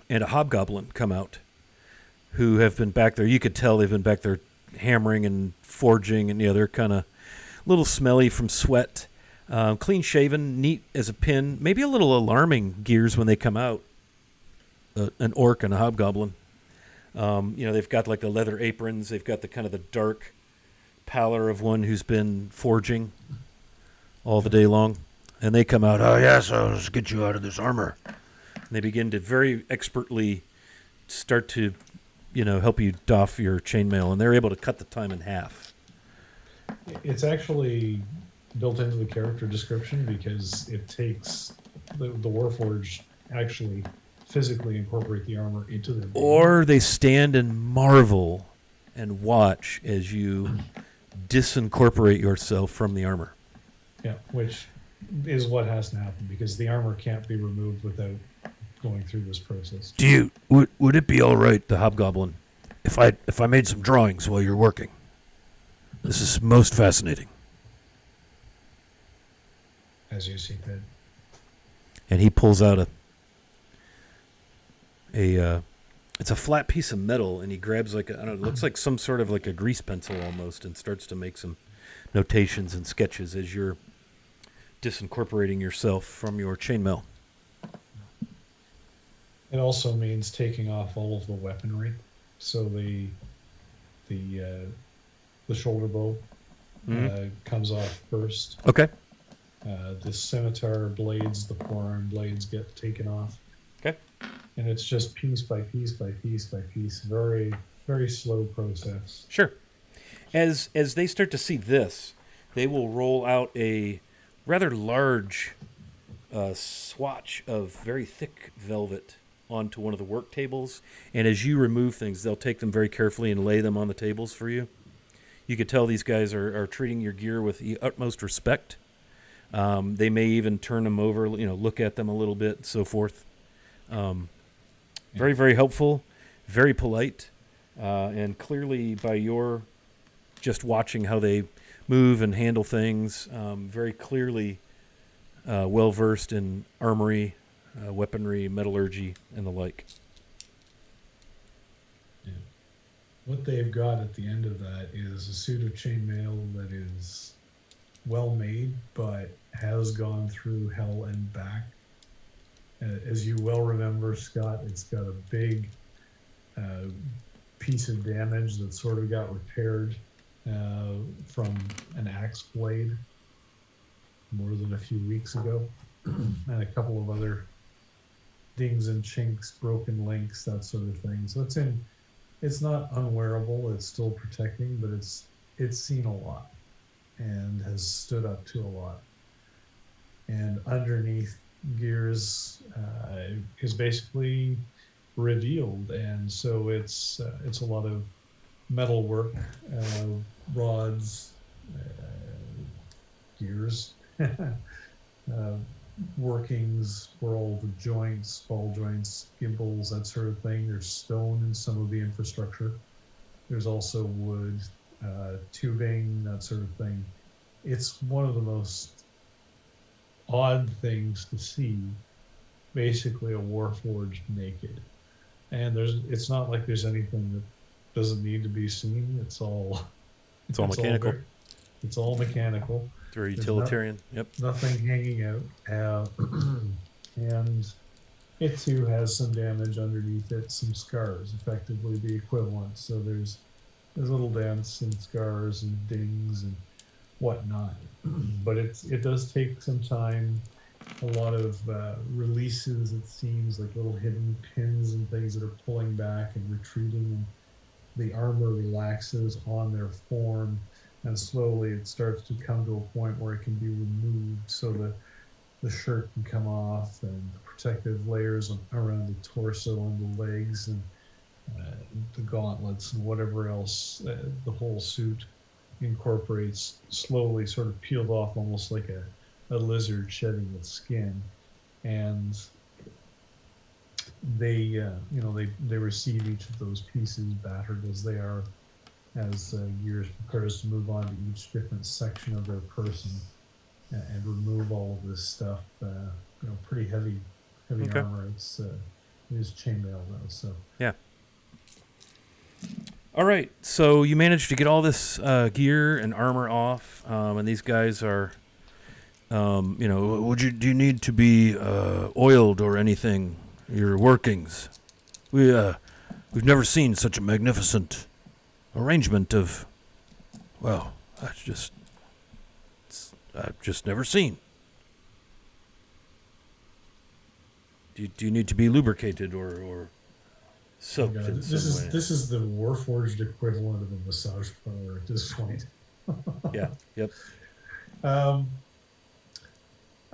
and a hobgoblin come out who have been back there. You could tell they've been back there hammering and forging, and they're kind of a little smelly from sweat. Clean shaven, neat as a pin. Maybe a little alarming Gears when they come out. An orc and a hobgoblin. They've got like the leather aprons. They've got the kind of the dark pallor of one who's been forging all the day long. And they come out, oh yes, let's get you out of this armor. And they begin to very expertly start to, help you doff your chainmail. And they're able to cut the time in half. It's actually built into the character description because it takes the Warforged actually physically incorporate the armor into their being. Or they stand and marvel and watch as you disincorporate yourself from the armor. Yeah, which is what has to happen because the armor can't be removed without going through this process. Would it be all right, the hobgoblin, if I made some drawings while you're working? This is most fascinating. As you see fit. And he pulls out it's a flat piece of metal, and he grabs it looks like some sort of like a grease pencil almost, and starts to make some notations and sketches as you're disincorporating yourself from your chainmail. It also means taking off all of the weaponry. So the shoulder bow comes off first. Okay. The scimitar blades, the forearm blades get taken off. Okay. And it's just piece by piece by piece by piece. Very, very slow process. Sure. As they start to see this, they will roll out a rather large swatch of very thick velvet onto one of the work tables. And as you remove things, they'll take them very carefully and lay them on the tables for you. You could tell these guys are treating your gear with the utmost respect. They may even turn them over, look at them a little bit, and so forth. Very, very helpful, very polite, and clearly by your just watching how they move and handle things, very clearly well-versed in armory, weaponry, metallurgy, and the like. Yeah. What they've got at the end of that is a suit of chainmail that is well made, but has gone through hell and back. As you well remember, Scott, it's got a big piece of damage that sort of got repaired from an axe blade more than a few weeks ago, and a couple of other dings and chinks, broken links, that sort of thing. So it's not unwearable, it's still protecting, but it's seen a lot and has stood up to a lot. And underneath gears is basically revealed, and so it's a lot of metal work, rods, gears, workings for all the joints, ball joints, gimbals, that sort of thing. There's stone in some of the infrastructure. There's also wood, tubing, that sort of thing. It's one of the most odd things to see, basically a warforged naked. And it's not like there's anything that doesn't need to be seen. It's all Mechanical. It's all mechanical. It's very utilitarian. Yep. Nothing hanging out. And it too has some damage underneath it, some scars, effectively the equivalent. So there's little dents and scars and dings and whatnot. But it does take some time, a lot of releases, it seems, like little hidden pins and things that are pulling back and retreating, and the armor relaxes on their form, and slowly it starts to come to a point where it can be removed so that the shirt can come off, and the protective layers around the torso and the legs, and the gauntlets and whatever else the whole suit incorporates slowly sort of peeled off, almost like a lizard shedding its skin. And they receive each of those pieces, battered as they are, as Gears prepares to move on to each different section of their person and remove all of this stuff. Pretty heavy Okay. armor. It is chainmail though, so Yeah. All right, so you managed to get all this gear and armor off, and these guys are, do you need to be oiled or anything? Your workings. We've never seen such a magnificent arrangement of, I've just never seen. Do you need to be lubricated or soaked in some way? This is the warforged equivalent of a massage parlor at this point. Yeah. Yep. I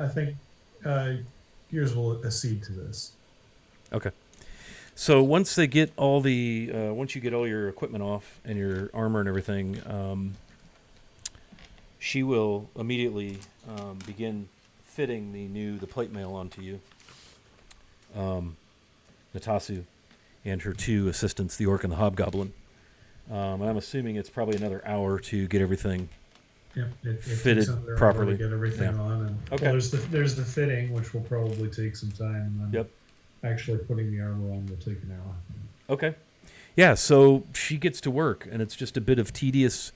think Gears will accede to this. Okay. So once they get all once you get all your equipment off and your armor and everything, she will immediately begin fitting the plate mail onto you. Natasu and her two assistants, the orc and the hobgoblin. I'm assuming it's probably another hour to get everything It fitted takes another hour properly. to get everything Yeah. on. And Okay. well, there's the fitting, which will probably take some time, and then Yep. actually putting the armor on will take an hour. Okay. Yeah, so she gets to work, and it's just a bit of tedious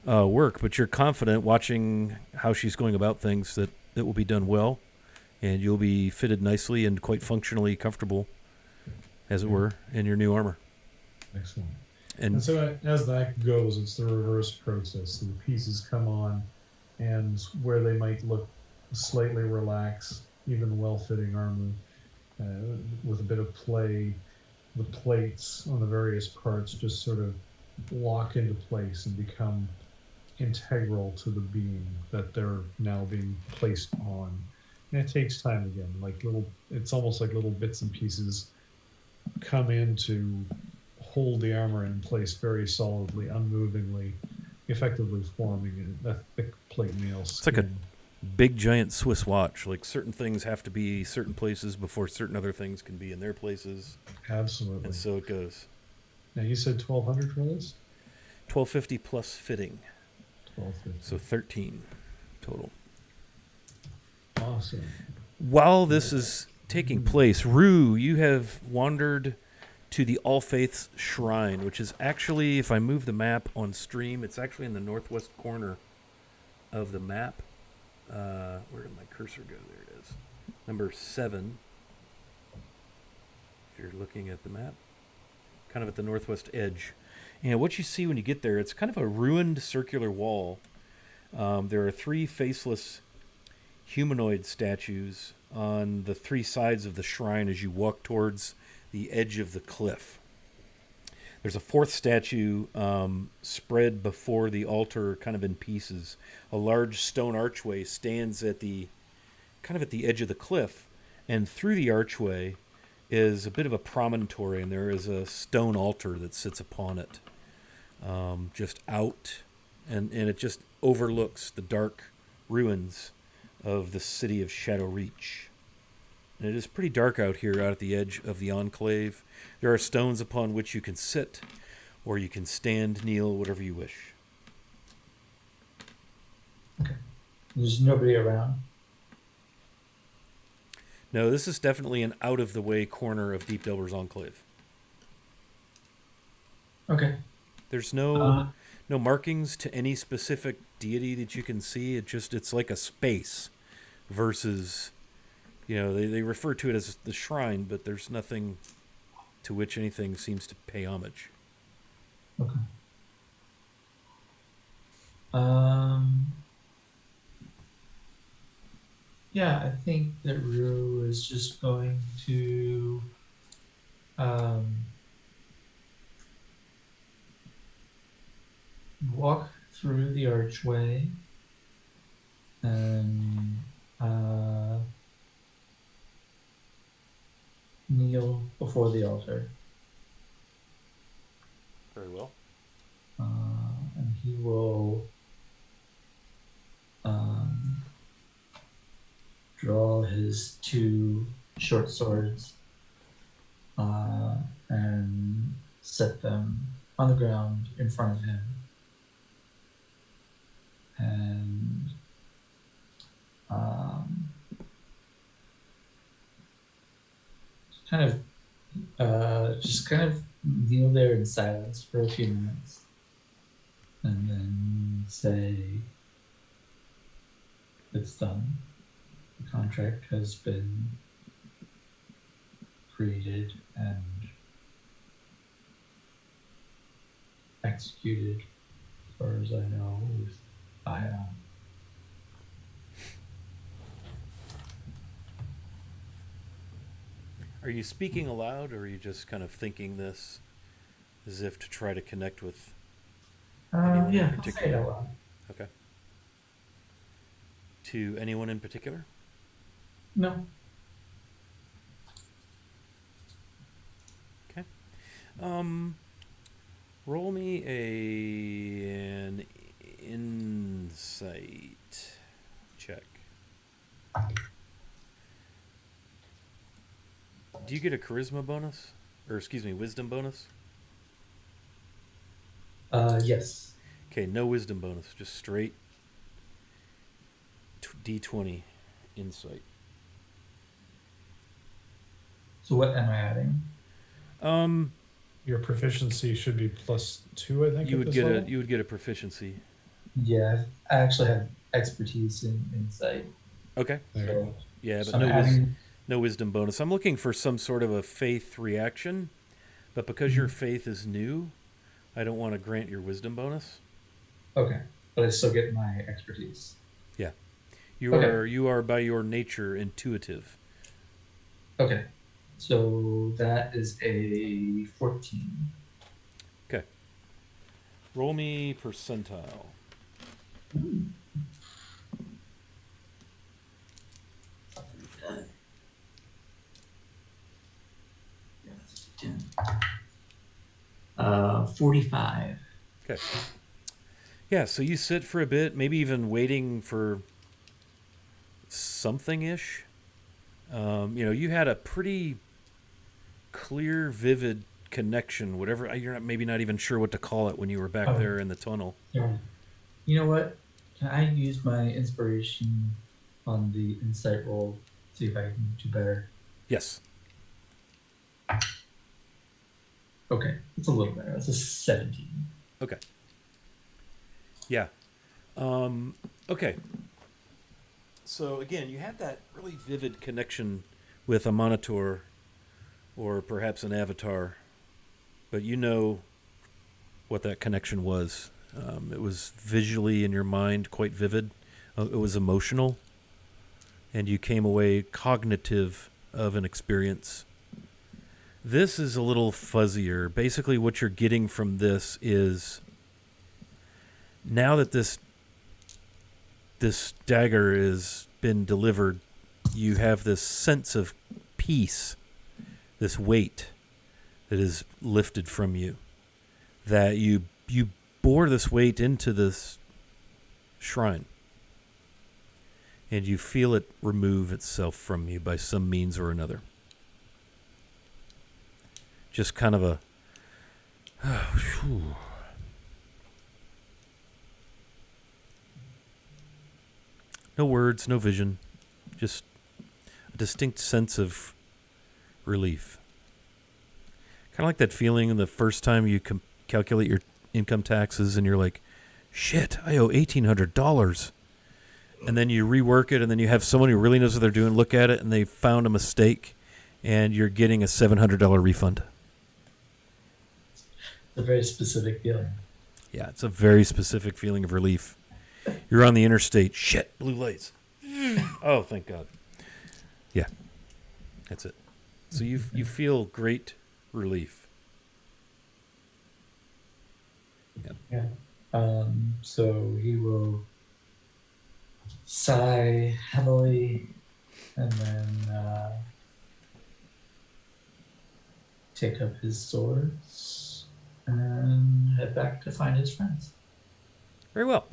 work, but you're confident watching how she's going about things that it will be done well, and you'll be fitted nicely and quite functionally comfortable, as it were, in your new armor. Excellent. And And so as that goes, it's the reverse process. So the pieces come on, and where they might look slightly relaxed, even well-fitting armor, with a bit of play, the plates on the various parts just sort of lock into place and become integral to the being that they're now being placed on. And it takes time again, it's almost like little bits and pieces come in to hold the armor in place very solidly, unmovingly, effectively forming a thick plate mail skin. It's like a big giant Swiss watch. Like certain things have to be certain places before certain other things can be in their places, Absolutely. and so it goes. Now you said 1,200 for this? $1,250 plus fitting, 1,250. so 13 total. Awesome. While this is taking place, Rue, you have wandered to the All Faiths Shrine, which is actually, if I move the map on stream, it's actually in the northwest corner of the map. Where did my cursor go? There it is. Number 7. If you're looking at the map, kind of at the northwest edge. And what you see when you get there, it's kind of a ruined circular wall. There are 3 faceless humanoid statues on the 3 sides of the shrine as you walk towards the edge of the cliff. There's a 4th statue spread before the altar, kind of in pieces. A large stone archway stands at the edge of the cliff, and through the archway is a bit of a promontory, and there is a stone altar that sits upon it, just out, and it just overlooks the dark ruins of the city of Shadow Reach. And it is pretty dark out here, out at the edge of the enclave. There are stones upon which you can sit, or you can stand, kneel, whatever you wish. Okay. There's nobody around. No, this is definitely an out-of-the-way corner of Deep Delver's Enclave. Okay. There's no markings to any specific deity that you can see. It's like a space versus, they refer to it as the shrine, but there's nothing to which anything seems to pay homage. Okay. Yeah, I think that Rue is just going to walk through the archway and kneel before the altar. Very well. And he will draw his 2 short swords and set them on the ground in front of him. And just kind of kneel there in silence for a few minutes, and then say, "It's done. The contract has been created and executed, as far as I know, with Ion." Are you speaking aloud, or are you just kind of thinking this as if to try to connect with anyone Yeah, in I'll say it particular? out loud. Okay. To anyone in particular? No. Okay. Roll me an insight check. Do you get a charisma bonus? Or, excuse me, wisdom bonus? Yes. Okay, no wisdom bonus. Just straight D20 insight. So what am I adding? Your proficiency should be +2, I think. You at would this get level. you would get a proficiency. Yeah, I actually have expertise in insight. Okay. There you So, go. Yeah, but I'm no adding, no wisdom bonus. I'm looking for some sort of a faith reaction, but because your faith is new, I don't want to grant your wisdom bonus. okay, but I still get my expertise. Yeah. Okay. You are by your nature intuitive. Okay, so that is a 14. Okay. Roll me percentile. Ten. 45. Okay. Yeah, so you sit for a bit, maybe even waiting for something-ish. You had a pretty clear, vivid connection, whatever. You're not, maybe not even sure what to call it when you were back Oh. there in the tunnel. Yeah. You know what? Can I use my inspiration on the insight roll? See if I can do better. Yes. Okay, it's a little better. It's a 17. Okay. Yeah. Okay. So again, you had that really vivid connection with a monitor or perhaps an avatar, but you know what that connection was. It was visually in your mind quite vivid. It was emotional, and you came away cognitive of an experience. This is a little fuzzier. Basically, what you're getting from this is now that this dagger has been delivered, you have this sense of peace, this weight that is lifted from you. That you bore this weight into this shrine, and you feel it remove itself from you by some means or another. Just kind of a no words, no vision, just a distinct sense of relief. Kind of like that feeling the first time you calculate your income taxes and you're like, shit, I owe $1,800. And then you rework it, and then you have someone who really knows what they're doing look at it, and they found a mistake, and you're getting a $700 refund. It's a very specific feeling. Yeah, it's a very specific feeling of relief. You're on the interstate. Shit, blue lights. Oh, thank God. Yeah, that's it. So you feel great relief. Yeah. So he will sigh heavily and then take up his swords and head back to find his friends. Very well.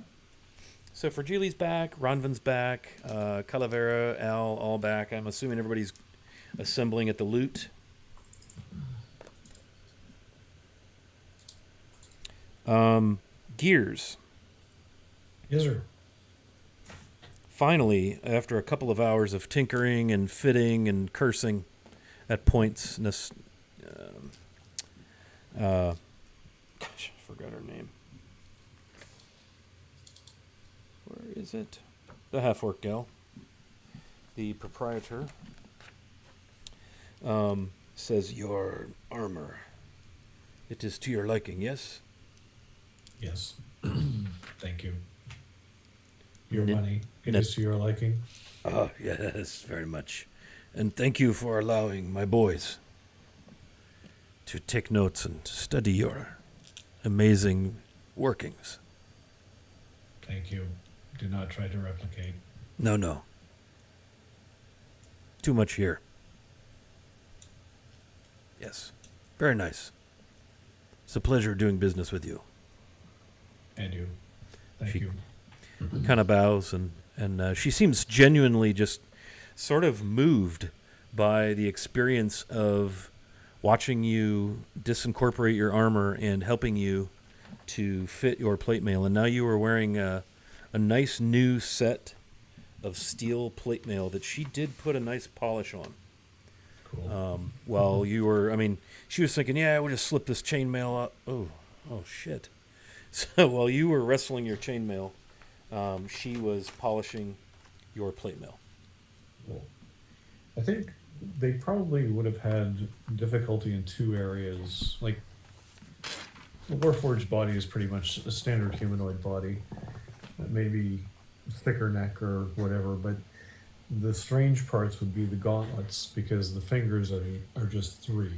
So Fragili's back, Ronvin's back, Calavera, Al, all back. I'm assuming everybody's assembling at the loot. Gears. Yes, sir. Finally, after a couple of hours of tinkering and fitting and cursing at points, gosh, I forgot her name. Where is it? The half-orc gal. The proprietor says, "Your armor. It is to your liking, yes?" Yes. Thank you. Your N- money. It n- is to your liking. Oh, yes, very much. And thank you for allowing my boys to take notes and study your amazing workings. Thank you. Do not try to replicate. No. Too much here. Yes. Very nice. It's a pleasure doing business with you. And you. Thank She- you. Kind of bows, and she seems genuinely just sort of moved by the experience of watching you disincorporate your armor and helping you to fit your plate mail. And now you are wearing a nice new set of steel plate mail that she did put a nice polish on. Cool. While you were, she was thinking, yeah, we'll just slip this chainmail up. Oh, shit. So while you were wrestling your chainmail, she was polishing your plate mail. Cool. I think they probably would have had difficulty in two areas. Like, the Warforged body is pretty much a standard humanoid body. Maybe thicker neck or whatever, but the strange parts would be the gauntlets, because the fingers are just 3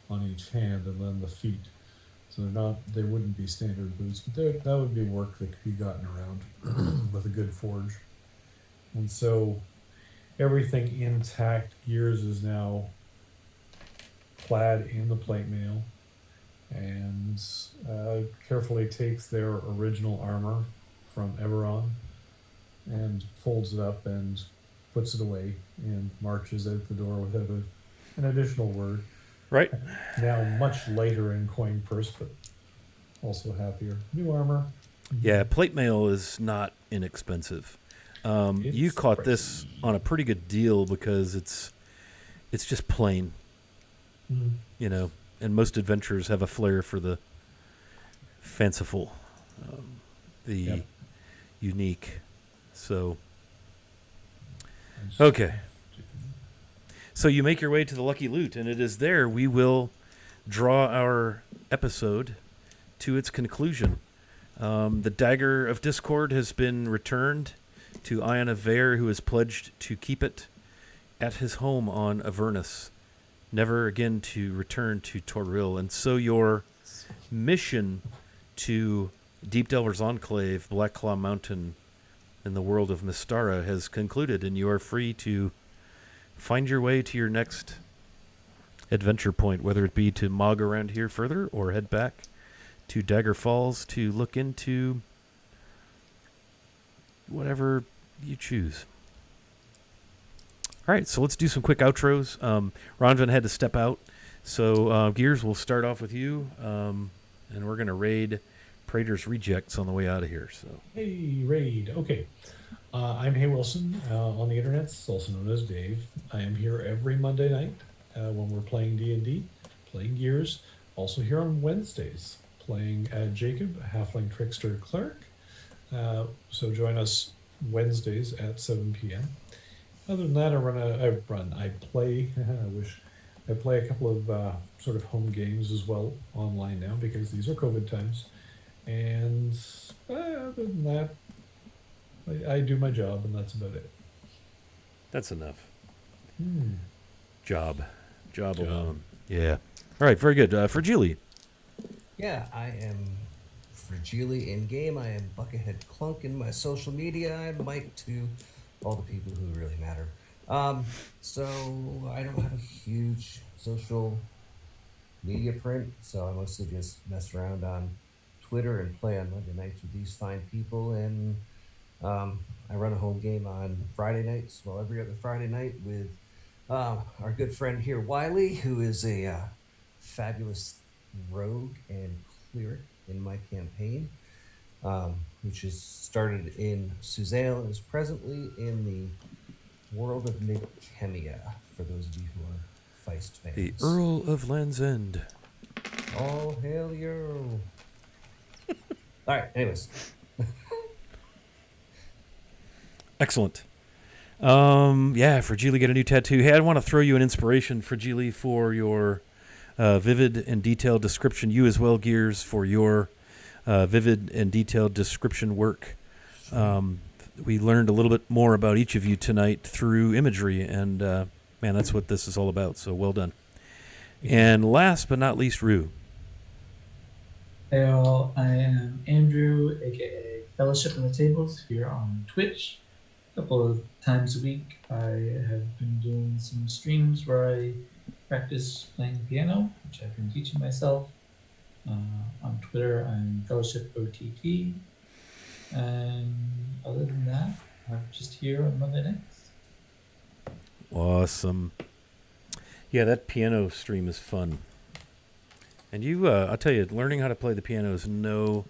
on each hand, and then the feet. So they wouldn't be standard boots, but that would be work that could be gotten around with a good forge. And so everything intact. Gears is now clad in the plate mail and carefully takes their original armor from Eberron and folds it up and puts it away and marches out the door without an additional word. Right. Now much lighter in coin purse, but also happier. New armor. Yeah, plate mail is not inexpensive. You caught pricey. this on a pretty good deal because it's just plain, you know, and most adventurers have a flair for the fanciful, the unique. So, okay. So you make your way to the Lucky Loot, and it is there we will draw our episode to its conclusion. The Dagger of Discord has been returned to Ion of Vare, who has pledged to keep it at his home on Avernus, never again to return to Toril. And so your mission to Deep Delver's Enclave, Black Claw Mountain, in the world of Mystara has concluded, and you are free to find your way to your next adventure point, whether it be to mog around here further or head back to Dagger Falls to look into whatever you choose. All right, so let's do some quick outros. Ronvin had to step out, so Gears, we'll start off with you, and we're going to raid Praetor's Rejects on the way out of here. So, Hey, raid. Okay. I'm Hay Wilson on the internet, also known as Dave. I am here every Monday night when we're playing D&D, playing Gears. Also here on Wednesdays, playing Jacob, a Halfling Trickster Cleric. So join us Wednesdays at 7 p.m. Other than that, I play I play a couple of sort of home games as well online now because these are COVID times. And other than that, I do my job, and that's about it. that's enough. Hmm. Job alone. Yeah. All right, very good. Fragile. Yeah, I am Fragile in game. I am Buckethead Clunk in my social media. I'm Mike to all the people who really matter. So I don't have a huge social media print, so I mostly just mess around on Twitter and play on Monday nights with these fine people. And I run a home game on Friday nights, well, every other Friday night with our good friend here, Wiley, who is a fabulous rogue and cleric in my campaign, which is started in Suzale and is presently in the world of Midchemia, for those of you who are Feist fans. The Earl of Land's End. All hail you. All right, anyways. Excellent. Fragile, get a new tattoo. Hey, I want to throw you an inspiration, Fragile, for your vivid and detailed description. You as well, Gears, for your vivid and detailed description work. We learned a little bit more about each of you tonight through imagery, and man, that's what this is all about. So well done. And last but not least, Rue. Hey all, I am Andrew, aka Fellowship on the Tables, here on Twitch. A couple of times a week, I have been doing some streams where I practice playing piano, which I've been teaching myself. On Twitter, I'm Fellowship OTT. And other than that, I'm just here on Monday nights. Awesome. Yeah, that piano stream is fun. And you, I'll tell you, learning how to play the piano is no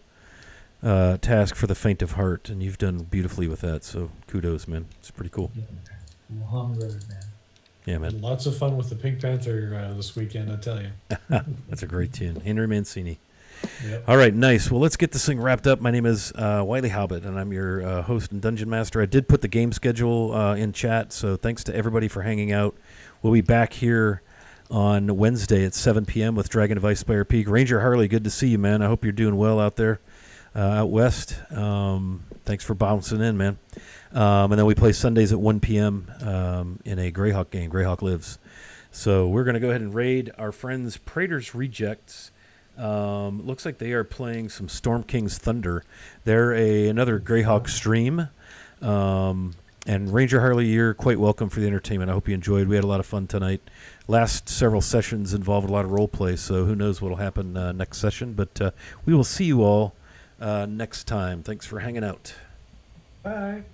task for the faint of heart, and you've done beautifully with that, so kudos, man. It's pretty cool. Yeah, long road, man. Yeah, man. Lots of fun with the Pink Panther this weekend, I tell you. That's a great tune. Henry Mancini. Yep. All right, nice. Well, let's get this thing wrapped up. My name is Wiley Hobbit, and I'm your host and Dungeon Master. I did put the game schedule in chat, so thanks to everybody for hanging out. We'll be back here on Wednesday at 7 p.m. with Dragon of Ice Spire Peak. Ranger Harley, good to see you, man. I hope you're doing well out there, out west. Thanks for bouncing in, man. And then we play Sundays at 1 p.m. In a Greyhawk game. Greyhawk Lives. So we're going to go ahead and raid our friends Praetor's Rejects. Looks like they are playing some Storm King's Thunder. They're another Greyhawk stream. And Ranger Harley, you're quite welcome for the entertainment. I hope you enjoyed. We had a lot of fun tonight. Last several sessions involved a lot of role play, so who knows what will happen next session. But we will see you all next time. Thanks for hanging out. Bye.